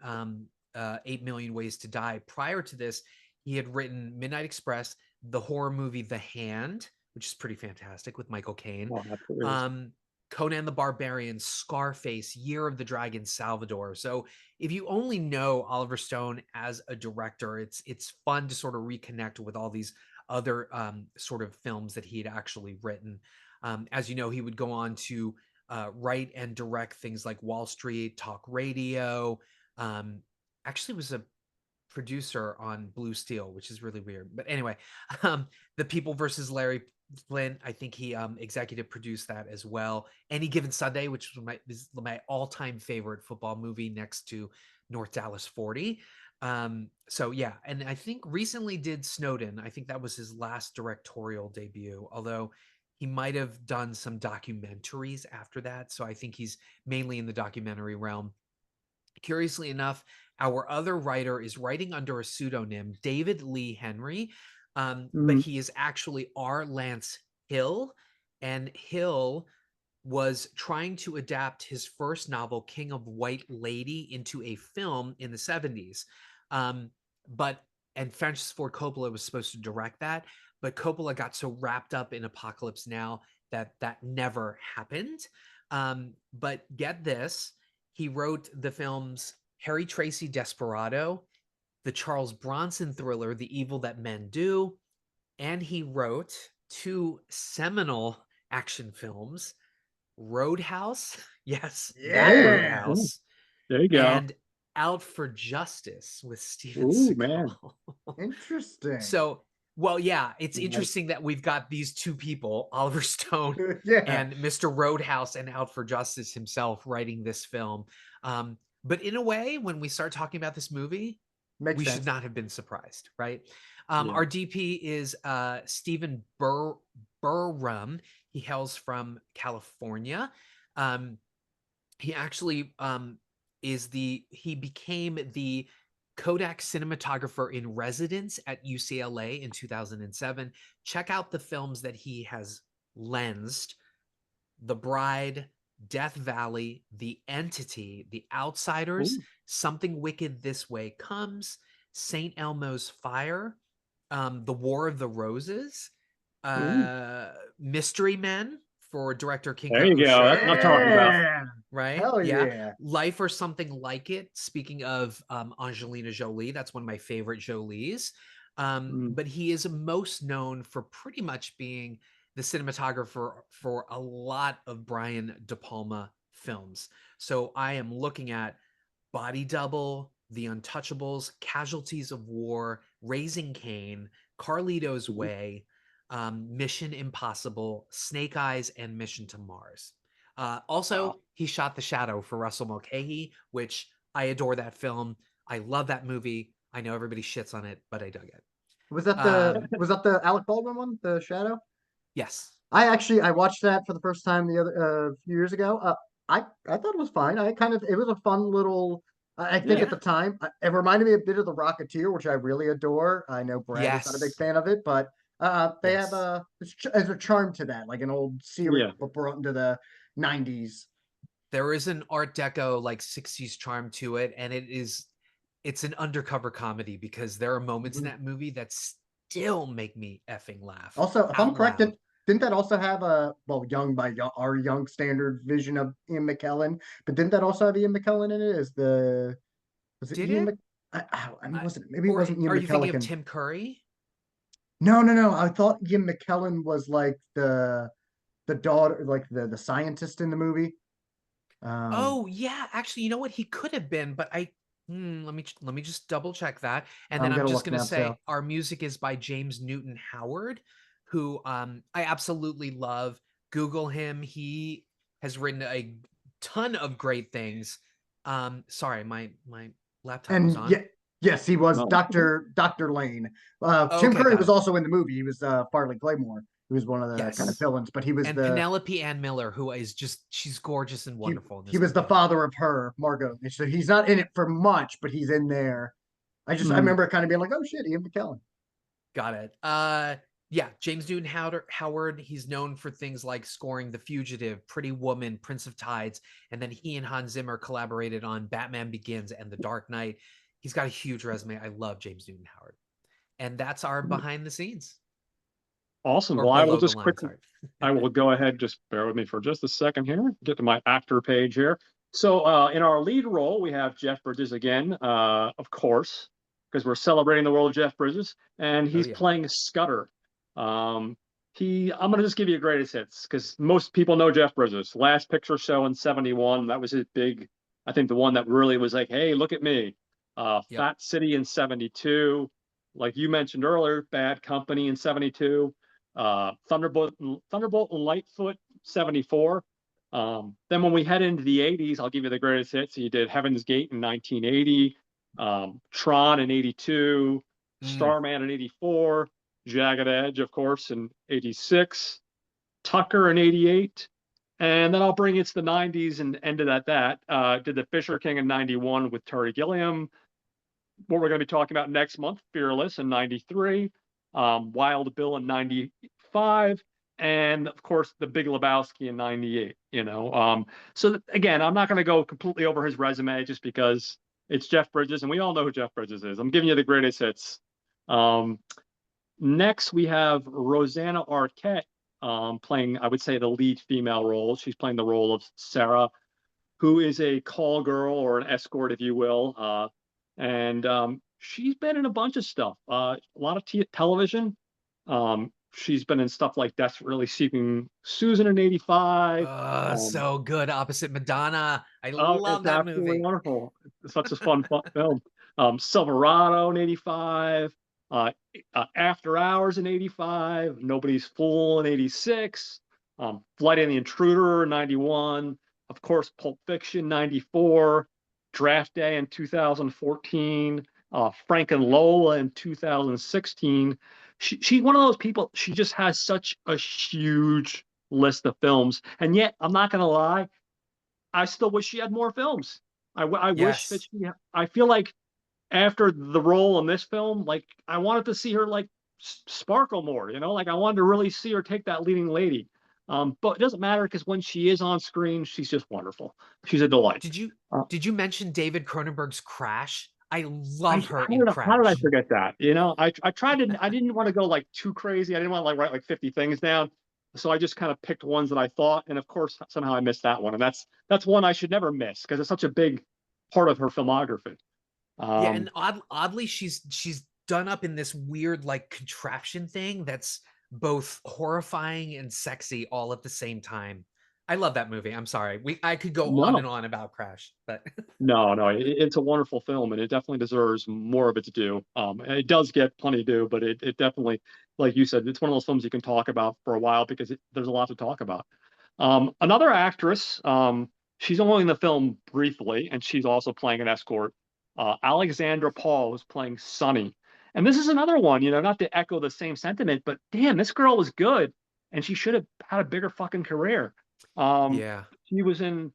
8 Million Ways to Die, prior to this, he had written Midnight Express, the horror movie The Hand, which is pretty fantastic with Michael Caine, Conan the Barbarian, Scarface, Year of the Dragon, Salvador. So if you only know Oliver Stone as a director, it's fun to sort of reconnect with all these other sort of films that he had actually written. As you know, he would go on to write and direct things like Wall Street, Talk Radio. Actually was a producer on Blue Steel, which is really weird. But anyway, The People versus Larry Flint, I think he executive produced that as well. Any Given Sunday, which is my all-time favorite football movie next to North Dallas 40. So yeah, and I think recently did Snowden. I think that was his last directorial debut, although he might have done some documentaries after that. So I think he's mainly in the documentary realm. Curiously enough, our other writer is writing under a pseudonym, David Lee Henry, but he is actually R. Lance Hill, and Hill was trying to adapt his first novel, King of White Lady, into a film in the 70s. And Francis Ford Coppola was supposed to direct that, but Coppola got so wrapped up in Apocalypse Now that never happened. But get this, he wrote the films Harry Tracy Desperado, the Charles Bronson thriller, The Evil That Men Do, and he wrote two seminal action films, Roadhouse, yes, Roadhouse, there you go, and Out for Justice with Steven Seagal. Man. Interesting. So, well, yeah, it's interesting that we've got these two people, Oliver Stone and Mr. Roadhouse and Out for Justice himself, writing this film. But in a way, when we start talking about this movie, we should not have been surprised, right? Our DP is Stephen Burrum. He hails from California. He actually he became the Kodak cinematographer in residence at UCLA in 2007. Check out the films that he has lensed: The Bride, Death Valley, The Entity, The Outsiders, Something Wicked This Way Comes, St. Elmo's Fire, The War of the Roses, Mystery Men for director Kinko There you go. That's what I'm talking about. Right? Hell yeah. Life or Something Like It. Speaking of Angelina Jolie, that's one of my favorite Jolies. But he is most known for pretty much being the cinematographer for a lot of Brian De Palma films. So I am looking at Body Double, The Untouchables, Casualties of War, Raising Cain, Carlito's Way, Mission Impossible, Snake Eyes, and Mission to Mars. Also, he shot The Shadow for Russell Mulcahy, which I adore that film. I love that movie. I know everybody shits on it, but I dug it. Was that the Alec Baldwin one, The Shadow? Yes. I watched that for the first time the other few years ago. I thought it was fine. It was a fun little. I think Yeah. at the time it reminded me a bit of The Rocketeer, which I really adore. I know Brad is not a big Yes. fan of it, but they have Yes. there's a charm to that, like an old series Yeah. but brought into the '90s. There is an Art Deco like 60s charm to it, and it's an undercover comedy because there are moments in Mhm. that movie that still make me effing laugh Also, if I'm out correct, loud. didn't that also have a well, our young standard vision of Ian McKellen? But didn't that also have Ian McKellen in it? Was it Did Ian? it? I mean, I, wasn't maybe it or wasn't Ian are you thinking of McKellen. Tim Curry? No, no, no. I thought Ian McKellen was like the daughter, like the scientist in the movie. Um, Oh yeah, actually, you know what? He could have been, but let me just double check that. And then I'm I'm gonna just look gonna now too. say our music is by James Newton Howard, who I absolutely love. Google him. He has written a ton of great things. Sorry, my laptop was And on. yeah, yes, he was No. Dr. Lane. Oh, Tim okay, Curry got was it. also in the movie. He was Farley Claymore. He was one of the kind of Yes. villains, but he was And Penelope Ann Miller, who is just she's gorgeous and he wonderful in he this was the movie. father of her, Margot. So he's not in it for much, but he's in there. I Mm. remember kind of being like, oh shit, Ian McKellen. Got it. Yeah, James Newton Howard, he's known for things like scoring The Fugitive, Pretty Woman, Prince of Tides, and then he and Hans Zimmer collaborated on Batman Begins and The Dark Knight. He's got a huge resume. I love James Newton Howard. And that's our behind the scenes Awesome. or Well, I will below the just line, quickly, sorry. I will go ahead, just bear with me for just a second here, get to my actor page here. So in our lead role, we have Jeff Bridges again, of course, because we're celebrating the world of Jeff Bridges, and Oh he's yeah. playing Scudder. I'm going to just give you greatest hits because most people know Jeff Bridges. Last Picture Show in '71, that was his big, I think the one that really was like, hey, look at me. Yep. Fat City in '72, like you mentioned earlier, Bad Company in '72, Thunderbolt and Lightfoot '74. Then when we head into the '80s, I'll give you the greatest hits. He did Heaven's Gate in 1980, Tron in '82, Mm. Starman in '84, Jagged Edge, of course, in '86, Tucker in '88. And then I'll bring it to the '90s and ended at that. Did the Fisher King in '91 with Terry Gilliam. What we're going to be talking about next month, Fearless in '93, Wild Bill in '95, and of course the Big Lebowski in '98. So again, I'm not going to go completely over his resume just because it's Jeff Bridges, and we all know who Jeff Bridges is. I'm giving you the greatest hits. Um, Next, we have Rosanna Arquette playing, I would say, the lead female role. She's playing the role of Sarah, who is a call girl or an escort, if you will. And she's been in a bunch of stuff, a lot of television. She's been in stuff like Desperately Seeking Susan in '85. Um, So good. Opposite Madonna. I oh, love it's that absolutely movie. wonderful. It's such a fun film. Silverado in '85. Uh, After Hours in '85. Nobody's Fool in '86. Flight of the Intruder in '91. Of course, Pulp Fiction '94. Draft Day in 2014. Frank and Lola in 2016. She's one of those people. She just has such a huge list of films, and yet I'm not gonna lie. I still wish she had more films. I wish that Yes. she. I feel like after the role in this film, like I wanted to see her like sparkle more. Like I wanted to really see her take that leading lady. But it doesn't matter because when she is on screen, she's just wonderful. She's a delight. Did you Uh, did you mention David Cronenberg's Crash? I I love her how in did I Crash. forget that? I tried to. I didn't want to go like too crazy. I didn't want to like write like 50 things down. So I just kind of picked ones that I thought, and of course somehow I missed that one, and that's one I should never miss because it's such a big part of her filmography. Yeah, Um, and oddly she's done up in this weird like contraption thing that's both horrifying and sexy all at the same time. I love that movie. I'm sorry. I could go on no, and on about Crash, but no, it's a wonderful film, and it definitely deserves more of its due. It does get plenty due, but it definitely, like you said, it's one of those films you can talk about for a while because there's a lot to talk about. Another actress, she's only in the film briefly, and she's also playing an escort. Alexandra Paul is playing Sunny, and this is another one. Not to echo the same sentiment, but damn, this girl was good, and she should have had a bigger fucking career. Um, yeah. she was in.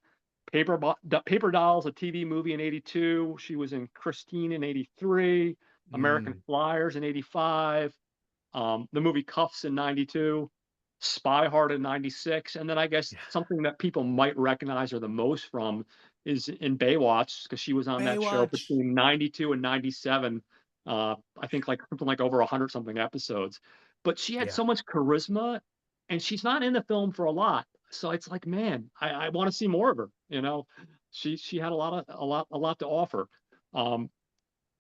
Paper Dolls, a TV movie in 82. She was in Christine in 83, American Mm, Flyers in 85, the movie Cuffs in 92, Spy Hard in 96, and then I guess yeah. something that people might recognize her the most from is in Baywatch because she was on that show Baywatch. between 92 and 97. I think like something like over 100 something episodes. But she had Yeah. so much charisma, and she's not in the film for a lot. So it's like, man, I want to see more of her. You know, she had a lot to offer. Um,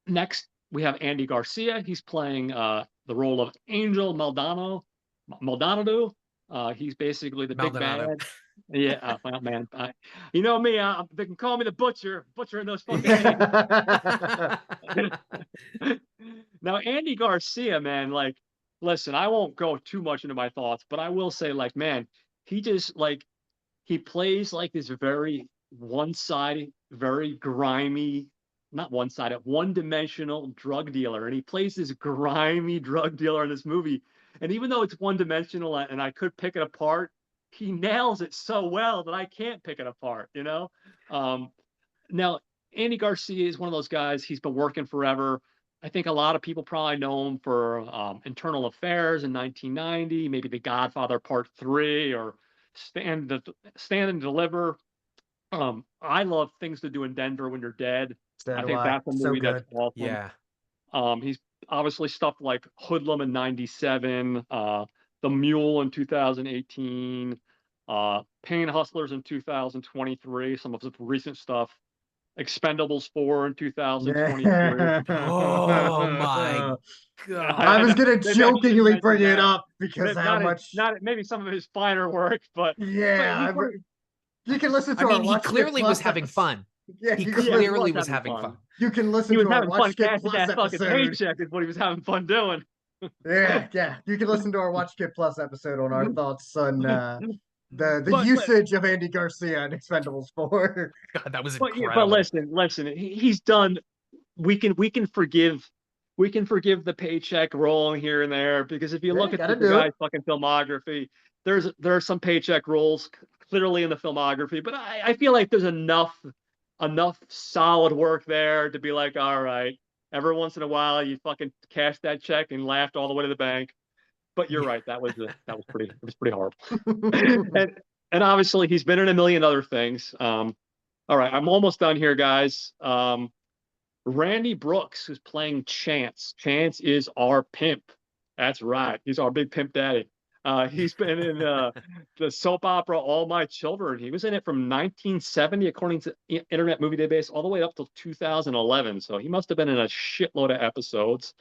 Next, we have Andy Garcia. He's playing the role of Angel Maldonado. He's basically the big Maldonado. bad. Yeah, well, man, you know me. They can call me the butcher in those fucking scenes. Now, Andy Garcia, man, like, listen, I won't go too much into my thoughts, but I will say, like, man, he just like he plays like this very one-sided, very grimy, not one-sided, one-dimensional drug dealer, and he plays this grimy drug dealer in this movie. And even though it's one-dimensional and I could pick it apart, he nails it so well that I can't pick it apart, you know? Um, Now, Andy Garcia is one of those guys. He's been working forever. I think a lot of people probably know him for Internal Affairs in 1990, maybe The Godfather Part 3, or Stand and Deliver. I love Things to Do in Denver When You're Dead. So I do think I. that's a So movie that's good. awesome. Yeah. He's obviously stuff like Hoodlum in 97, The Mule in 2018, Pain Hustlers in 2023, some of his recent stuff. Expendables 4 in 2023. Oh my I I God. was know gonna maybe I shouldn't jokingly mention bring it that. up because how Not much, not maybe some of his finer work, but yeah, he's one of you can listen I to our mean, he Watch Get clearly was Plus having episode. fun. Yeah, He you can yeah, he listen. clearly was was having having fun. fun. You can He listen was to our having fun Watch Get cashing Plus that fucking episode. paycheck is what he was having fun doing. Yeah, you can listen to our Watch Get Plus episode on our thoughts on the but but usage of Andy Garcia in Expendables 4. God, that was but incredible. listen, he's done. We can forgive the paycheck rolling here and there because if you Yeah, look you at gotta the do it. guy's fucking filmography, there are some paycheck rolls clearly in the filmography, but I feel like there's enough solid work there to be like, all right, every once in a while you fucking cash that check and laughed all the way to the bank. But you're Yeah. right, that was pretty horrible. and and obviously he's been in a million other things. All right, I'm almost done here, guys. Randy Brooks, who's playing Chance. Chance is our pimp. That's right. He's our big pimp daddy. He's been in the soap opera All My Children. He was in it from 1970, according to Internet Movie Database, all the way up till 2011. So he must have been in a shitload of episodes.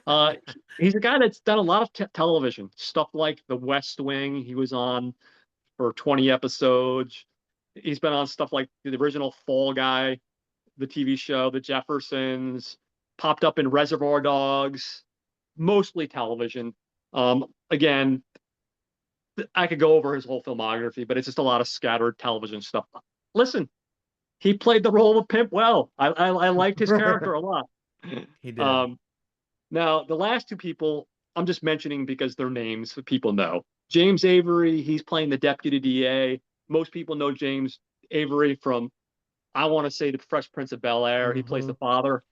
Uh, he's a guy that's done a lot of television stuff like The West Wing. He was on for 20 episodes. He's been on stuff like the original Fall Guy, the TV show, The Jeffersons, popped up in Reservoir Dogs, mostly television. Again, I could go over his whole filmography, but it's just a lot of scattered television stuff. Listen, he played the role of Pimp well. I liked his character a lot. He did. Um, Now, the last two people I'm just mentioning because their names that people know. James Avery, he's playing the deputy DA. Most people know James Avery from, I want to say, the Fresh Prince of Bel-Air. He plays the Mhm. father.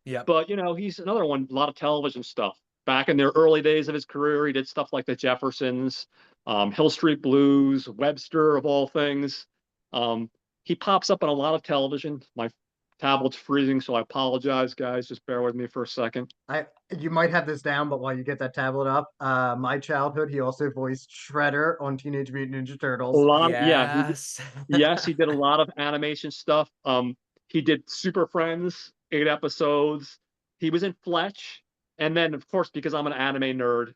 Yep. But, he's another one, a lot of television stuff. Back in the early days of his career, he did stuff like The Jeffersons, Hill Street Blues, Webster, of all things. Um, he pops up on a lot of television. My tablet's freezing, so I apologize, guys. Just bear with me for a second. You might have this down, but while you get that tablet up, my childhood, he also voiced Shredder on Teenage Mutant Ninja A Turtles. lot, yeah, Yes. yes, he did a lot of animation stuff. He did Super Friends, 8 episodes. He was in Fletch, and then of course, because I'm an anime nerd,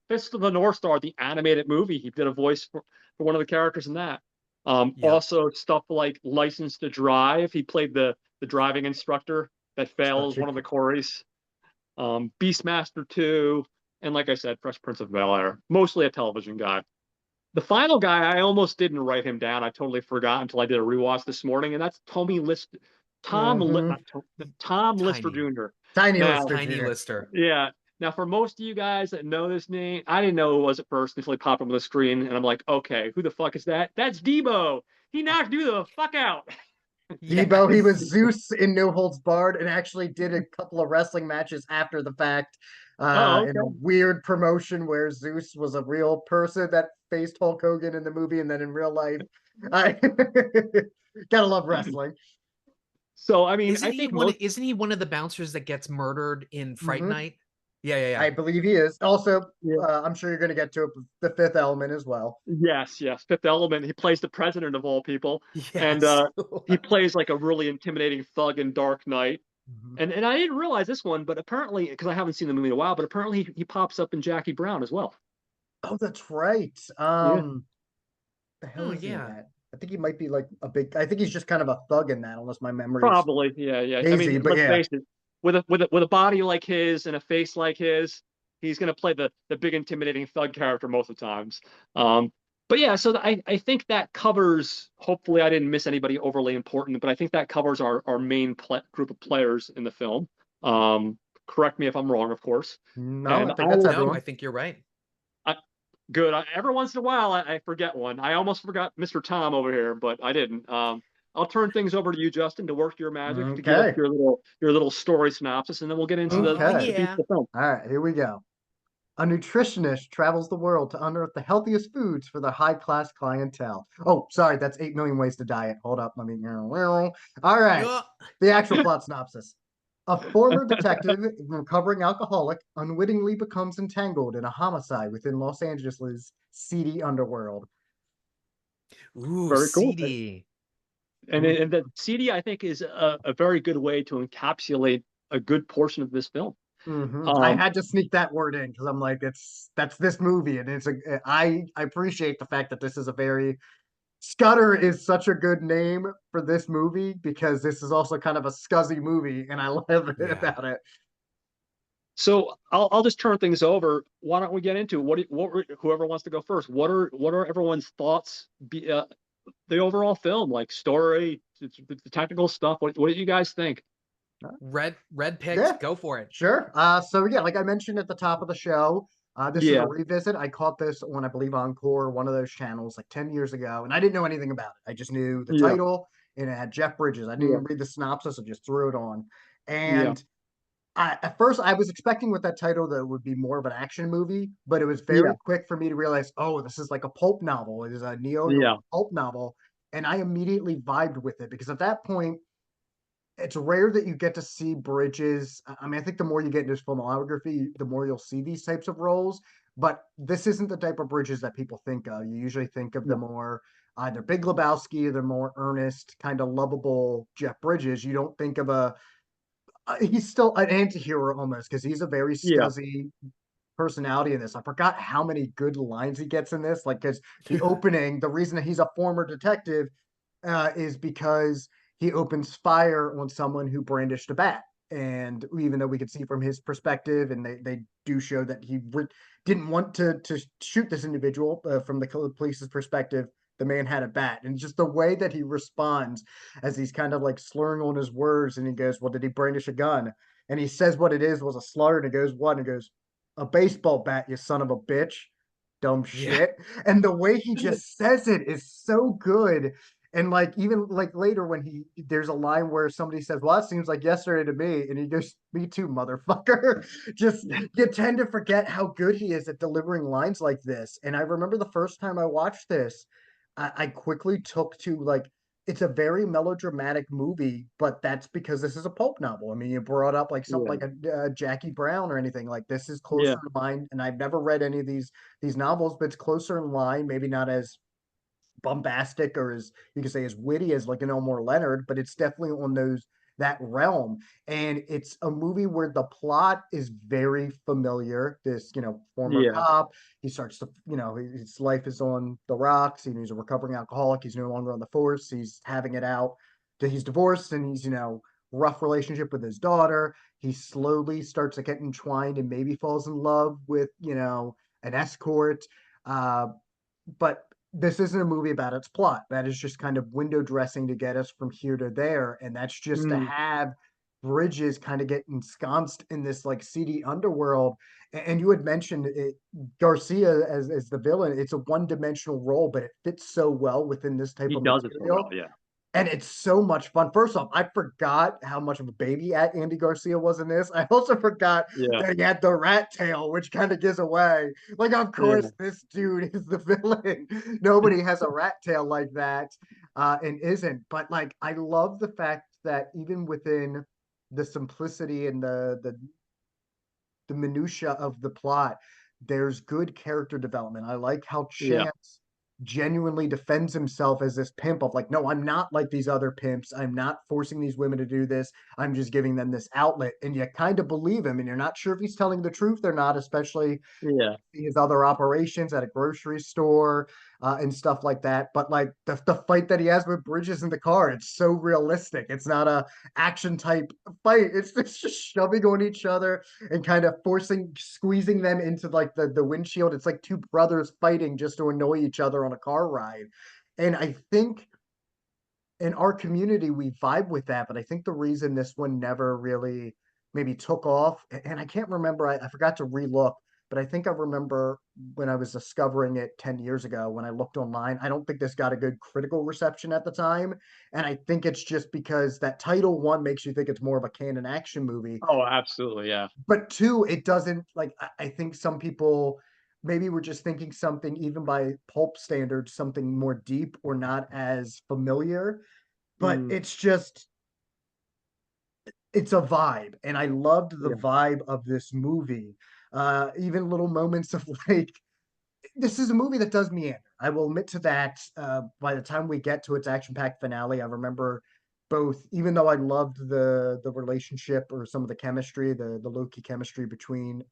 Fist of the North Star, the animated movie, he did a voice for one of the characters in that. Yep. Also stuff like License to Drive. He played the driving instructor that fails Such a one of the Corys. Beastmaster 2, and like I said, Fresh Prince of Bel-Air. Mostly a television guy. The final guy, I almost didn't write him down. I totally forgot until I did a rewatch this morning, and that's Mhm. Tom Lister Tiny. Jr. Tiny Now, Lister Tiny Jr. Lister. yeah. Now, for most of you guys that know this name, I didn't know who it was at first until he popped up on the screen, and I'm like, okay, who the fuck is that? That's Debo. he knocked you the fuck out. Debo, he was Yes. Zeus in No Holds Barred and actually did a couple of wrestling matches after the fact Oh, in a okay. weird promotion where Zeus was a real person that faced Hulk Hogan in the movie and then in real life. I gotta love wrestling. So I mean, Isn't I he think one? most. Isn't he one of the bouncers that gets murdered in Fright Mhm. Night? Yeah, yeah, yeah. I believe he is. Also, Yeah. I'm sure you're going to get to it, the Fifth Element as well. Yes, yes. Fifth Element. He plays the president of all people, and Yes. he plays like a really intimidating thug in Dark Knight. Mhm. And I didn't realize this one, but apparently, because I haven't seen the movie in a while, but apparently he pops up in Jackie Brown as well. Oh, that's right. Yeah. The hell Oh is he in yeah. that? I think he might be like a big. I think he's just kind of a thug in that, unless my memory is Probably, yeah, yeah. I hazy. mean, But let's yeah, face it, with a body like his and a face like his, he's gonna play the big intimidating thug character most of the times. Um, but yeah, so I think that covers. Hopefully, I didn't miss anybody overly important, but I think that covers our main group of players in the film. Um, Correct me if I'm wrong, of course. no, And I I think that's will. No, I everyone. think you're right. I, Good. Every once in a while, I forget one. I almost forgot Mr. Tom over here, but I didn't. I'll turn things over to you, Justin, to work your magic to give us Okay, your little story synopsis, and then we'll get into the Oh okay. the beats yeah. of the film. All right, here we go. A nutritionist travels the world to unearth the healthiest foods for their high class clientele. Oh, sorry, that's 8 million ways to diet. Hold up, let me. All right, Ugh. the actual plot synopsis. A former detective and recovering alcoholic unwittingly becomes entangled in a homicide within Los Angeles' seedy underworld. Ooh, Very cool. seedy. And the CD, I think, is a very good way to encapsulate a good portion of this film. I Um, had to sneak that word in because I'm like, that's this movie, and I appreciate the fact that this is a very Scudder is such a good name for this movie because this is also kind of a scuzzy movie, and I love it Yeah. about it. so I'll just turn things over. Why don't we get into whoever wants to go first? What are everyone's thoughts? The overall film, like story, the technical stuff. What do you guys think? Red Yeah, picked. Go for it. sure. So yeah, like I mentioned at the top of the show, this is a Yeah, revisit. I caught this on, I believe, Encore, one of those channels, like 10 years ago, and I didn't know anything about it. I just knew the yeah, title and it had Jeff Bridges. I didn't yeah, even read the synopsis, I just threw it on. yeah, And at first, I was expecting with that title that it would be more of an action movie, but it was yeah, very quick for me to realize, oh, this is like a pulp novel. It is a neo noir yeah, pulp novel, and I immediately vibed with it because at that point, it's rare that you get to see Bridges. I mean, I think the more you get into his filmography, the more you'll see these types of roles. But this isn't the type of Bridges that people think of. You usually think of the yeah, more either Big Lebowski or the more earnest, kind of lovable Jeff Bridges. You don't think of a he's still an anti-hero almost because he's a very yeah, scuzzy personality in this. I forgot how many good lines he gets in this. Like, because the opening, the reason that he's a former detective is because he opens fire on someone who brandished a bat. And even though we could see from his perspective, and they do show that he didn't want to shoot this individual from the police's perspective, the man had a bat. And just the way that he responds as he's kind of like slurring on his words, and he goes, "Well, did he brandish a gun?" And he says what it is was a slur, and he goes, "What?" And he goes, "A baseball bat, you son of a bitch." Dumb Yeah. shit. And the way he just says it is so good. And like even like later when there's a line where somebody says, "Well, that seems like yesterday to me," and he goes, "Me too, motherfucker." Just you tend to forget how good he is at delivering lines like this. And I remember the first time I watched this, I quickly took to like it's a very melodramatic movie, but that's because this is a pulp novel. I mean, you brought up like something yeah, like a Jackie Brown or anything like this is yeah, closer to mine, and I've never read any of these novels, but it's closer in line, maybe not as bombastic or as you can say as witty as like an Elmore Leonard, but it's definitely on that realm. And it's a movie where the plot is very familiar. This, former yeah, cop, he starts to, his life is on the rocks. He's a recovering alcoholic. He's no longer on the force. He's having it out. He's divorced and he's, rough relationship with his daughter. He slowly starts to get entwined and maybe falls in love with, an escort. Uh, but this isn't a movie about its plot. That is just kind of window dressing to get us from here to there. And that's just to mm, have Bridges kind of get ensconced in this like seedy underworld. And you had mentioned it, Garcia as the villain. It's a one-dimensional role, but it fits so well within this type He of does it so well. material. Yeah. And it's so much fun. First off, I forgot how much of a baby at Andy Garcia was in this. I also forgot Yeah. that he had the rat tail, which kind of gives away. Like, of course, this dude is the villain. Nobody has a rat tail like that, and isn't. But like, I love the fact that even within the simplicity and the minutia of the plot, there's good character development. I like how Yeah. Chance genuinely defends himself as this pimp of like, no, I'm not like these other pimps. I'm not forcing these women to do this. I'm just giving them this outlet. And you kind of believe him, and you're not sure if he's telling the truth or not, especially Yeah. his other operations at a grocery store, and stuff like that. But like the fight that he has with Bridges in the car, it's so realistic. It's not a action type fight. It's just shoving on each other and kind of squeezing them into like the windshield. It's like two brothers fighting just to annoy each other on a car ride. And I think in our community we vibe with that, but I think the reason this one never really maybe took off, and I can't remember, I forgot to relook, but I think I remember when I was discovering it 10 years ago when I looked online, I don't think this got a good critical reception at the time. And I think it's just because that title, one, makes you think it's more of a canon action movie, Oh, absolutely. Yeah. but two, it doesn't, like, I think some people maybe were just thinking something, even by pulp standards, something more deep or not as familiar. But Mm, it's just, it's a vibe, and I loved the yeah. vibe of this movie. Even little moments of like, this is a movie that does meander. I will admit to that. By the time we get to its action-packed finale, I remember both, even though I loved the relationship or some of the chemistry, the low-key chemistry between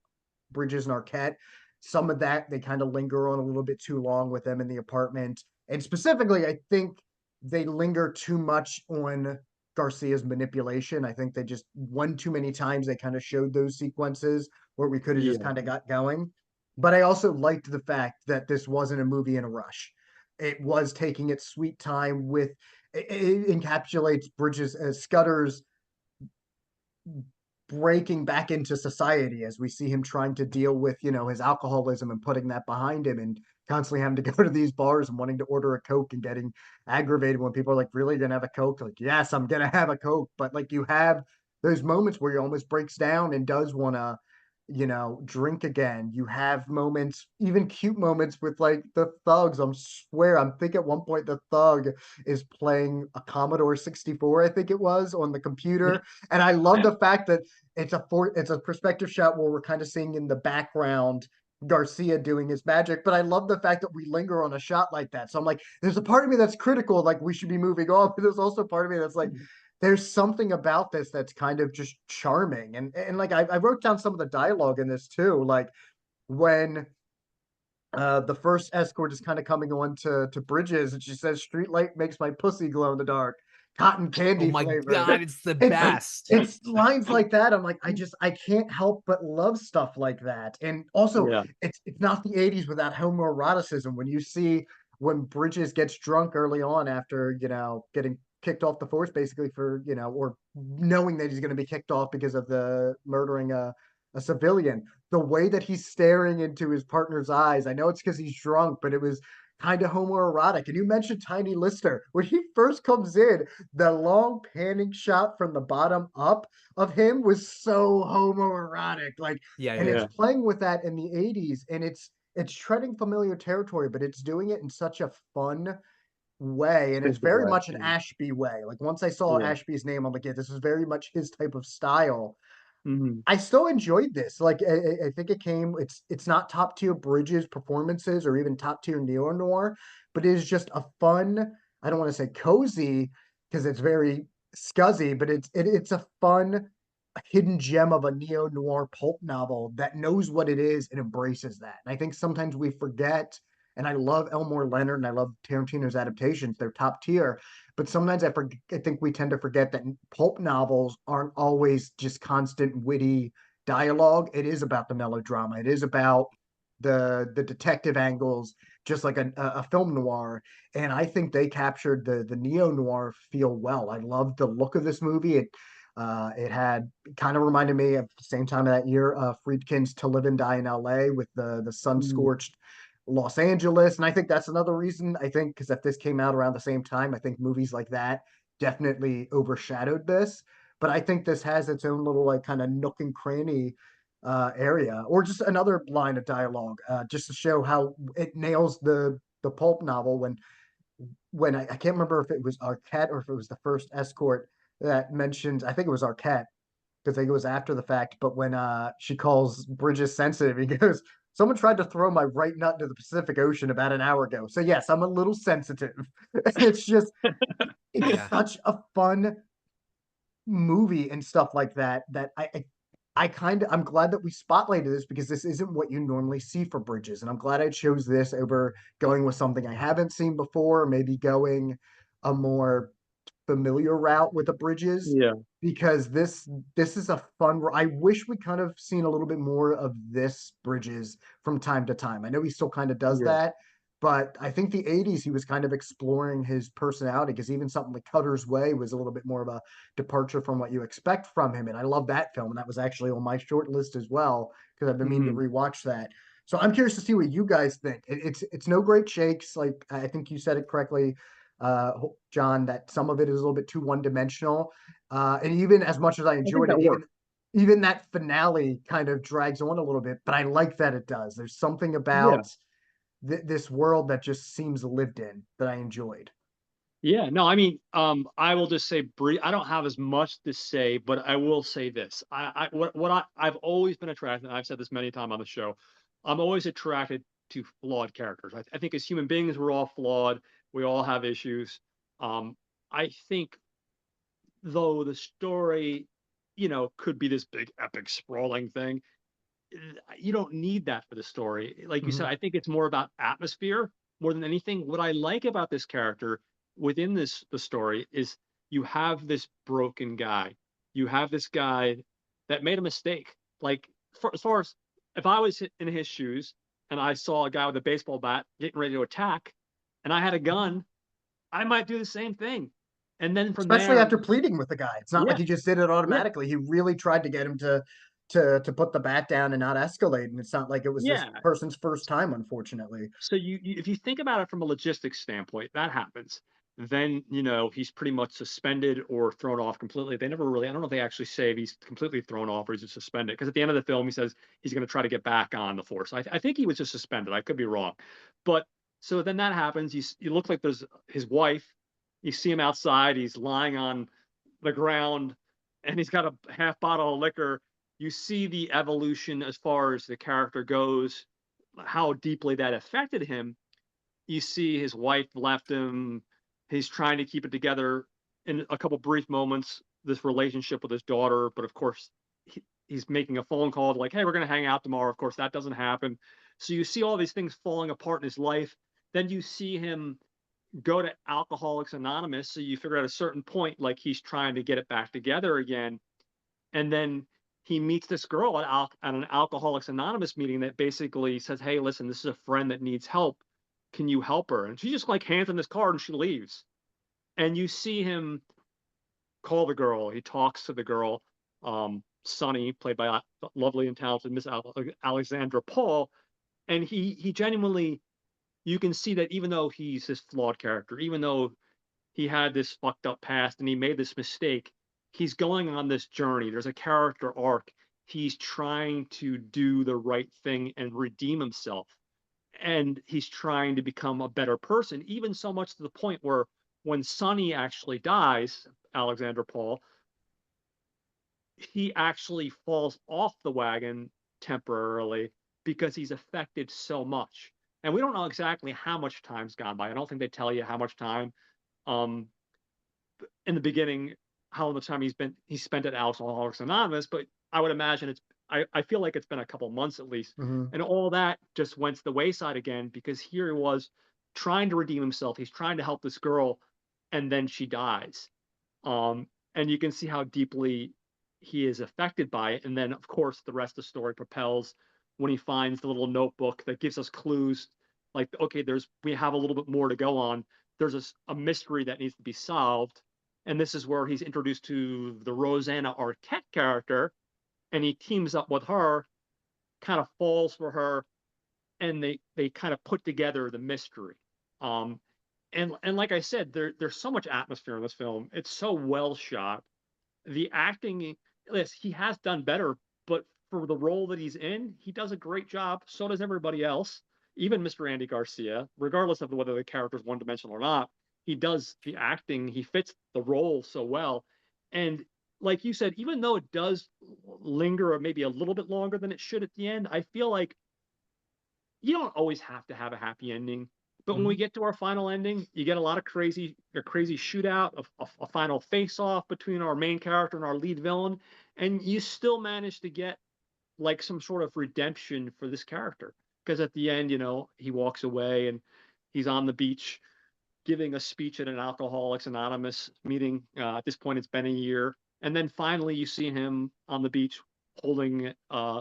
Bridges and Arquette, some of that they kind of linger on a little bit too long with them in the apartment. And specifically, I think they linger too much on Garcia's manipulation. I think they just one too many times they kind of showed those sequences where we could have just Yeah. kind of got going. But I also liked the fact that this wasn't a movie in a rush. It was taking its sweet time with, it encapsulates Bridges as Scudder's breaking back into society as we see him trying to deal with, his alcoholism and putting that behind him, and constantly having to go to these bars and wanting to order a Coke and getting aggravated when people are like, really gonna have a Coke? Like, yes, I'm gonna have a Coke. But like, you have those moments where he almost breaks down and does want to, drink again. You have moments, even cute moments with like the thugs. I think at one point the thug is playing a Commodore 64, I think it was, on the computer. And I love the fact that it's a perspective shot where we're kind of seeing in the background Garcia doing his magic. But I love the fact that we linger on a shot like that. So I'm like, there's a part of me that's critical, like we should be moving on, but there's also a part of me that's like, there's something about this that's kind of just charming. And like, I wrote down some of the dialogue in this too, like when the first escort is kind of coming on to Bridges, and she says, "Street light makes my pussy glow in the dark, cotton Oh candy my flavor." God, it's the It's best. it's lines like that. I'm like, I can't help but love stuff like that. And also, Yeah. it's not the '80s without homoeroticism. When you see when Bridges gets drunk early on after, getting kicked off the force, basically for, or knowing that he's going to be kicked off because of the murdering a civilian, the way that he's staring into his partner's eyes. I know it's because he's drunk, but it was kind of homoerotic. And you mentioned Tiny Lister. When he first comes in, the long panning shot from the bottom up of him was so homoerotic. Like, Yeah, and yeah. it's Yeah. playing with that in the 80s, and it's treading familiar territory, but it's doing it in such a fun way. And it's Distinctive very way. much an Yeah. Ashby way. Like, once I saw Yeah. Ashby's name, I'm like, yeah, this is very much his type of style. Mhm. I still enjoyed this. Like, I think it came. It's not top tier Bridges performances or even top tier neo noir, but it is just a fun. I don't want to say cozy because it's very scuzzy, but it's a fun hidden gem of a neo noir pulp novel that knows what it is and embraces that. And I think sometimes we forget. And I love Elmore Leonard and I love Tarantino's adaptations; they're top tier. But sometimes I think we tend to forget that pulp novels aren't always just constant witty dialogue. It is about the melodrama. It is about the detective angles, just like a film noir. And I think they captured the neo noir feel well. I love the look of this movie. It had kind of reminded me at the same time of that year, Friedkin's To Live and Die in LA with the sun Mm, scorched Los Angeles. And I think that's another reason, I think, because if this came out around the same time, I think movies like that definitely overshadowed this. But I think this has its own little like kind of nook and cranny area, or just another line of dialogue, just to show how it nails the pulp novel when I can't remember if it was Arquette or if it was the first escort that mentioned, I think it was Arquette because I think it was after the fact, but when she calls Bridges sensitive, he goes, "Someone tried to throw my right nut into the Pacific Ocean about an hour ago." So yes, I'm a little sensitive. It's just it's Yeah. such a fun movie and stuff like that that I kind of I'm glad that we spotlighted this because this isn't what you normally see for Bridges, and I'm glad I chose this over going with something I haven't seen before, maybe going a more familiar route with the Bridges, yeah, because this is a fun. I wish we kind of seen a little bit more of this Bridges from time to time. I know he still kind of does yeah, that, but I think the '80s he was kind of exploring his personality because even something like Cutter's Way was a little bit more of a departure from what you expect from him, and I love that film, and that was actually on my short list as well because I've been meaning to mm, rewatch that. So I'm curious to see what you guys think. It's no great shakes, like I think you said it correctly, John, that some of it is a little bit too one dimensional. And even as much as I I think enjoyed it, that worked. even that finale kind of drags on a little bit, but I like that it does. There's something Yeah. about this world that just seems lived in that I enjoyed. Yeah, no, I mean, I will just say brief. I don't have as much to say, but I will say this. I've always been attracted, and I've said this many times on the show. I'm always attracted to flawed characters. I think as human beings, we're all flawed. We all have issues. Um, I think though the story, could be this big epic sprawling thing. You don't need that for the story. Like you said, Mhm. I think it's more about atmosphere more than anything. What I like about this character within the story is you have this broken guy. You have this guy that made a mistake. Like as far as if I was in his shoes and I saw a guy with a baseball bat getting ready to attack, and I had a gun, I might do the same thing. And then from Especially there, after pleading with the guy. It's not like yeah, he just did it yeah, automatically. He really tried to get him to put the bat down and not escalate. And it's not like it was this yeah. person's first time, unfortunately. So if you think about it from a logistics standpoint, that happens. Then he's pretty much suspended or thrown off completely. They never really. I don't know if they actually say if he's completely thrown off or he's just suspended. Because at the end of the film, he says he's going to try to get back on the force. I think he was just suspended. I could be wrong, but so then that happens. You look like there's his wife. You see him outside. He's lying on the ground, and he's got a half bottle of liquor. You see the evolution as far as the character goes, how deeply that affected him. You see his wife left him. He's trying to keep it together in a couple brief moments, this relationship with his daughter. But of course, he's making a phone call like, hey, we're going to hang out tomorrow. Of course, that doesn't happen. So you see all these things falling apart in his life. Then you see him go to Alcoholics Anonymous. So you figure at a certain point, like he's trying to get it back together again. And then he meets this girl at an Alcoholics Anonymous meeting that basically says, "Hey, listen, this is a friend that needs help. Can you help her?" And she just like hands him this card and she leaves. And you see him call the girl. He talks to the girl, Sunny, played by lovely and talented Miss Alexandra Paul, and he genuinely, you can see that even though he's this flawed character, even though he had this fucked up past and he made this mistake, he's going on this journey. There's a character arc. He's trying to do the right thing and redeem himself. And he's trying to become a better person, even so much to the point where when Sonny actually dies, Alexander Paul, he actually falls off the wagon temporarily because he's affected so much. And we don't know exactly how much time's gone by. I don't think they tell you how much time. Um, in the beginning how much time he spent at Alcoholics Anonymous, but I would imagine I feel like it's been a couple months at least. Mhm. And all that just went to the wayside again because here he was trying to redeem himself. He's trying to help this girl, and then she dies. And you can see how deeply he is affected by it. And then of course the rest of the story propels when he finds the little notebook that gives us clues like, okay, we have a little bit more to go on. There's a mystery that needs to be solved, and this is where he's introduced to the Rosanna Arquette character, and he teams up with her, kind of falls for her, and they kind of put together the mystery. Um, and like I said, there's so much atmosphere in this film. It's so well shot. The acting, yes, he has done better, but for the role that he's in, he does a great job. So does everybody else, even Mr. Andy Garcia, regardless of whether the character's one dimensional or not. He does the acting. He fits the role so well. And like you said, even though it does linger or maybe a little bit longer than it should at the end, I feel like you don't always have to have a happy ending. But when we get to our final ending, you get a crazy shootout, a final face off between our main character and our lead villain, and you still manage to get like some sort of redemption for this character. Because at the end, he walks away and he's on the beach giving a speech at an Alcoholics Anonymous meeting. At this point, it's been a year, and then finally you see him on the beach holding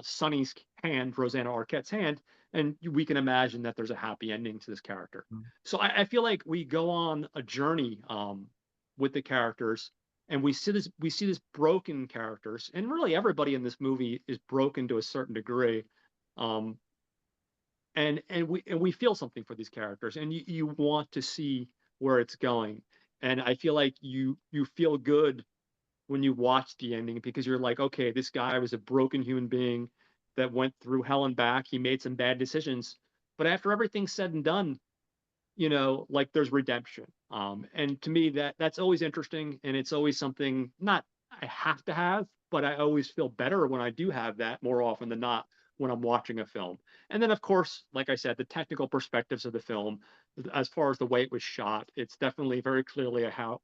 Sonny's hand, Rosanna Arquette's hand, and we can imagine that there's a happy ending to this character. So I feel like we go on a journey with the characters, and we see this broken characters, and really everybody in this movie is broken to a certain degree. And we feel something for these characters, and you want to see where it's going. And I feel like you feel good when you watch the ending, because you're like, okay, this guy was a broken human being that went through hell and back. He made some bad decisions, but after everything's said and done, like there's redemption. And to me, that's always interesting, and it's always something not I have to have, but I always feel better when I do have that more often than not when I'm watching a film. And then, of course, like I said, the technical perspectives of the film, as far as the way it was shot, it's definitely very clearly a Hal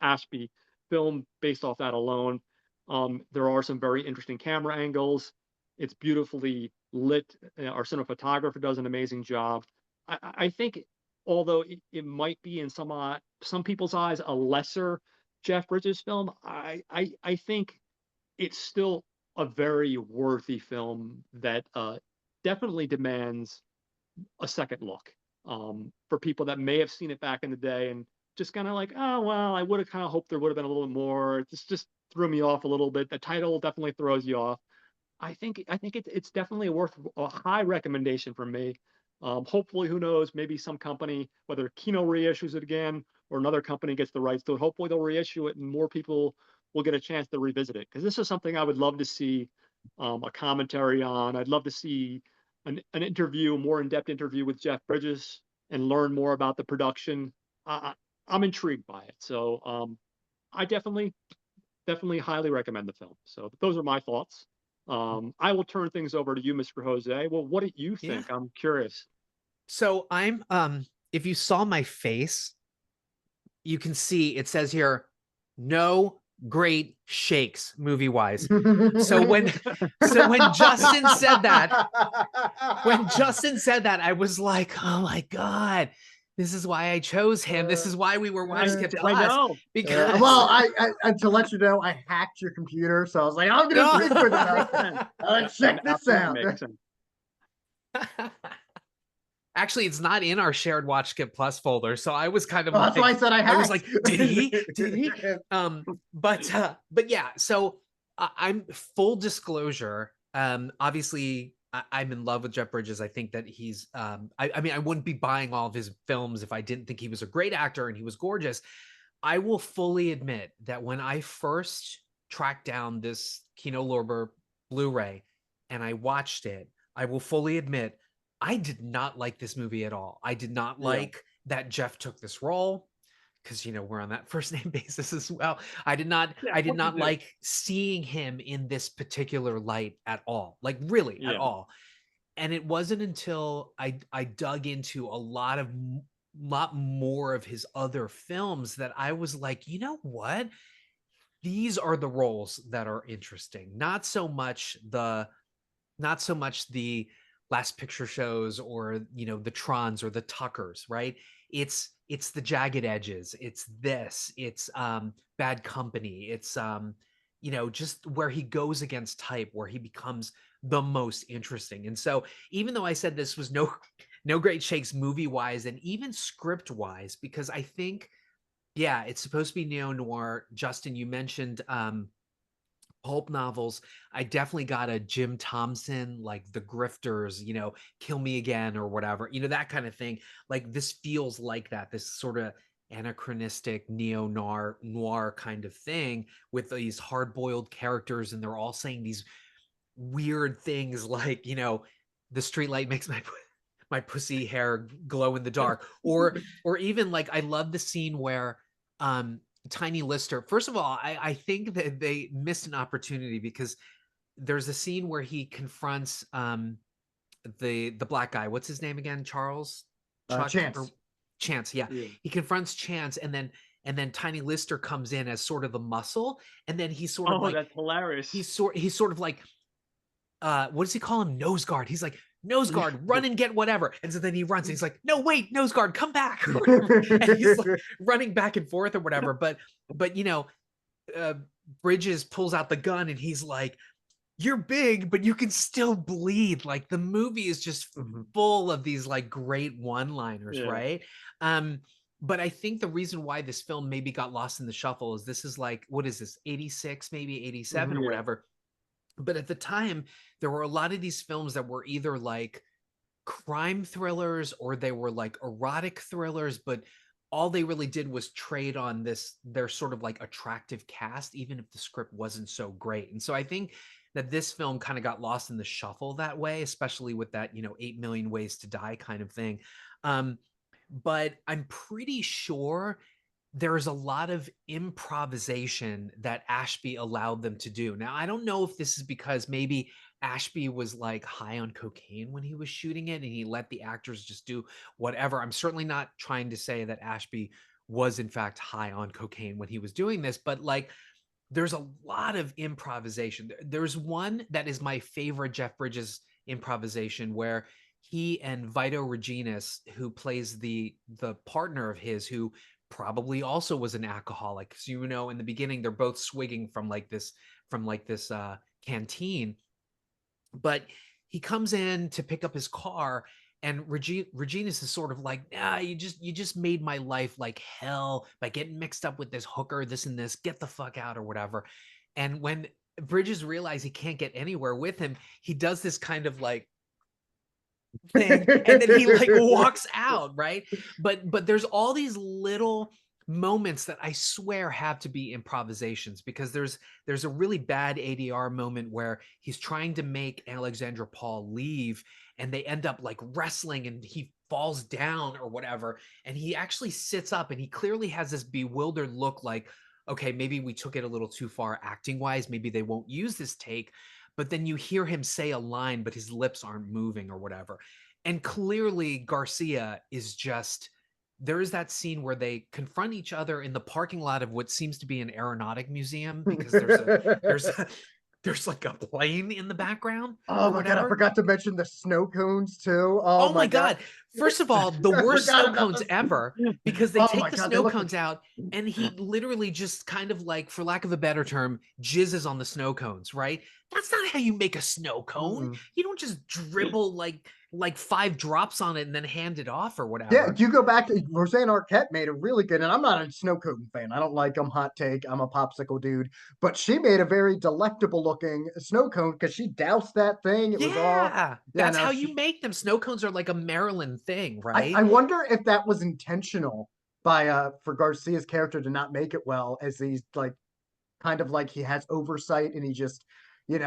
Ashby film based off that alone. There are some very interesting camera angles. It's beautifully lit. Our cinematographer does an amazing job. I think, although it might be in some people's eyes a lesser Jeff Bridges film, I think it's still a very worthy film that definitely demands a second look, for people that may have seen it back in the day and just kind of like, oh well, I would have kind of hoped there would have been a little more. This just threw me off a little bit. The title definitely throws you off. I think it's definitely worth a high recommendation from me. Hopefully, who knows, maybe some company, whether Kino reissues it again or another company gets the rights to it, hopefully they'll reissue it and more people will get a chance to revisit it. Because this is something I would love to see a commentary on. I'd love to see an interview, a more in-depth interview with Jeff Bridges and learn more about the production. I'm intrigued by it. So I definitely highly recommend the film. So those are my thoughts. I will turn things over to you, Mr. Jose. Well, what do you think? Yeah. I'm curious. So I'm if you saw my face, you can see it says here, no great shakes movie wise. So when Justin said that, I was like, oh my God, this is why I chose him. This is why we were watching it. I know. Because well, I to let you know, I hacked your computer, so I was like, I'm gonna speak for that. Let's check this out. Actually, it's not in our shared Watch Skip Plus folder, so I was kind of that's why I said I hacked. I was like, did he? But yeah, so I'm full disclosure. Obviously, I'm in love with Jeff Bridges. I think that he's I mean, I wouldn't be buying all of his films if I didn't think he was a great actor and he was gorgeous. I will fully admit that when I first tracked down this Kino Lorber Blu-ray and I watched it, I will fully admit I did not like this movie at all. I did not like that Jeff took this role, because we're on that first name basis as well. I did not like seeing him in this particular light at all. Like really at all. And it wasn't until I dug into a lot more of his other films that I was like, you know what? These are the roles that are interesting. Not so much the Last Picture Shows or the Trons or the Tuckers, right? It's the Jagged Edges. It's Bad Company. It's just where he goes against type, where he becomes the most interesting. And so even though I said this was no great shakes movie wise and even script wise, because I think Yeah, it's supposed to be neo-noir. Justin, you mentioned pulp novels. I definitely got a Jim Thompson, like The Grifters, Kill Me Again or whatever, that kind of thing. Like this feels like that, this sort of anachronistic neo-noir kind of thing with these hard-boiled characters, and they're all saying these weird things like, the streetlight makes my pussy hair glow in the dark, or even like I love the scene where Tiny Lister. First of all, I think that they missed an opportunity because there's a scene where he confronts the black guy. What's his name again? Charles? Chuck or Chance. Chance, yeah. Yeah. He confronts Chance, and then Tiny Lister comes in as sort of the muscle, and then he's sort of Oh, like that's hilarious. he's sort of like what does he call him? Nose guard. He's like, nose guard, run and get whatever. And so then he runs and he's like, no, wait, nose guard, come back. Or whatever. And he's like running back and forth or whatever. But Bridges pulls out the gun and he's like, you're big, but you can still bleed. Like the movie is just full of these like great one-liners, Yeah. right? But I think the reason why this film maybe got lost in the shuffle is this is like, what is this, 86, maybe 87 or Yeah. whatever. But at the time, there were a lot of these films that were either like crime thrillers or they were like erotic thrillers, but all they really did was trade on their sort of like attractive cast, even if the script wasn't so great. And so I think that this film kind of got lost in the shuffle that way, especially with that, 8 million ways to die kind of thing. But I'm pretty sure there is a lot of improvisation that Ashby allowed them to do. Now, I don't know if this is because maybe Ashby was like high on cocaine when he was shooting it and he let the actors just do whatever. I'm certainly not trying to say that Ashby was in fact high on cocaine when he was doing this, but like there's a lot of improvisation. There's one that is my favorite Jeff Bridges improvisation where he and Vito Reginis, who plays the partner of his, who probably also was an alcoholic. So in the beginning they're both swigging from this canteen, but he comes in to pick up his car and Reginis is sort of like, you just made my life like hell by getting mixed up with this hooker, this and this, get the fuck out or whatever. And when Bridges realizes he can't get anywhere with him, he does this kind of like thing and then he like walks out, right? But there's all these little moments that I swear have to be improvisations, because there's a really bad ADR moment where he's trying to make Alexandra Paul leave and they end up like wrestling and he falls down or whatever, and he actually sits up and he clearly has this bewildered look like, okay, maybe we took it a little too far acting wise, maybe they won't use this take. But then you hear him say a line, but his lips aren't moving or whatever. And clearly Garcia is just, there is that scene where they confront each other in the parking lot of what seems to be an aeronautic museum, because there's like a plane in the background. Oh my God, I forgot to mention the snow cones too. Oh my God. First of all, the worst snow cones ever, because they take the snow cones out and he literally just kind of like, for lack of a better term, jizzes on the snow cones, right? That's not how you make a snow cone. You don't just dribble like 5 drops on it and then hand it off or whatever. Yeah, you go back to Roseanne Arquette made a really good, and I'm not a snow cone fan. I don't like them. Hot take. I'm a popsicle dude, but she made a very delectable looking snow cone because she doused that thing. It was all. That's how you make them. Snow cones are like a Maryland thing, right? I wonder if that was intentional by for Garcia's character to not make it well, as he's like kind of like he has oversight and he just he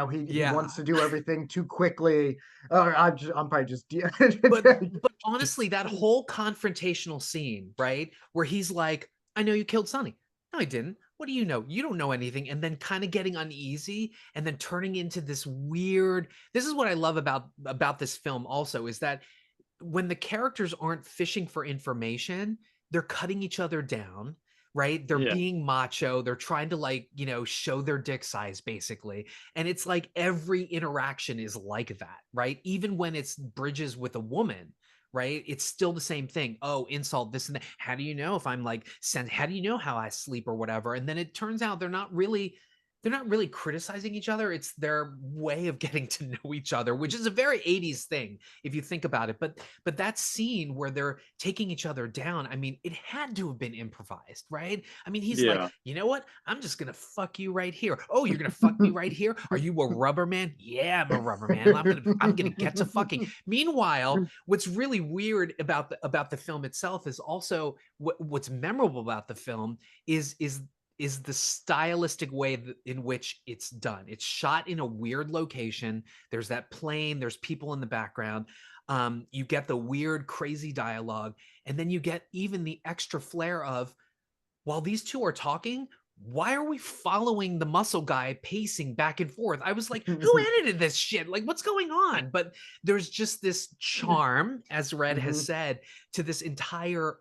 wants to do everything too quickly. Or I'm probably just but honestly, that whole confrontational scene, right, where he's like, I know you killed Sonny. No, I didn't. What do you know? You don't know anything. And then kind of getting uneasy and then turning into this weird. This is what I love about this film also, is that when the characters aren't fishing for information, they're cutting each other down, right? They're being macho. They're trying to like, show their dick size basically. And it's like every interaction is like that, right? Even when it's Bridges with a woman, right? It's still the same thing. Oh, insult, this and that. How do you know if I'm like, how do you know how I sleep or whatever? And then it turns out they're not really they're not really criticizing each other. It's their way of getting to know each other, which is a very 80s thing if you think about it. But that scene where they're taking each other down, I mean, it had to have been improvised, right? I mean, he's like, Yeah. you know what? I'm just gonna fuck you right here. Oh, you're gonna fuck me right here? Are you a rubber man? Yeah, I'm a rubber man. I'm gonna get to fucking. Meanwhile, what's really weird about the film itself is also what's memorable about the film is the stylistic way in which it's done. It's shot in a weird location. There's that plane, there's people in the background. You get the weird, crazy dialogue, and then you get even the extra flair of while these two are talking, why are we following the muscle guy pacing back and forth? I was like, who edited this shit? Like, what's going on? But there's just this charm, as Red has said, to this entire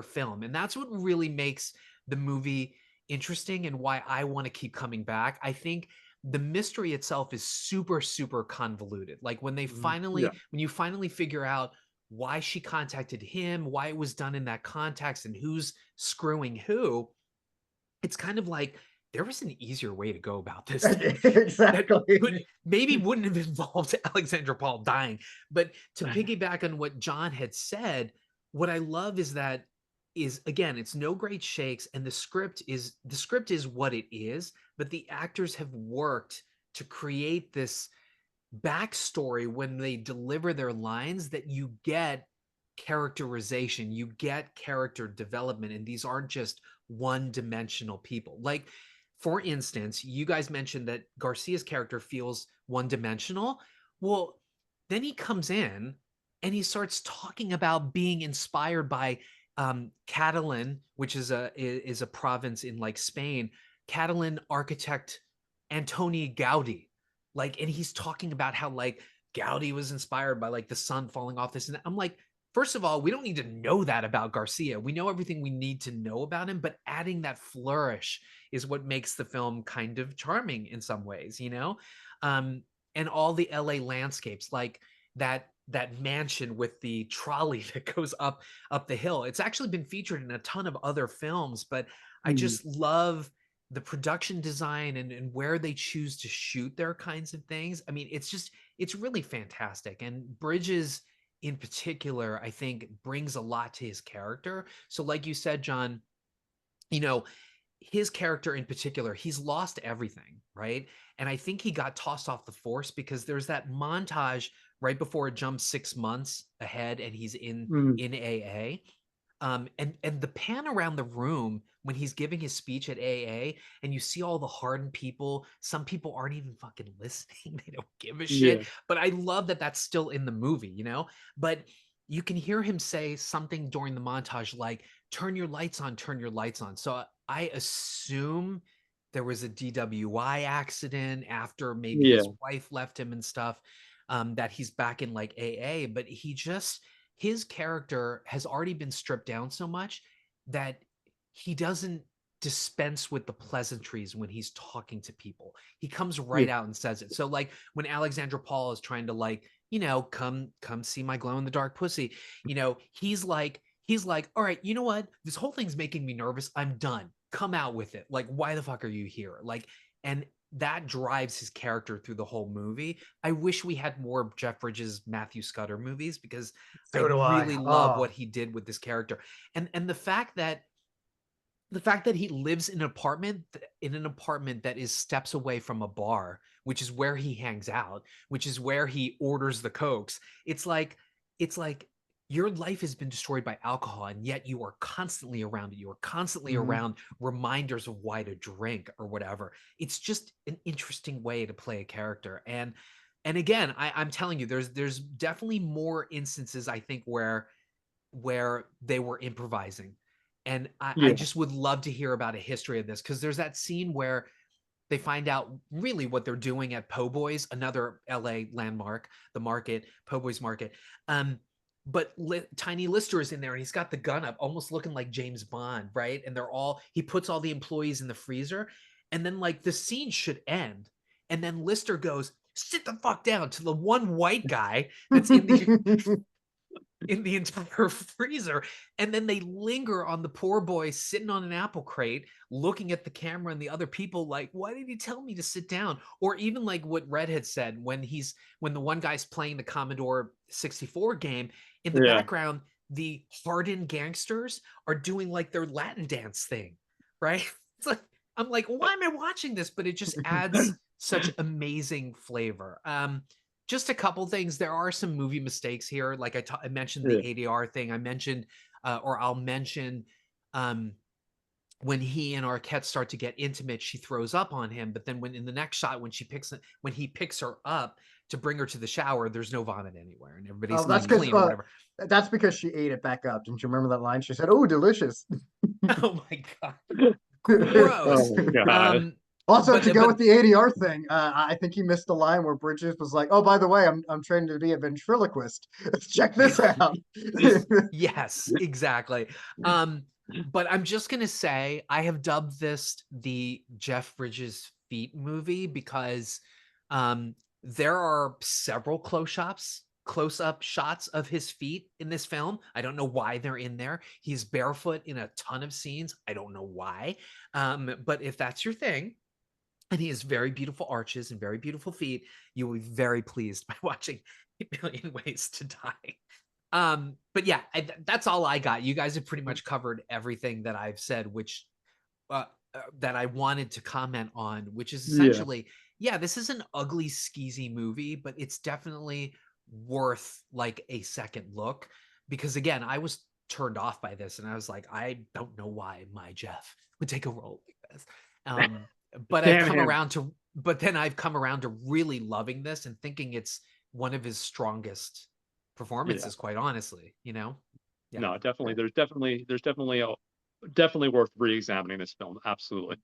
film. And that's what really makes the movie interesting and why I want to keep coming back. I think the mystery itself is super, super convoluted. Like when they finally, Yeah. when you finally figure out why she contacted him, why it was done in that context, and who's screwing who, it's kind of like there was an easier way to go about this that Exactly. maybe wouldn't have involved Alexandra Paul dying. But to piggyback on what John had said, what I love is that is again, it's no great shakes, and the script is what it is, but the actors have worked to create this backstory when they deliver their lines that you get characterization, you get character development, and these aren't just one-dimensional people. Like, for instance, you guys mentioned that Garcia's character feels one-dimensional. Well, then he comes in and he starts talking about being inspired by Catalan, which is a province in like Spain, Catalan architect Antoni Gaudi. Like, and he's talking about how like Gaudi was inspired by like the sun falling off this, and I'm like, first of all, we don't need to know that about Garcia. We know everything we need to know about him, but adding that flourish is what makes the film kind of charming in some ways, you know? And all the LA landscapes, like that mansion with the trolley that goes up the hill. It's actually been featured in a ton of other films, but I just love the production design and where they choose to shoot their kinds of things. I mean, it's really fantastic. And Bridges in particular, I think brings a lot to his character. So like you said, John, you know, his character in particular, he's lost everything, right? And I think he got tossed off the force because there's that montage right before it jumps 6 months ahead and he's in AA. And the pan around the room when he's giving his speech at AA, and you see all the hardened people. Some people aren't even fucking listening; they don't give a shit. Yeah. But I love that that's still in the movie, you know. But you can hear him say something during the montage like, "Turn your lights on, turn your lights on." So I assume there was a DWI accident after maybe his Yeah. wife left him and stuff. That he's back in like AA, but his character has already been stripped down so much that he doesn't dispense with the pleasantries when he's talking to people. He comes right Yeah. out and says it. So like when Alexandra Paul is trying to like, you know, come see my glow in the dark pussy, you know, he's like, all right, you know what? This whole thing's making me nervous. I'm done. Come out with it. Like, why the fuck are you here? Like, and that drives his character through the whole movie. I wish we had more Jeff Bridges, Matthew Scudder movies because I So do I. really love Oh. what he did with this character. And the fact that he lives in an apartment that is steps away from a bar, which is where he hangs out, which is where he orders the cokes. It's like your life has been destroyed by alcohol, and yet you are constantly around it. You are constantly around reminders of why to drink or whatever. It's just an interesting way to play a character. And again, I'm telling you, there's definitely more instances I think where they were improvising. And I Yeah. just would love to hear about a history of this because there's that scene where they find out really what they're doing at Po' Boys, another LA landmark, the market, Po' Boys Market. But Tiny Lister is in there and he's got the gun up, almost looking like James Bond, right? And he puts all the employees in the freezer. And then like the scene should end. And then Lister goes, sit the fuck down to the one white guy that's in the in the entire freezer. And then they linger on the poor boy sitting on an apple crate, looking at the camera and the other people like, why did he tell me to sit down? Or even like what Red had said when the one guy's playing the Commodore 64 game, in the Yeah. background, the hardened gangsters are doing like their Latin dance thing, right? It's like, I'm like, why am I watching this? But it just adds such amazing flavor. Just a couple things. There are some movie mistakes here. Like I mentioned the Yeah. ADR thing. I mentioned, or I'll mention, um, when he and Arquette start to get intimate, she throws up on him. But then when in the next shot, when he picks her up to bring her to the shower, there's no vomit anywhere, and everybody's Oh, that's because clean or whatever. that's because she ate it back up. Didn't you remember that line? She said, "Oh, delicious." Oh my god, gross. Oh my God. Also, But to go with the ADR thing, I think he missed the line where Bridges was like, "Oh, by the way, I'm training to be a ventriloquist. Check this out." Yes, exactly. But I'm just gonna say I have dubbed this the Jeff Bridges feet movie because there are several close-up shots of his feet in this film. I don't know why they're in there. He's barefoot in a ton of scenes. I don't know why. But if that's your thing, and he has very beautiful arches and very beautiful feet, you will be very pleased by watching A Million Ways to Die. But yeah, that's all I got. You guys have pretty much covered everything that I've said, which that I wanted to comment on, which is Yeah. essentially, yeah, this is an ugly, skeezy movie, but it's definitely worth like a second look. Because again, I was turned off by this, and I was like, I don't know why my Jeff would take a role like this. But I've Damn come him. around to, but then I've come around to really loving this and thinking it's one of his strongest Yeah. performances, quite honestly, you know? Yeah. No, definitely. Definitely worth re-examining this film. Absolutely.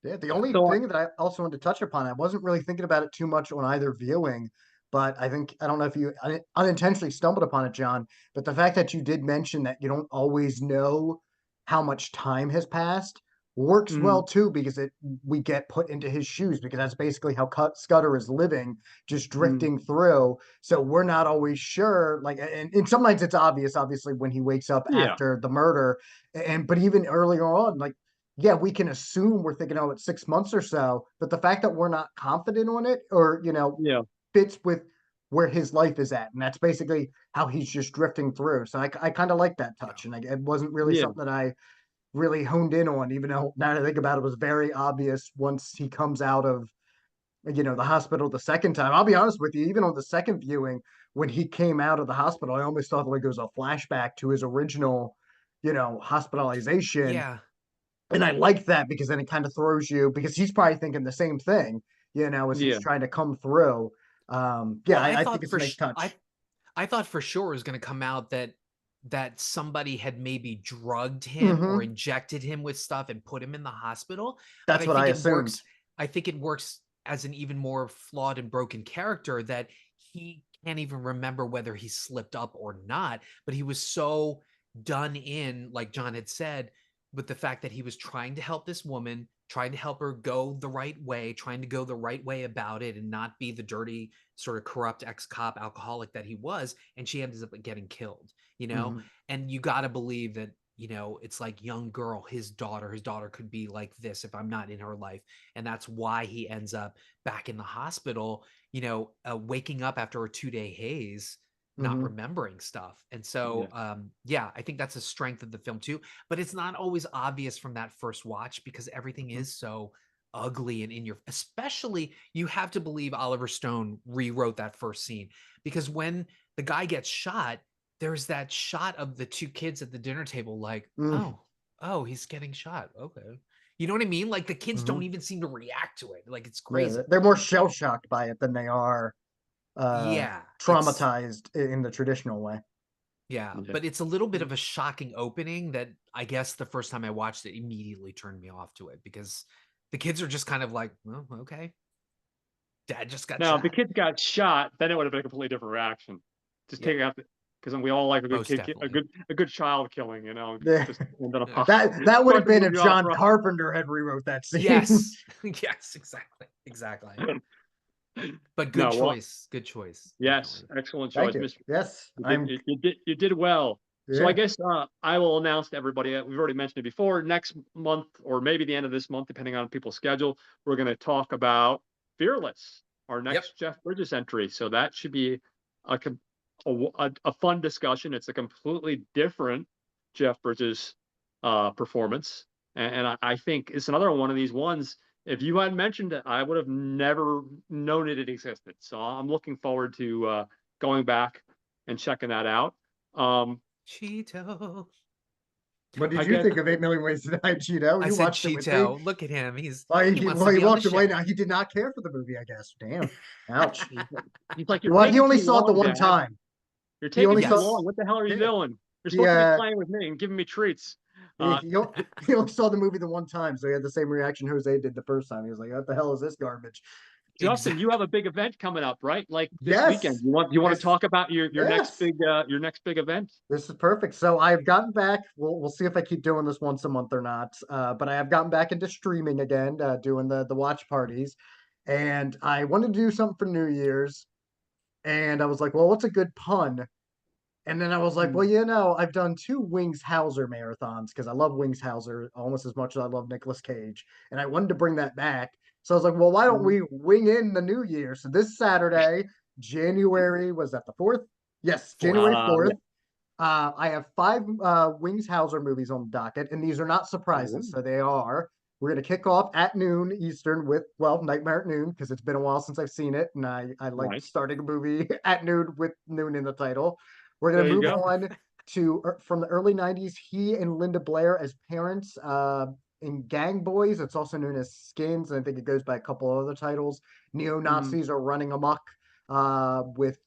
Yeah, the Yeah. only So thing that I also wanted to touch upon, I wasn't really thinking about it too much on either viewing, but I don't know if you unintentionally stumbled upon it, John, but the fact that you did mention that you don't always know how much time has passed works well mm, too, because we get put into his shoes, because that's basically how Scudder is living, just mm, drifting through. So we're not always sure, like, and some nights it's obvious, obviously, when he wakes up yeah, after the murder, but even earlier on, like, yeah, we can assume we're thinking, oh, it's 6 months or so, but the fact that we're not confident on it, or yeah, fits with where his life is at, and that's basically how he's just drifting through. So I kind of like that Yeah. touch, and it wasn't really yeah, something that I really honed in on, even though now that I think about it, it was very obvious once he comes out of the hospital the second time. I'll be honest with you, even on the second viewing, when he came out of the hospital, I almost thought like it was a flashback to his original, hospitalization, Yeah. and I like that because then it kind of throws you, because he's probably thinking the same thing, as he's yeah, trying to come through. Yeah, Well, I think it's a nice touch. I thought for sure it was going to come out that somebody had maybe drugged him or Hmm. injected him with stuff and put him in the hospital, but That's what I assumed. I think it works as an even more flawed and broken character that he can't even remember whether he slipped up or not, but he was so done in, like John had said, with the fact that he was trying to help this woman, trying to help her go the right way, trying to go the right way about it and not be the dirty, sort of corrupt ex-cop alcoholic that he was, and she ends up getting killed, you know? Hmm. And you got to believe that, it's like young girl, his daughter could be like this if I'm not in her life. And that's why he ends up back in the hospital, waking up after a 2-day haze, not Hmm. remembering stuff. And yeah, so, yeah, I think that's a strength of the film too, but it's not always obvious from that first watch because everything is so ugly and in your, especially you have to believe Oliver Stone rewrote that first scene, because when the guy gets shot, there's that shot of the two kids at the dinner table like, Hmm. oh, he's getting shot, okay, you know what I mean? Like the kids don't Hmm. even seem to react to it, like it's Yeah, crazy. they're more shell shocked by it than they are Yeah, it's traumatized in the traditional way. yeah, yeah. but it's a little bit of a shocking opening that I guess the first time I watched it immediately turned me off to it, because the kids are just kind of like, well, okay, dad just got Now, if the shot. kid got shot, then it would have been a completely different reaction. Just Yeah, take out the because we all like a good most kid, definitely. a good child killing, Yeah. just and then a Yeah. That would start have the been if movie off John right. Carpenter had rewrote that scene. Yes. Yes, exactly. Exactly. But good No, well, choice. Good choice. yes, Definitely. excellent Thank choice, you. Mr. Yes, You did, I'm. you did well. So I Yeah. guess I will announce to everybody. We've already mentioned it before. Next month, or maybe the end of this month, depending on people's schedule, we're going to talk about Fearless, our Yep. next Jeff Bridges entry. So that should be a a fun discussion. It's a completely different Jeff Bridges performance, and I think it's another one of these ones. If you hadn't mentioned it, I would have never known it existed. So I'm looking forward to going back and checking that out. Um, Cheeto. What did I you guess think of 8 Million Ways to Die, Cheeto? I You said watched it with me. Cheeto. Look at him. Oh, He wants well, to he be on the walked away show. now. He did not care for the movie, I guess. Damn. Ouch. he's like, you're Well, he taking only too saw it the long, one Dad. time. You're He taking only too saw. long. What the hell are you Yeah. doing? You're He supposed to be playing with me and giving me treats. he, he o- he only saw the movie the one time, so he had the same reaction Jose did the first time. He was like, "What the hell is this garbage?" Justin, you Exactly. have a big event coming up, right? Like this weekend. Yes. You want to This. talk about your Yes. your next big event? This is perfect. So I've gotten back. We'll see if I keep doing this once a month or not. But I have gotten back into streaming again, doing the watch parties, and I wanted to do something for New Year's, and I was like, well, what's a good pun? And then I was like, well, Mm. I've done two Wings Hauser marathons because I love Wings Hauser almost as much as I love Nicolas Cage, and I wanted to bring that back. So I was like, well, why don't Mhm. we wing in the New Year? So this Saturday, January, was that the 4th? Yes, Fourth. January Yeah. 4th. I have five Wings Hauser movies on the docket, and these are not surprises. Ooh, So they are. We're going to kick off at noon Eastern with, well, Nightmare at Noon, because it's been a while since I've seen it. And I like nice. starting a movie at noon with noon in the title. We're going There to you move go. on to, from the early 90s, he and Linda Blair as parents in Gang Boys. It's also known as Skins. And I think it goes by a couple of other titles. Neo Mhm. Nazis are running amok with,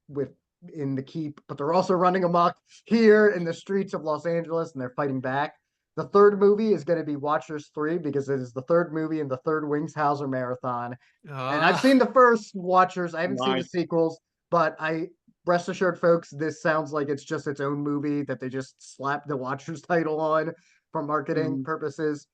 with in the keep, but they're also running amok here in the streets of Los Angeles and they're fighting back. The third movie is going to be Watchers 3 because it is the third movie in the third Wings Hauser marathon. And I've seen Ah, the first Watchers, I haven't seen the Nice. sequels, but I rest assured, folks, this sounds like it's just its own movie that they just slapped the Watchers title on for marketing Mhm. purposes.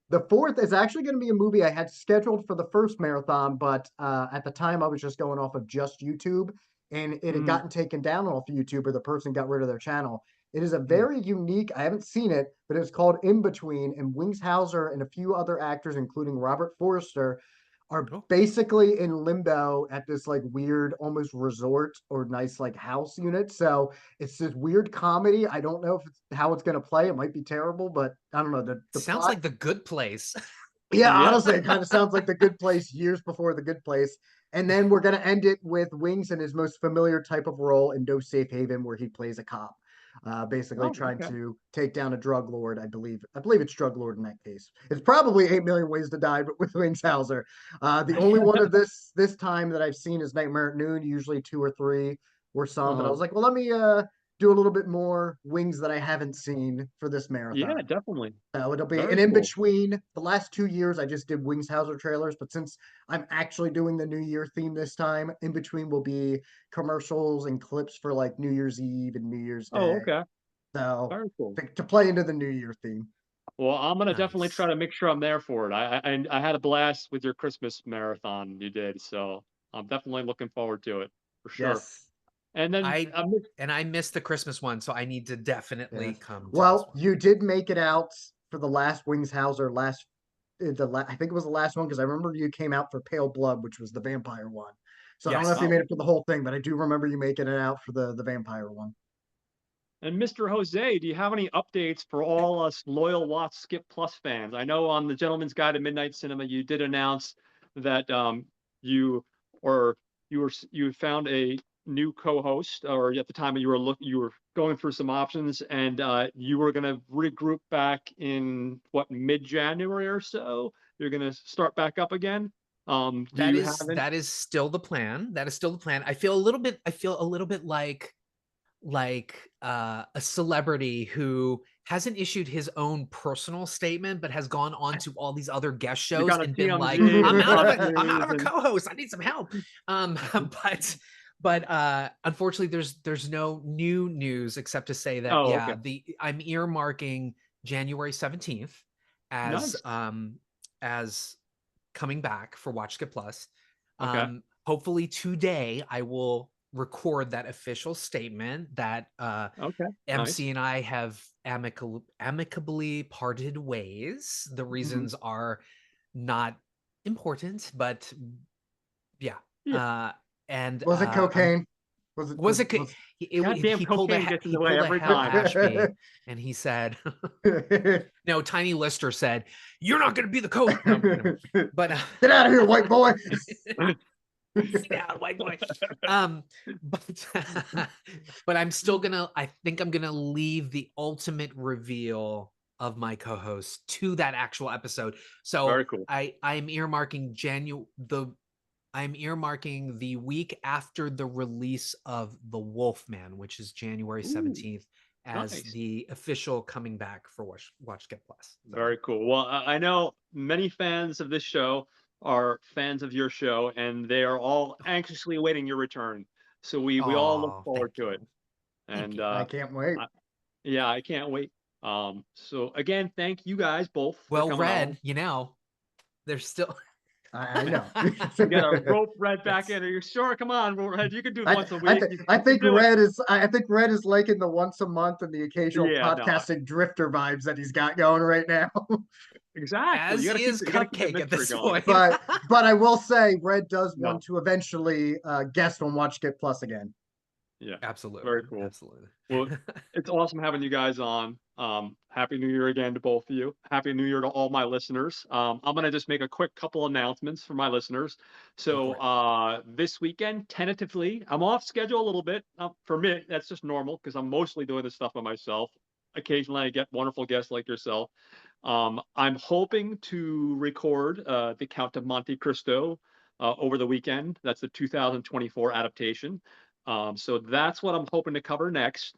The fourth is actually going to be a movie I had scheduled for the first marathon, but at the time I was just going off of just YouTube and it had Mhm. gotten taken down off YouTube or the person got rid of their channel. It is a mm. very unique, I haven't seen it, but it's called In Between, and Wings Hauser and a few other actors, including Robert Forster, are Oh, basically in limbo at this like weird, almost resort or nice like house unit. So it's this weird comedy. I don't know if it's how it's gonna play. It might be terrible, but I don't know. The sounds plot. like The Good Place. Yeah, Yeah. honestly, it kind of sounds like The Good Place years before The Good Place. And then we're gonna end it with Wings in his most familiar type of role in No Safe Haven, where he plays a cop, basically Oh, trying okay. to take down a drug lord. I believe. I believe it's drug lord in that case. It's probably 8 Million Ways to Die, but with Wings Hauser. The only one of this time that I've seen is Nightmare at Noon. Usually two or three or some. But I Uh, was like, well, let me do a little bit more Wings that I haven't seen for this yeah, marathon. definitely. So it'll be, Very and in cool. between the last 2 years, I just did Wings Hauser trailers. But since I'm actually doing the New Year theme this time, in between will be commercials and clips for like New Year's Eve and New Year's Oh, Day. okay. So Very cool. to play into the New Year theme. Well, I'm gonna definitely try Nice. to make sure I'm there for it. I had a blast with your Christmas marathon you did, so I'm definitely looking forward to it for sure. Yes. And then I I missed the Christmas one, so I need to definitely Yes. come to this Well, one. you did make it out for the last Wings Hauser last. I think it was the last one because I remember you came out for Pale Blood, which was the vampire one. So I don't know if Yes. you oh, made it for the whole thing, but I do remember you making it out for the vampire one. and Mr. Jose, do you have any updates for all us loyal Watch Skip Plus fans? I know on the Gentleman's Guide to Midnight Cinema, you did announce that you or you found a new co-host, or at the time you were going through some options, and you were going to regroup back in what, mid-January or so. You're going to start back up again. Do you have any? That is still the plan. That is still the plan. I feel a little bit like a celebrity who hasn't issued his own personal statement but has gone on to all these other guest You shows got a and been like, TMZ and Fox I'm out News of a and co-host, I need some help. But unfortunately there's no new news except to say that oh, yeah, okay, the I'm earmarking January 17th nice. as coming back for Watch Get Plus. Okay. Hopefully today I will record that official statement that Okay. MC Nice. and I have amicably parted ways. The reasons are not important, but yeah. Yeah. And Was it cocaine? Was it was it was Goddamn he pulled a cocaine gets in he the way pulled a every Hal time. Ashby and he said no, Tiny Lister said, "You're not going to be the coach." No, but Get out of here, white boy. sit down, white boy. But but I'm still gonna. I think I'm gonna leave the ultimate reveal of my co-host to that actual episode. So Very cool. I'm earmarking I'm earmarking the week after the release of The Wolfman, which is January 17th, as nice. the official coming back for Watch Get Plus. So, Very cool. Well, I know many fans of this show are fans of your show, and they are all anxiously awaiting your return. So we all look aw, forward thank to it. you. Thank And you. I can't wait. yeah, I can't wait. So again, thank you guys both for Well, coming Red, on. you know, there's still I know. We got to rope Red back Yes. in. Are you sure? Come on, Red. You can do I, once a I, week. th- You I can think do it. I think Red is liking the once a month and the occasional Yeah, no, podcasting drifter vibes that he's got going right now. exactly. As is You gotta keep the Cupcake at mystery this going. point. But I will say Red does No. want to eventually guest on Watch Get Plus again. Yeah. Absolutely. Very cool. Absolutely. Well, it's awesome having you guys on. Happy New Year again to both of you. Happy New Year to all my listeners. I'm gonna just make a quick couple announcements for my listeners. Go So this weekend, tentatively, I'm off schedule a little bit. For me, that's just normal because I'm mostly doing this stuff by myself. Occasionally, I get wonderful guests like yourself. I'm hoping to record the Count of Monte Cristo over the weekend. That's the 2024 adaptation. So that's what I'm hoping to cover next.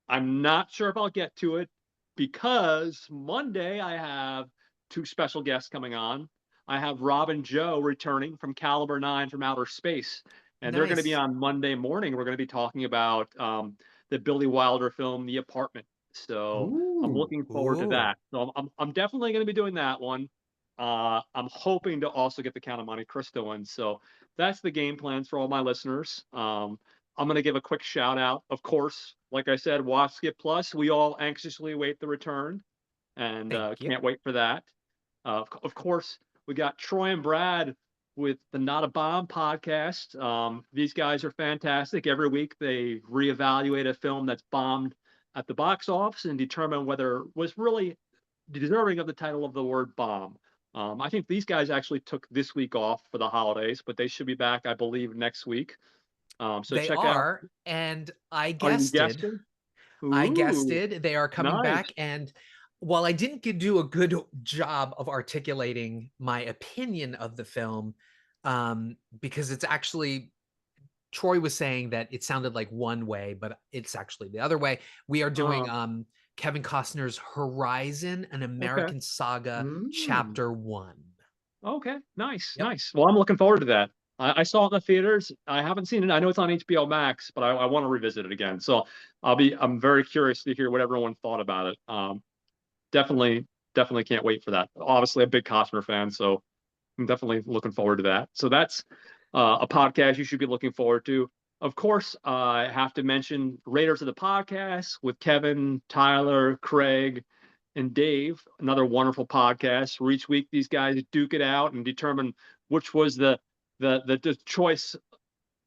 I'm not sure if I'll get to it because Monday I have two special guests coming on. I have Rob and Joe returning from Caliber 9 from outer space, and they're going to be Nice. on Monday morning. We're going to be talking about the Billy Wilder film, The Apartment. So I'm Ooh. looking forward to Ooh. that. So I'm definitely going to be doing that one. I'm hoping to also get the Count of Monte Cristo one. So that's the game plans for all my listeners. I'm going to give a quick shout out. Of course, like I said, Watch Skip Plus. We all anxiously await the return and Thank you. can't wait for that. Of course, we got Troy and Brad with the Not a Bomb podcast. These guys are fantastic. Every week they reevaluate a film that's bombed at the box office and determine whether it was really deserving of the title of the word bomb. I think these guys actually took this week off for the holidays, but they should be back, I believe, next week. So They check out. are, and I Are you guested. guessing? I Ooh, guested they are coming nice. back, and while I didn't do a good job of articulating my opinion of the film, because it's actually Troy was saying that it sounded like one way, but it's actually the other way. We are doing Kevin Costner's Horizon, an American Saga, Chapter 1. Okay, nice, Yep. nice. Well, I'm looking forward to that. I saw it in the theaters. I haven't seen it. I know it's on HBO Max, but I want to revisit it again. So I'm very curious to hear what everyone thought about it. Definitely can't wait for that. Obviously a big Costner fan, so I'm definitely looking forward to that. So that's a podcast you should be looking forward to. Of course, I have to mention Raiders of the Podcast with Kevin, Tyler, Craig, and Dave. Another wonderful podcast where each week these guys duke it out and determine which was the choice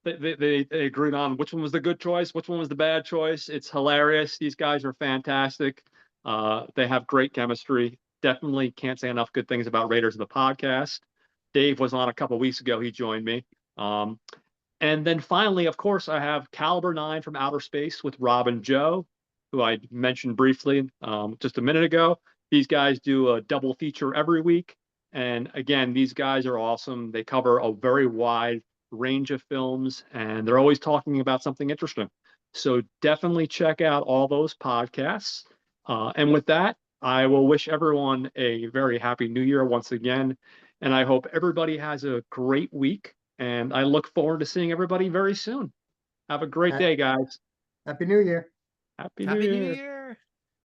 they agreed on, which one was the good choice, which one was the bad choice. It's hilarious. These guys are fantastic. They have great chemistry. Definitely can't say enough good things about Raiders of the Podcast. Dave was on a couple weeks ago. He joined me. And then finally, of course, I have Caliber 9 from outer space with Rob and Joe, who I mentioned briefly just a minute ago. These guys do a double feature every week. And again, these guys are awesome. They cover a very wide range of films, and they're always talking about something interesting. So definitely check out all those podcasts. And with that, I will wish everyone a very happy new year once again. And I hope everybody has a great week. And I look forward to seeing everybody very soon. Have a great day, guys. Happy New Year. Happy New Happy New Year. Year.